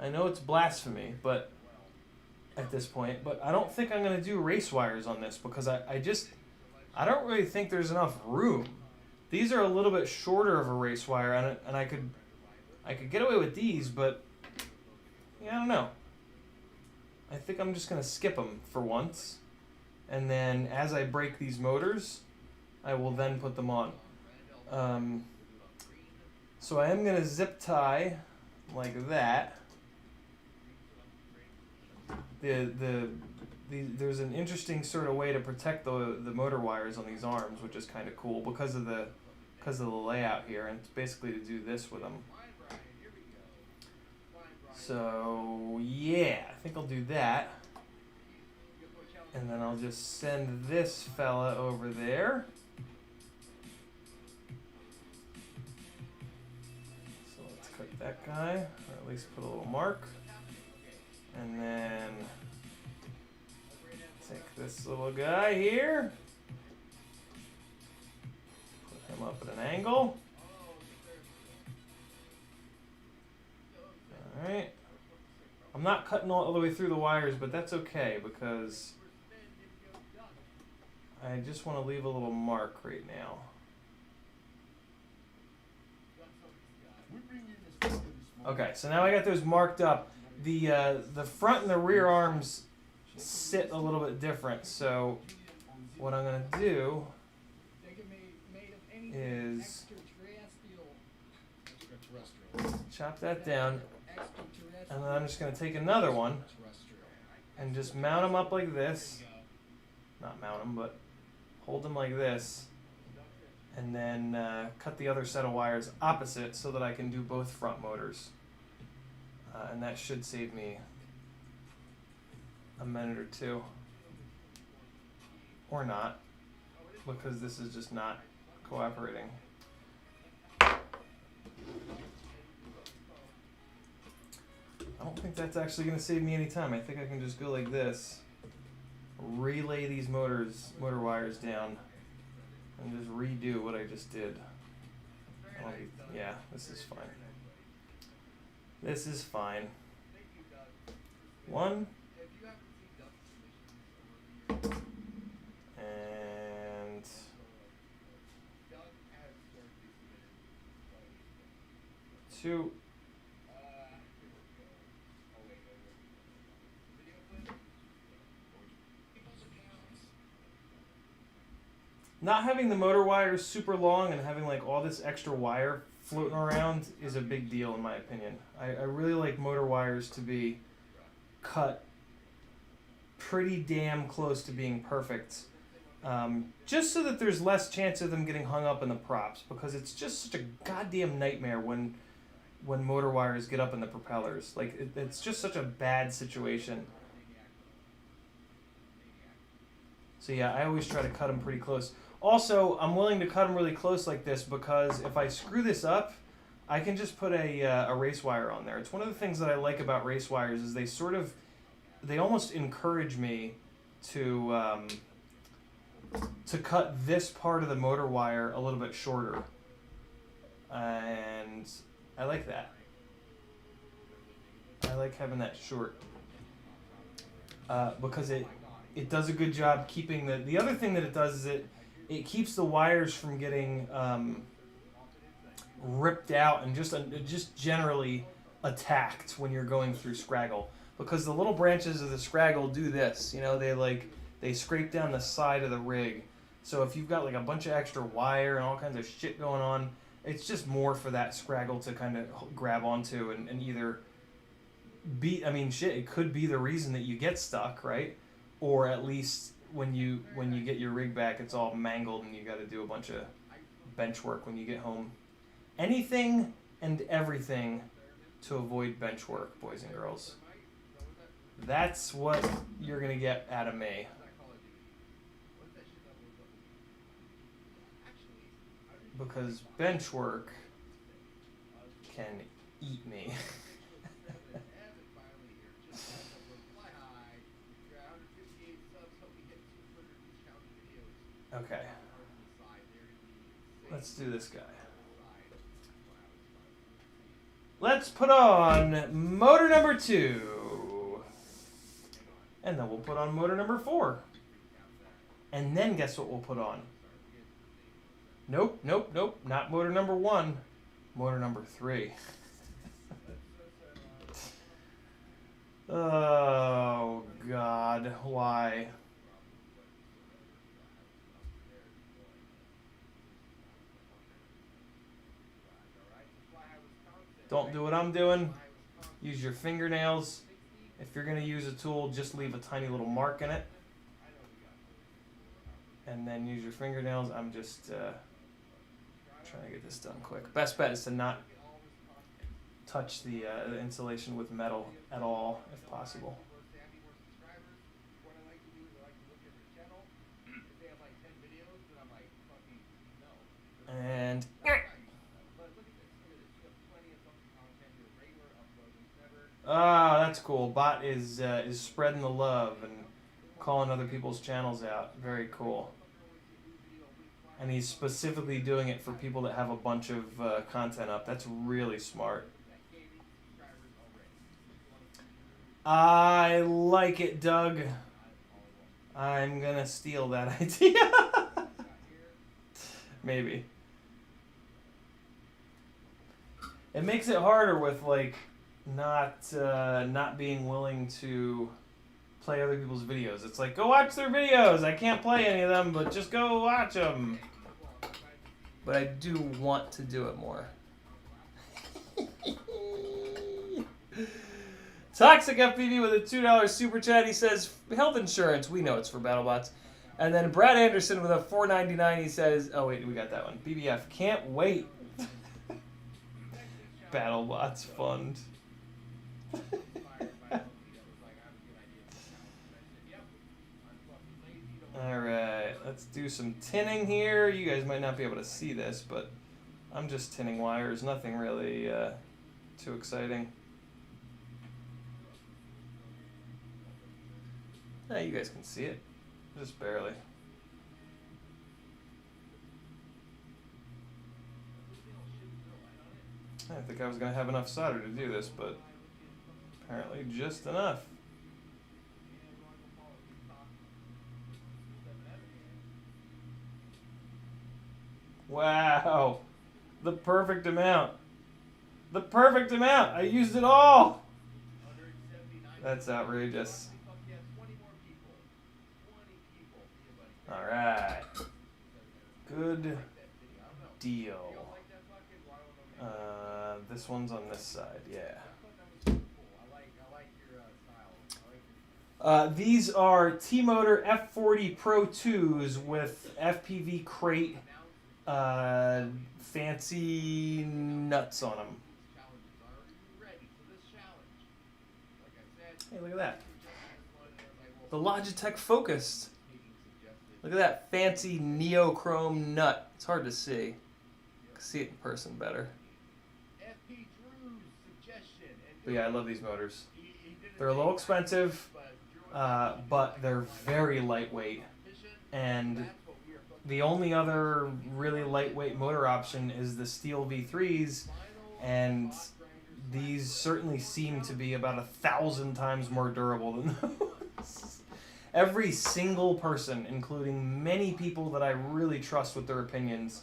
Speaker 1: know it's blasphemy, but at this point, but I don't think I'm going to do race wires on this because I don't really think there's enough room. These are a little bit shorter of a race wire, and I could get away with these, but yeah, I don't know. I think I'm just going to skip them for once, and then as I break these motors, I will then put them on. So I am going to zip tie like that. There's an interesting sort of way to protect the motor wires on these arms, which is kind of cool because of the layout here, and it's basically to do this with them. So yeah, I think I'll do that, and then I'll just send this fella over there. So let's cut that guy. at least put a little mark. And then take this little guy here. Put him up at an angle. Alright. I'm not cutting all the way through the wires, but that's okay because I just want to leave a little mark right now. Okay, so now I got those marked up. The front and the rear arms sit a little bit different, so what I'm going to do is chop that down, and then I'm just going to take another one and just mount them up like this. Not mount them, but hold them like this, and then cut the other set of wires opposite so that I can do both front motors. And that should save me a minute or two. Or not, because this is just not cooperating. I don't think that's actually going to save me any time. I think I can just go like this, relay these motor wires down, and just redo what I just did. Yeah, this is fine. This is fine. One. And two. Not having the motor wires super long and having like all this extra wire floating around is a big deal in my opinion. I really like motor wires to be cut pretty damn close to being perfect, just so that there's less chance of them getting hung up in the props, because it's just such a goddamn nightmare when motor wires get up in the propellers. Like it's just such a bad situation. So yeah, I always try to cut them pretty close. Also, I'm willing to cut them really close like this because if I screw this up, I can just put a race wire on there. It's one of the things that I like about race wires is they almost encourage me to cut this part of the motor wire a little bit shorter. And I like that. I like having that short because it does a good job keeping the other thing that it does is it keeps the wires from getting ripped out and just generally attacked when you're going through Scraggle, because the little branches of the Scraggle do this, you know, they scrape down the side of the rig. So if you've got like a bunch of extra wire and all kinds of shit going on, it's just more for that Scraggle to kind of grab onto and either be, I mean shit, it could be the reason that you get stuck, right? Or at least when you get your rig back, it's all mangled and you got to do a bunch of bench work when you get home. Anything and everything to avoid bench work, boys and girls. That's what you're going to get out of me. Because bench work can eat me. Okay. Let's do this guy. Let's put on motor number 2. And then we'll put on motor number 4. And then guess what we'll put on? Nope, nope, nope. Not motor number 1. Motor number 3. Oh, God. Why? Don't do what I'm doing. Use your fingernails. If you're going to use a tool, just leave a tiny little mark in it. And then use your fingernails. I'm just trying to get this done quick. Best bet is to not touch the insulation with metal at all, if possible. And Ah, that's cool. Bot is spreading the love and calling other people's channels out. Very cool. And he's specifically doing it for people that have a bunch of content up. That's really smart. I like it, Doug. I'm gonna steal that idea. Maybe. It makes it harder with like not being willing to play other people's videos. It's like, go watch their videos. I can't play any of them, but just go watch them. But I do want to do it more. Toxic FPV with a $2 super chat. He says, health insurance. We know it's for Battlebots. And then Brad Anderson with a $4.99. He says, oh wait, we got that one. BBF, can't wait. Battlebots fund. Alright, let's do some tinning here. You guys might not be able to see this, but I'm just tinning wires. Nothing really too exciting. Yeah, you guys can see it. Just barely. I didn't think I was going to have enough solder to do this, but apparently just enough. Wow. The perfect amount. The perfect amount. I used it all. That's outrageous. All right. Good deal. This one's on this side, yeah. These are T-Motor F40 Pro 2s with FPV crate fancy nuts on them. Hey, look at that. The Logitech Focused. Look at that fancy neochrome nut. It's hard to see. You can see it in person better. But yeah, I love these motors. They're a little expensive, but they're very lightweight. And the only other really lightweight motor option is the steel V3s, and these certainly seem to be about 1,000 times more durable than those. Every single person, including many people that I really trust with their opinions,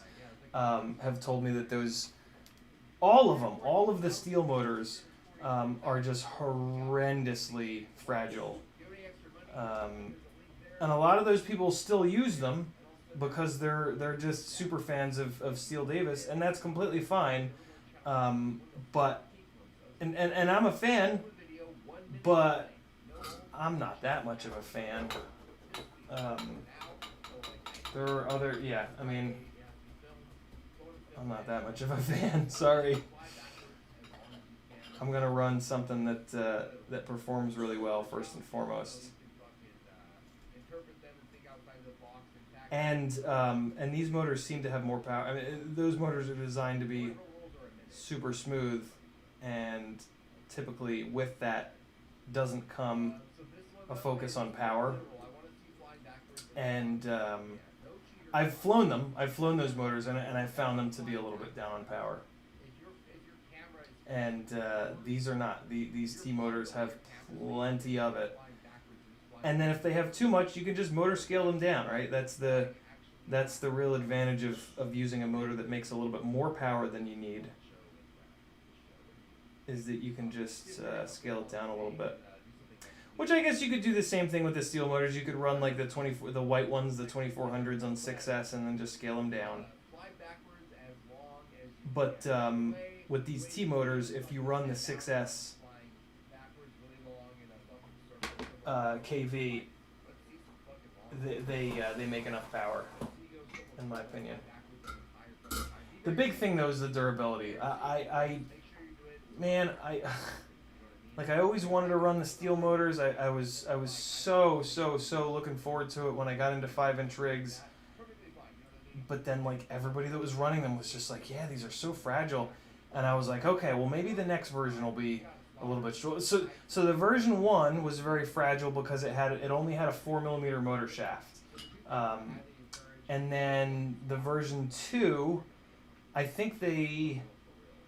Speaker 1: have told me that those, all of them, all of the steel motors are just horrendously fragile. And a lot of those people still use them because they're just super fans of Steel Davis, and that's completely fine. But I'm a fan, but I'm not that much of a fan. There are other, yeah, I mean, I'm not that much of a fan, sorry. I'm gonna run something that performs really well first and foremost. And these motors seem to have more power. I mean, those motors are designed to be super smooth, and typically with that doesn't come a focus on power. And I've flown them. I've flown those motors, and I found them to be a little bit down on power. And these are not. These T-motors have plenty of it. And then if they have too much, you can just motor scale them down, right? That's the real advantage of using a motor that makes a little bit more power than you need, is that you can just scale it down a little bit. Which I guess you could do the same thing with the steel motors. You could run like the white ones, the 2400s on 6S, and then just scale them down. But with these T-motors, if you run the 6S KV, they make enough power, in my opinion. The big thing though is the durability. Man, like I always wanted to run the steel motors. I was so looking forward to it when I got into 5-inch rigs. But then like everybody that was running them was just like, yeah, these are so fragile. And I was like, okay, well maybe the next version will be a little bit short. So the version 1 was very fragile because it only had a 4mm motor shaft, and then the version 2, I think the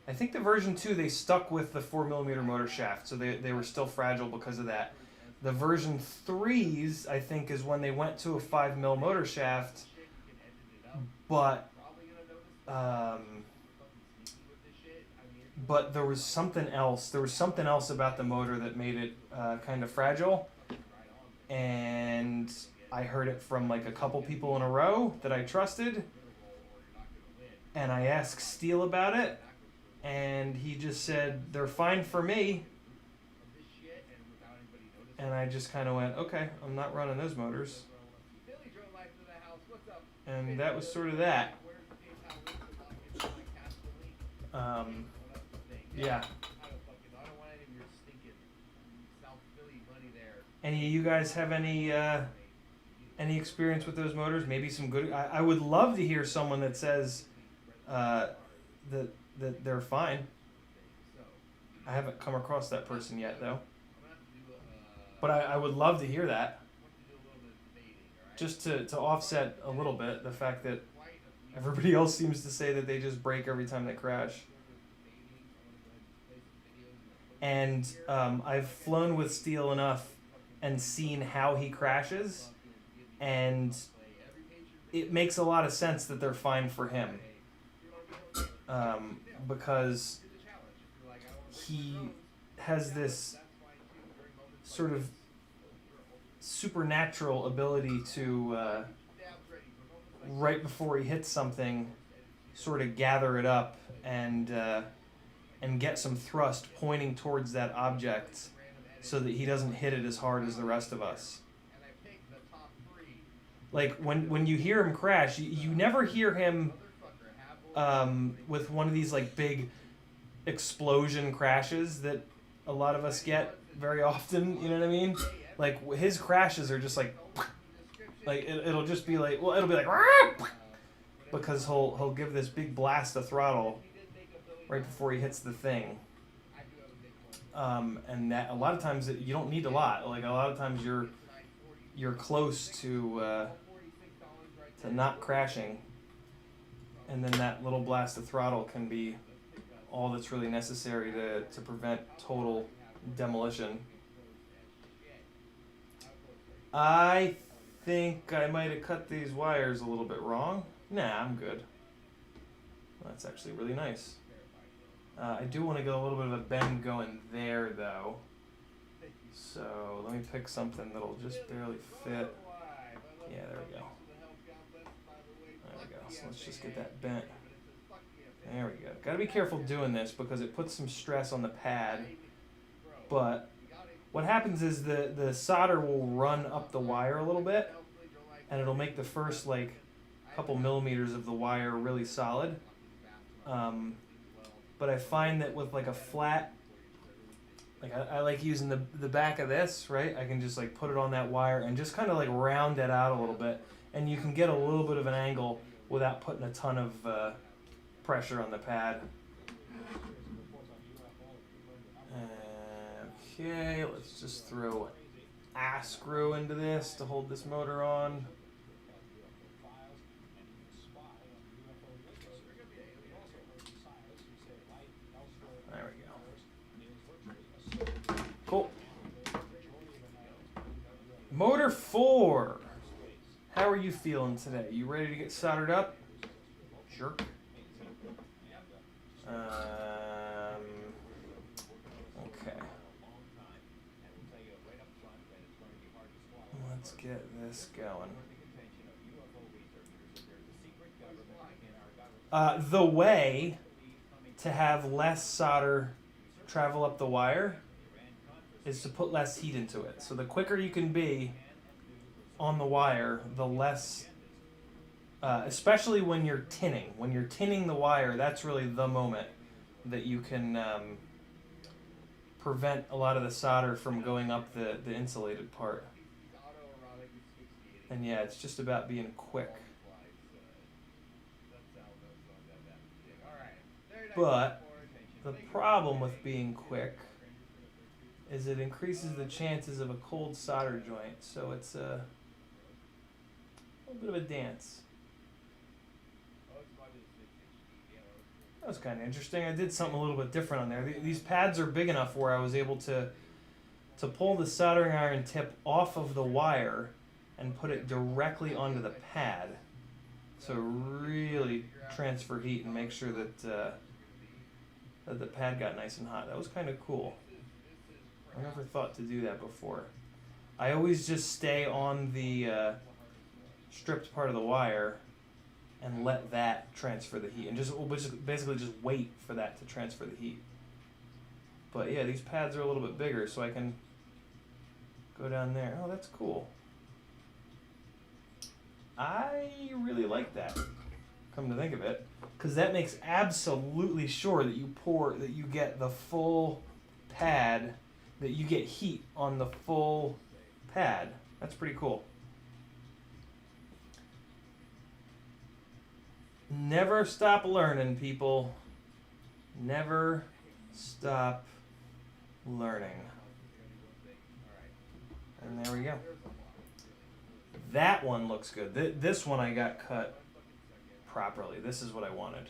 Speaker 1: version 2 they stuck with the 4mm motor shaft, so they were still fragile because of that. The version 3s, I think, is when they went to a 5mm motor shaft, but there was something else. There was something else about the motor that made it kind of fragile, and I heard it from like a couple people in a row that I trusted, and I asked Steele about it, and he just said, they're fine for me. And I just kind of went, okay, I'm not running those motors. And that was sort of that. Yeah. Any of you guys have any experience with those motors? Maybe some good. I would love to hear someone that says that they're fine. I haven't come across that person yet, though. But I would love to hear that. Just to offset a little bit the fact that everybody else seems to say that they just break every time they crash. And I've flown with Steele enough and seen how he crashes, and it makes a lot of sense that they're fine for him. Because he has this sort of supernatural ability to, right before he hits something, sort of gather it up and get some thrust pointing towards that object so that he doesn't hit it as hard as the rest of us. Like, when you hear him crash, you never hear him with one of these, like, big explosion crashes that a lot of us get very often, you know what I mean? Like, his crashes are just like it'll just be like, well, it'll be like, because he'll give this big blast of throttle right before he hits the thing. And that a lot of times you don't need a lot. Like, a lot of times you're close to not crashing, and then that little blast of throttle can be all that's really necessary to prevent total demolition. I think I might have cut these wires a little bit wrong. Nah, I'm good. That's actually really nice. I do want to get a little bit of a bend going there, though. So let me pick something that'll just barely fit. Yeah, there we go. There we go. So let's just get that bent. There we go. Gotta be careful doing this because it puts some stress on the pad. But what happens is the solder will run up the wire a little bit, and it'll make the first like couple millimeters of the wire really solid. But I find that with like a flat, like I like using the back of this, right? I can just like put it on that wire and just kind of like round it out a little bit, and you can get a little bit of an angle without putting a ton of pressure on the pad. Okay, let's just throw a screw into this to hold this motor on. There we go. Cool. Motor 4. How are you feeling today? You ready to get soldered up? Jerk. Okay. Let's get this going. The way to have less solder travel up the wire is to put less heat into it. So the quicker you can be on the wire, the less, especially when you're tinning. When you're tinning the wire, that's really the moment that you can prevent a lot of the solder from going up the insulated part. And yeah, it's just about being quick. But the problem with being quick is it increases the chances of a cold solder joint. So it's a little bit of a dance. That was kind of interesting. I did something a little bit different on there. These pads are big enough where I was able to pull the soldering iron tip off of the wire and put it directly onto the pad. So really transfer heat and make sure that that the pad got nice and hot. That was kind of cool. I never thought to do that before. I always just stay on the stripped part of the wire and let that transfer the heat, and just basically just wait for that to transfer the heat. But yeah, these pads are a little bit bigger, so I can go down there. Oh, that's cool. I really like that, come to think of it, because that makes absolutely sure that you get the full pad, that you get heat on the full pad. That's pretty cool. Never stop learning, people. Never stop learning. And there we go. That one looks good. This one I got cut properly. This is what I wanted.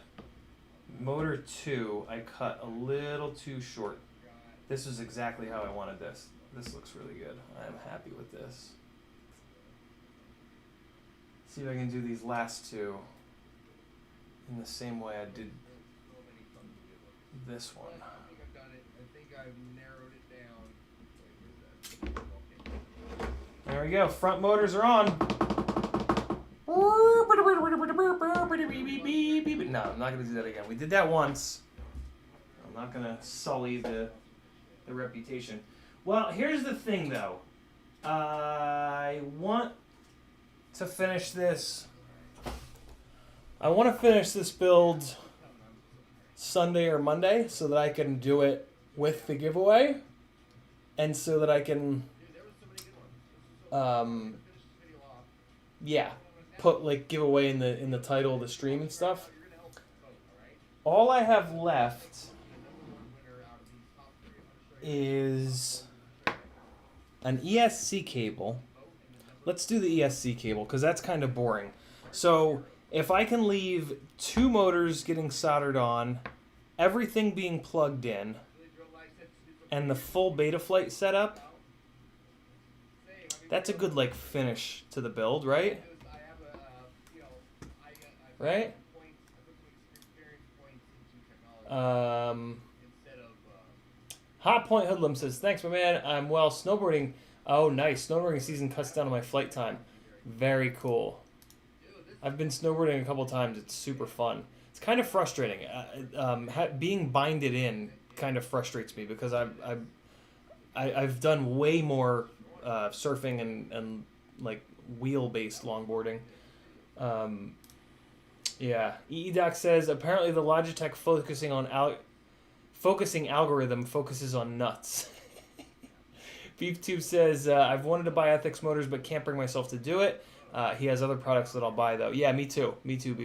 Speaker 1: Motor 2, I cut a little too short. This is exactly how I wanted this. This looks really good. I'm happy with this. See if I can do these last two in the same way I did this one.
Speaker 2: I think I've done it. I think I've narrowed it down.
Speaker 1: There we go. Front motors are on. No, I'm not going to do that again. We did that once. I'm not going to sully the reputation. Well, here's the thing, though. I want to finish this. I want to finish this build Sunday or Monday so that I can do it with the giveaway, and so that I can, yeah, put like giveaway in the title of the stream and stuff. All I have left is an ESC cable. Let's do the ESC cable because that's kind of boring. So if I can leave 2 motors getting soldered on, everything being plugged in, and the full Betaflight setup, that's a good like finish to the build, right? Right? Hot Point Hoodlum says, thanks, my man. I'm well. Snowboarding. Oh, nice. Snowboarding season cuts down on my flight time. Very cool. I've been snowboarding a couple times. It's super fun. It's kind of frustrating. Being binded in kind of frustrates me because I've done way more surfing and like wheel-based longboarding. Yeah. EEDoc says apparently the Logitech focusing algorithm focuses on nuts. BeefTube says I've wanted to buy Ethics motors but can't bring myself to do it. He has other products that I'll buy though. Yeah, me too. Me too,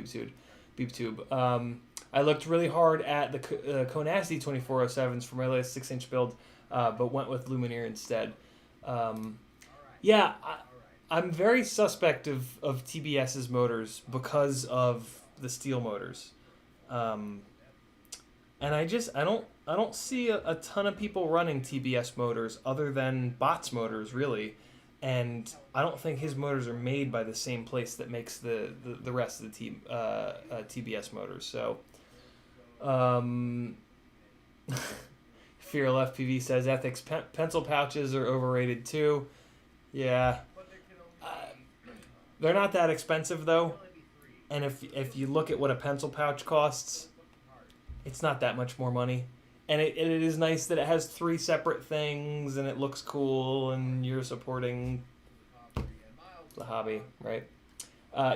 Speaker 1: BeefTube. I looked really hard at the Konasti 2407s for my latest 6-inch build, but went with Lumineer instead. Yeah, I'm very suspect of TBS's motors because of the steel motors, and I don't see a ton of people running TBS motors other than Bots motors really, and I don't think his motors are made by the same place that makes the rest of the TBS motors. So, Feral FPV says Ethics pencil pouches are overrated too. Yeah. They're not that expensive though, and if you look at what a pencil pouch costs, it's not that much more money, and it is nice that it has 3 separate things and it looks cool and you're supporting the hobby, right?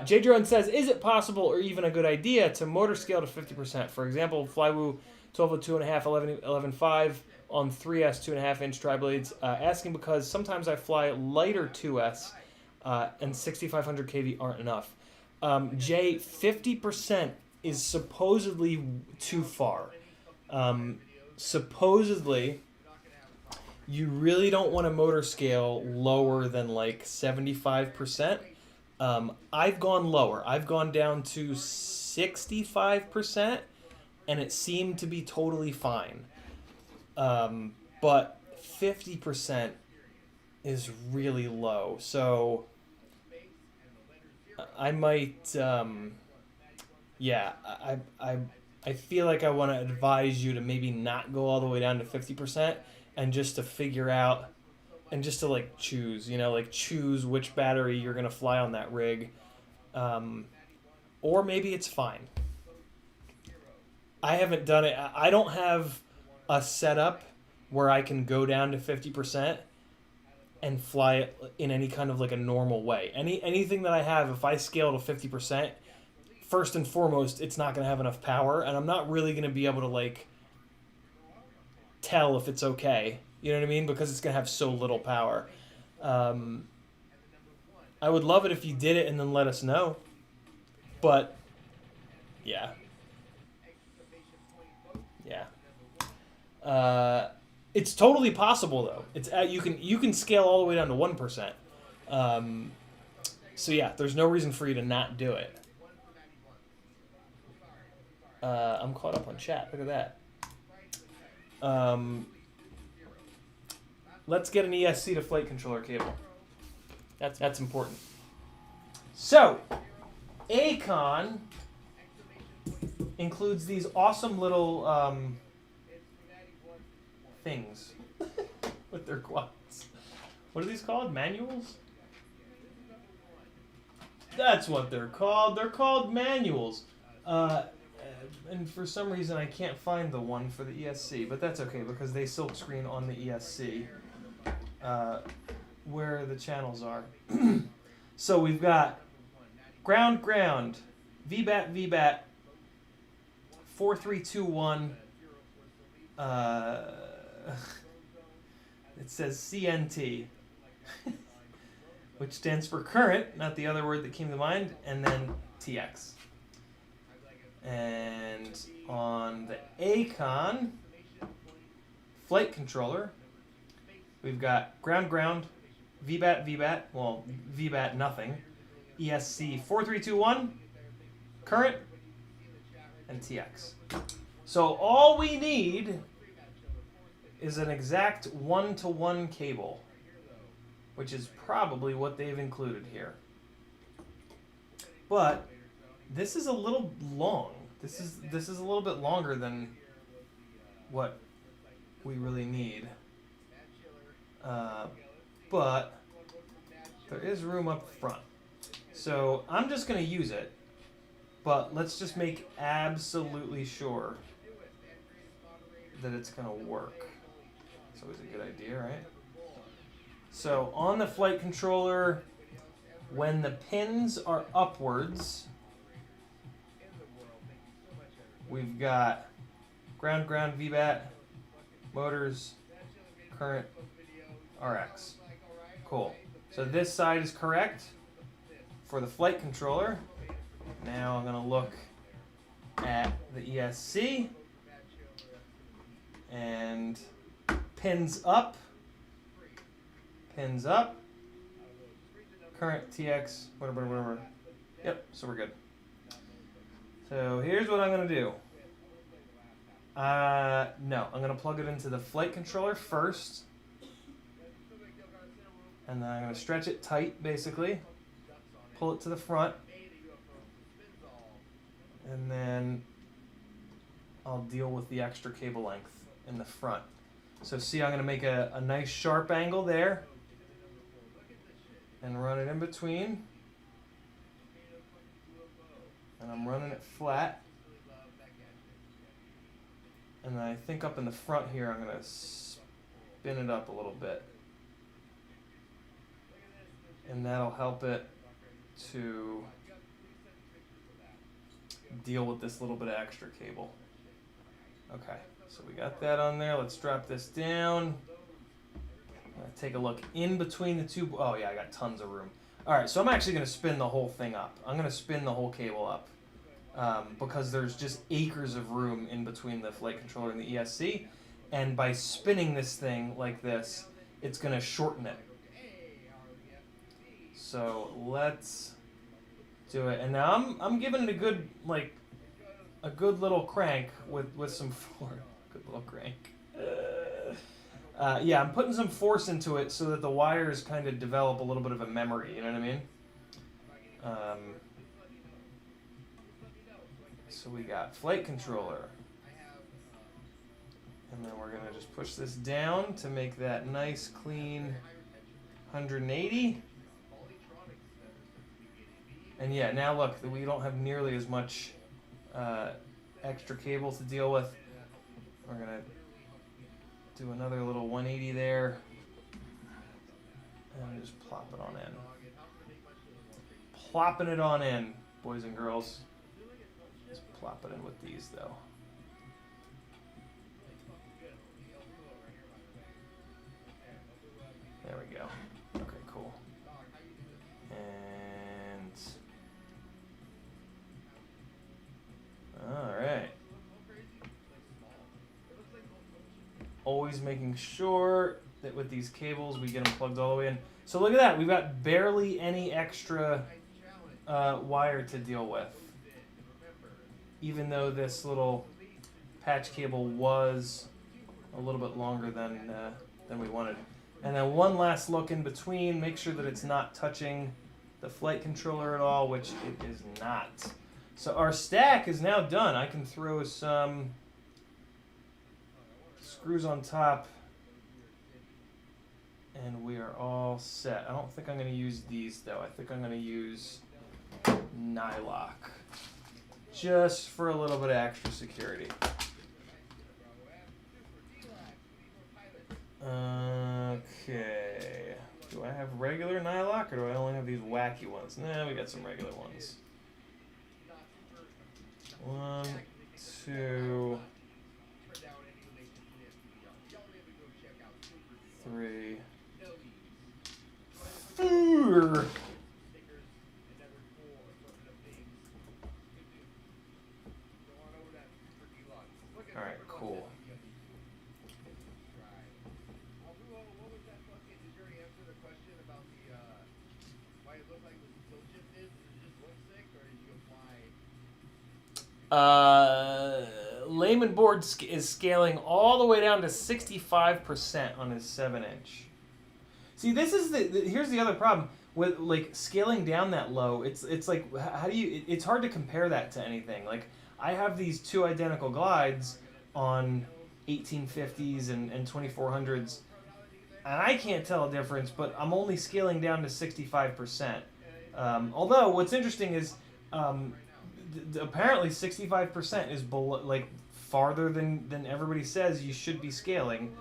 Speaker 1: J Drone says, is it possible or even a good idea to motor scale to 50%? For example, Flywoo 1202.5, 11.5 on 3S 2.5-inch tri-blades. Asking because sometimes I fly lighter 2S. And 6,500 kV aren't enough. Jay, 50% is supposedly too far. Supposedly, you really don't want to motor scale lower than like 75%. I've gone lower. I've gone down to 65%, and it seemed to be totally fine. But 50% is really low. So I might, yeah, I feel like I want to advise you to maybe not go all the way down to 50% and just to figure out and just to like choose, like choose which battery you're going to fly on that rig. Or maybe it's fine. I haven't done it. I don't have a setup where I can go down to 50% and fly it in any kind of like a normal way. Anything that I have, if I scale to 50%, first and foremost, it's not going to have enough power, and I'm not really going to be able to like tell if it's okay. You know what I mean? Because it's going to have so little power. I would love it if you did it and then let us know. But yeah. It's totally possible though. It's you can scale all the way down to 1%. So yeah, there's no reason for you to not do it. I'm caught up on chat. Look at that. Let's get an ESC to flight controller cable. That's important. So, Acon includes these awesome little things with their quads. What are these called? Manuals? That's what they're called. They're called manuals. And for some reason I can't find the one for the ESC, but that's okay because they silkscreen on the ESC where the channels are. So we've got ground, VBAT, 4321. It says CNT, which stands for current, not the other word that came to mind, and then TX. And on the Acon flight controller, we've got ground, VBAT, well, VBAT nothing, ESC 4321, current, and TX. So all we need is an exact 1-to-1 cable, which is probably what they've included here. But this is a little long. This is a little bit longer than what we really need. But there is room up front. So I'm just going to use it, but let's just make absolutely sure that it's going to work. It's always a good idea, right? So on the flight controller, when the pins are upwards, we've got ground, VBAT, motors, current, RX. Cool. So this side is correct for the flight controller. Now I'm going to look at the ESC and pins up, current, TX, whatever. Yep, so we're good. So here's what I'm going to do. No, I'm going to plug it into the flight controller first. And then I'm going to stretch it tight, basically. Pull it to the front. And then I'll deal with the extra cable length in the front. So see, I'm going to make a nice sharp angle there. And run it in between. And I'm running it flat. And then I think up in the front here, I'm going to spin it up a little bit. And that'll help it to deal with this little bit of extra cable. Okay, so we got that on there. Let's drop this down. Take a look in between the two. Oh yeah, I got tons of room. All right, so I'm actually going to spin the whole thing up. I'm going to spin the whole cable up because there's just acres of room in between the flight controller and the ESC. and by spinning this thing like this, it's going to shorten it. So let's do it. And now I'm giving it a good, like, a good little crank with some force. Good little crank. Yeah, I'm putting some force into it so that the wires kind of develop a little bit of a memory, you know what I mean? So we got flight controller. And then we're going to just push this down to make that nice, clean 180. And yeah, now look, we don't have nearly as much extra cable to deal with. We're going to do another little 180 there. And just plop it on in. Plopping it on in, boys and girls. Just plop it in with these, though. There we go. Okay, cool. And all right. Always making sure that with these cables we get them plugged all the way in. So look at that. We've got barely any extra wire to deal with. Even though this little patch cable was a little bit longer than we wanted. And then one last look in between, make sure that it's not touching the flight controller at all, which it is not. So our stack is now done. I can throw some screws on top, and we are all set. I don't think I'm going to use these, though. I think I'm going to use nylock, just for a little bit of extra security. Okay. Do I have regular nylock, or do I only have these wacky ones? Nah, we got some regular ones. 1, 2, 3, 4. All right, cool. Layman board is scaling all the way down to 65% on his 7-inch. See, this is here's the other problem with like scaling down that low. It's like, how do you? It's hard to compare that to anything. Like, I have these two identical glides on 1850s and 2400s, and I can't tell a difference. But I'm only scaling down to 65%. Although what's interesting is, apparently 65% is below, like, farther than everybody says you should be scaling,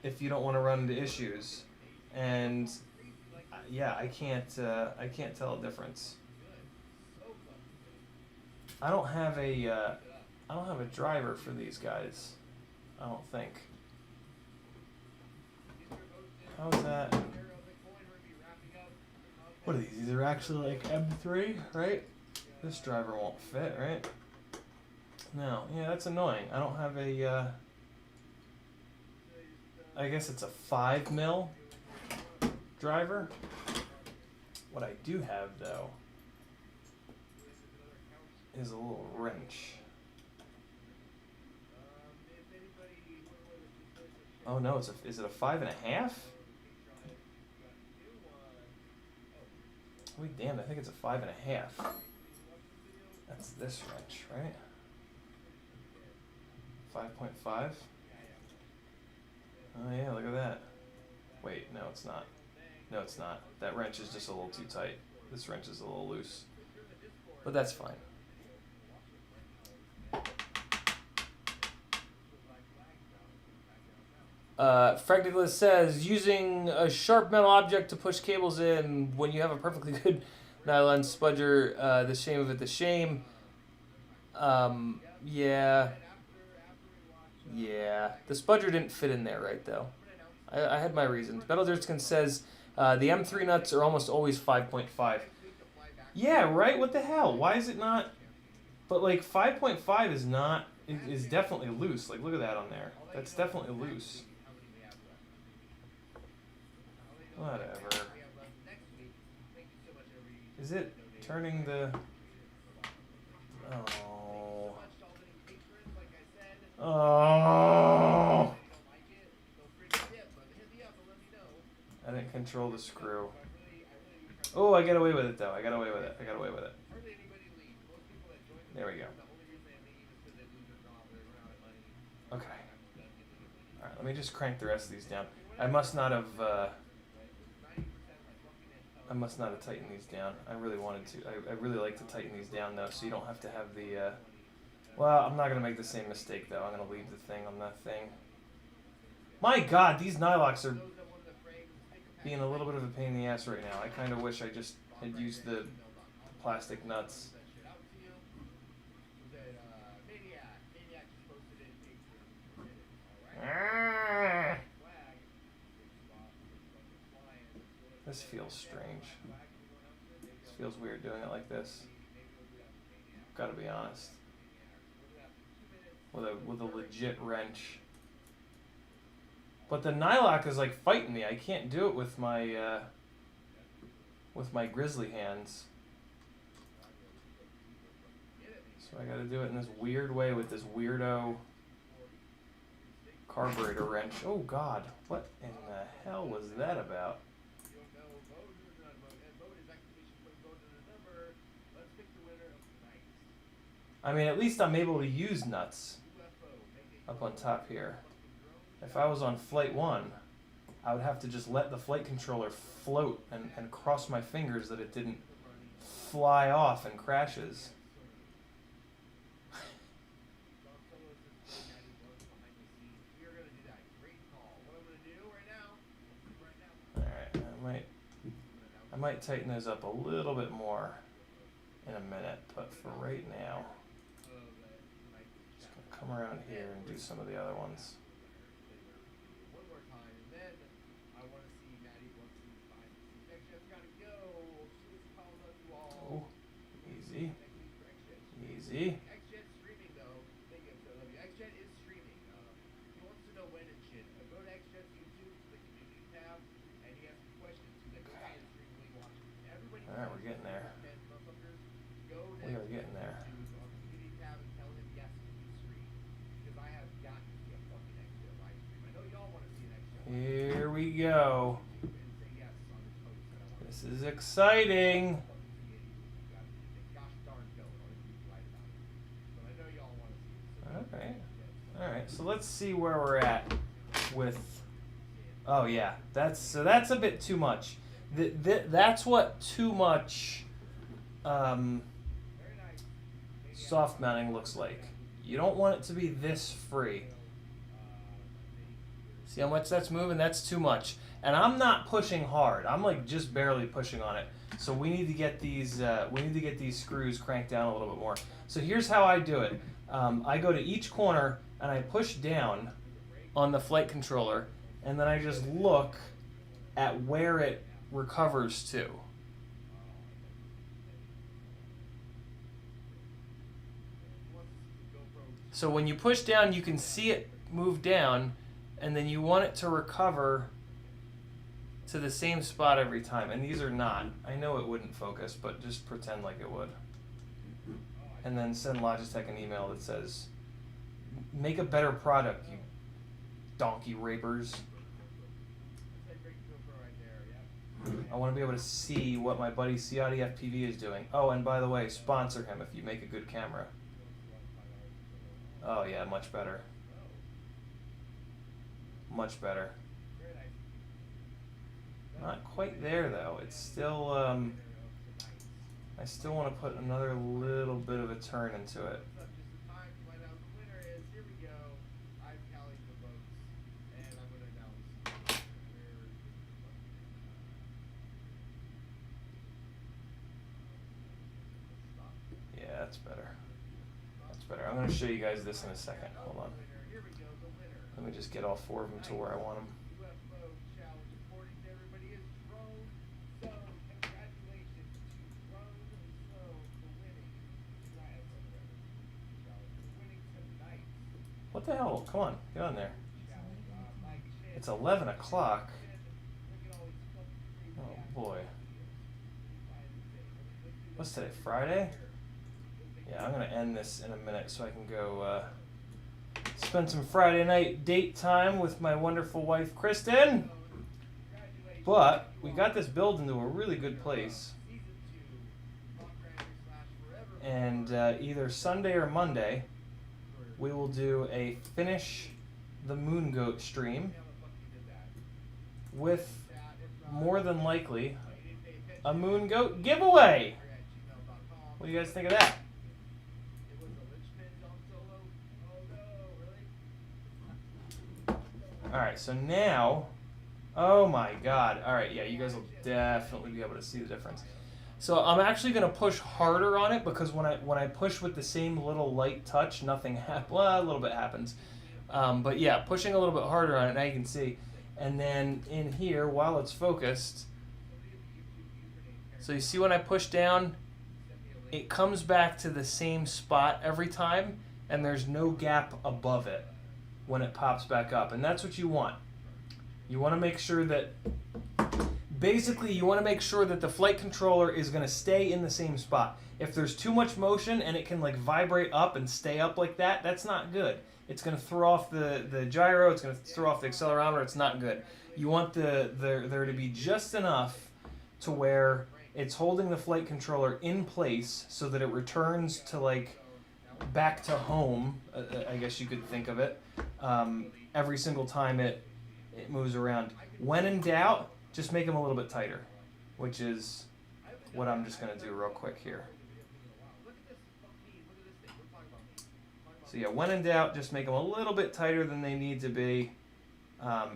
Speaker 1: if you don't want to run into issues. And yeah, I can't tell a difference. I don't have a driver for these guys, I don't think. How's that? What are these? These are actually like M3, right? This driver won't fit, right? No. Yeah, that's annoying. I don't have a, I guess it's a 5mm driver. What I do have, though, is a little wrench. Oh no, is it a 5.5? Wait, damn, I think it's a 5.5. That's this wrench, right? 5.5? Oh yeah, look at that. Wait, no, it's not. No, it's not. That wrench is just a little too tight. This wrench is a little loose. But that's fine. Fracticless says, using a sharp metal object to push cables in when you have a perfectly good nylon spudger, the shame of it, the shame. Yeah. Yeah. The spudger didn't fit in there right, though. I had my reasons. Battlebots says, the M3 nuts are almost always 5.5. Yeah, right? What the hell? Why is it not? But, like, 5.5 is not is definitely loose. Like, look at that on there. That's definitely loose. Whatever. Is it turning the... Oh. Oh. I didn't control the screw. Oh, I got away with it though. I got away with it. I got away with it. There we go. Okay. Alright, let me just crank the rest of these down. I must not have tightened these down. I really wanted to. I really like to tighten these down though, so you don't have to have the well, I'm not gonna make the same mistake though. I'm gonna leave the thing on that thing. My god, these nylocks are being a little bit of a pain in the ass right now. I kind of wish I just had used the plastic nuts. This feels strange. This feels weird doing it like this. Gotta be honest. With a legit wrench. But the nylock is like fighting me. I can't do it with my grizzly hands. So I gotta do it in this weird way with this weirdo carburetor wrench. Oh god, what in the hell was that about? I mean, at least I'm able to use nuts up on top here. If I was on flight 1, I would have to just let the flight controller float and cross my fingers that it didn't fly off and crashes. Alright, I might tighten those up a little bit more in a minute, but for right now, just gonna come around here and do some of the other ones. Oh, easy, easy. Alright, we're getting there. We are getting there. Here we go. This is exciting. Alright. Alright, so let's see where we're at with... Oh yeah, that's a bit too much. That's what too much soft mounting looks like. You don't want it to be this free. See how much that's moving? That's too much. And I'm not pushing hard. I'm like just barely pushing on it. So we need to get these screws cranked down a little bit more. So here's how I do it. I go to each corner and I push down on the flight controller, and then I just look at where it recovers to. So when you push down, you can see it move down, and then you want it to recover to the same spot every time. And these are not. I know it wouldn't focus, but just pretend like it would. And then send Logitech an email that says, make a better product, you donkey rapers. I want to be able to see what my buddy CiottiFPV is doing. Oh, and by the way, sponsor him if you make a good camera. Oh yeah, much better. Much better. Not quite there though. It's still, I still want to put another little bit of a turn into it. Yeah, that's better. That's better. I'm going to show you guys this in a second. Hold on. Let me just get all 4 of them to where I want them. the hell? Come on, get on there. It's 11 o'clock. Oh boy. What's today, Friday? Yeah, I'm gonna end this in a minute so I can go spend some Friday night date time with my wonderful wife, Kristen. But we got this build into a really good place. And either Sunday or Monday, we will do a finish the Moon Goat stream with, more than likely, a Moon Goat giveaway. What do you guys think of that? Alright, so now, oh my god. Alright, yeah, you guys will definitely be able to see the difference. So I'm actually going to push harder on it because when I push with the same little light touch, nothing happens. Well, a little bit happens. But yeah, pushing a little bit harder on it, now you can see. And then in here, while it's focused, so you see when I push down, it comes back to the same spot every time, and there's no gap above it when it pops back up. And that's what you want. You want to make sure that, basically, you want to make sure that the flight controller is going to stay in the same spot. If there's too much motion and it can like vibrate up and stay up like that, that's not good. It's going to throw off the gyro, it's going to throw off the accelerometer, it's not good. You want there to be just enough to where it's holding the flight controller in place so that it returns to like back to home, I guess you could think of it, every single time it moves around. When in doubt, just make them a little bit tighter, which is what I'm just going to do real quick here. So yeah, when in doubt, just make them a little bit tighter than they need to be.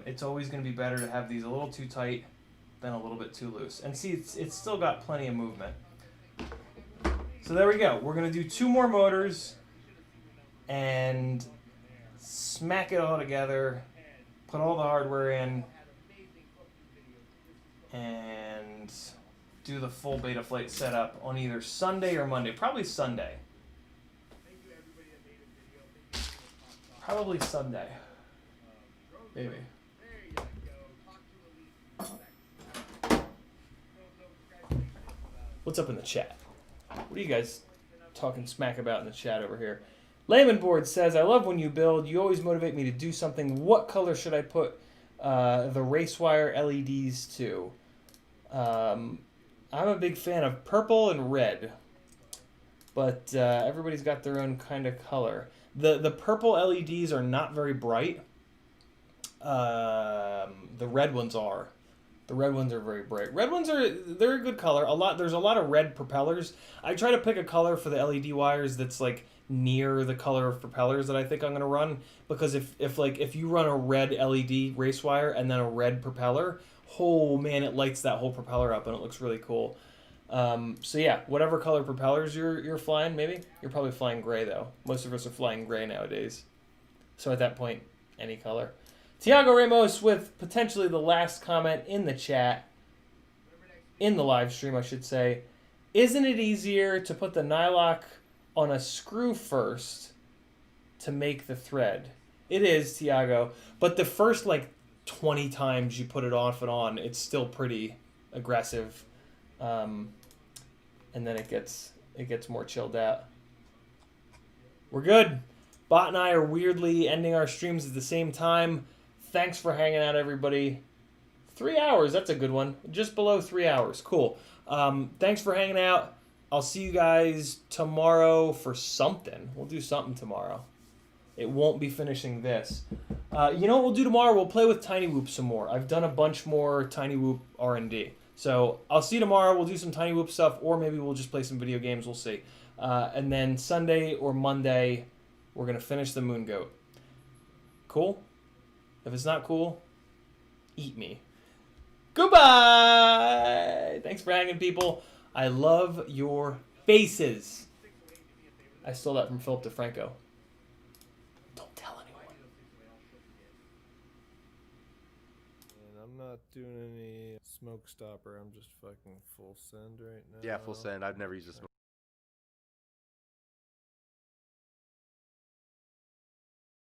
Speaker 1: It's always going to be better to have these a little too tight than a little bit too loose. And see, it's still got plenty of movement. So there we go. We're going to do 2 more motors and smack it all together, put all the hardware in, and do the full beta flight setup on either Sunday or Monday. Probably Sunday. Probably Sunday. Maybe. What's up in the chat? What are you guys talking smack about in the chat over here? Layman Board says, I love when you build. You always motivate me to do something. What color should I put the race wire LEDs to? I'm a big fan of purple and red. But everybody's got their own kind of color. The purple LEDs are not very bright. The red ones are. The red ones are very bright. Red ones they're a good color. There's a lot of red propellers. I try to pick a color for the LED wires that's like near the color of propellers that I think I'm gonna run, because if you run a red LED race wire and then a red propeller, oh man, it lights that whole propeller up and it looks really cool. So yeah, whatever color propellers you're flying, maybe. You're probably flying gray though. Most of us are flying gray nowadays. So at that point, any color. Tiago Ramos with potentially the last comment in the chat, in the live stream I should say. Isn't it easier to put the nylock on a screw first to make the thread? It is, Tiago, but the first like 20 times you put it off and on, it's still pretty aggressive. And then it gets more chilled out. We're good. Bot and I are weirdly ending our streams at the same time. Thanks for hanging out, everybody. 3 hours, that's a good one. Just below 3 hours, cool. Thanks for hanging out. I'll see you guys tomorrow for something. We'll do something tomorrow. It won't be finishing this. You know what we'll do tomorrow? We'll play with Tiny Whoop some more. I've done a bunch more Tiny Whoop R&D. So I'll see you tomorrow. We'll do some Tiny Whoop stuff, or maybe we'll just play some video games. We'll see. And then Sunday or Monday, we're going to finish the Moon Goat. Cool? If it's not cool, eat me. Goodbye! Thanks for hanging, people. I love your faces. I stole that from Philip DeFranco. Don't tell anyone.
Speaker 3: And I'm not doing any smoke stopper. I'm just fucking full send right now.
Speaker 4: Yeah, full send. I've never used a smoke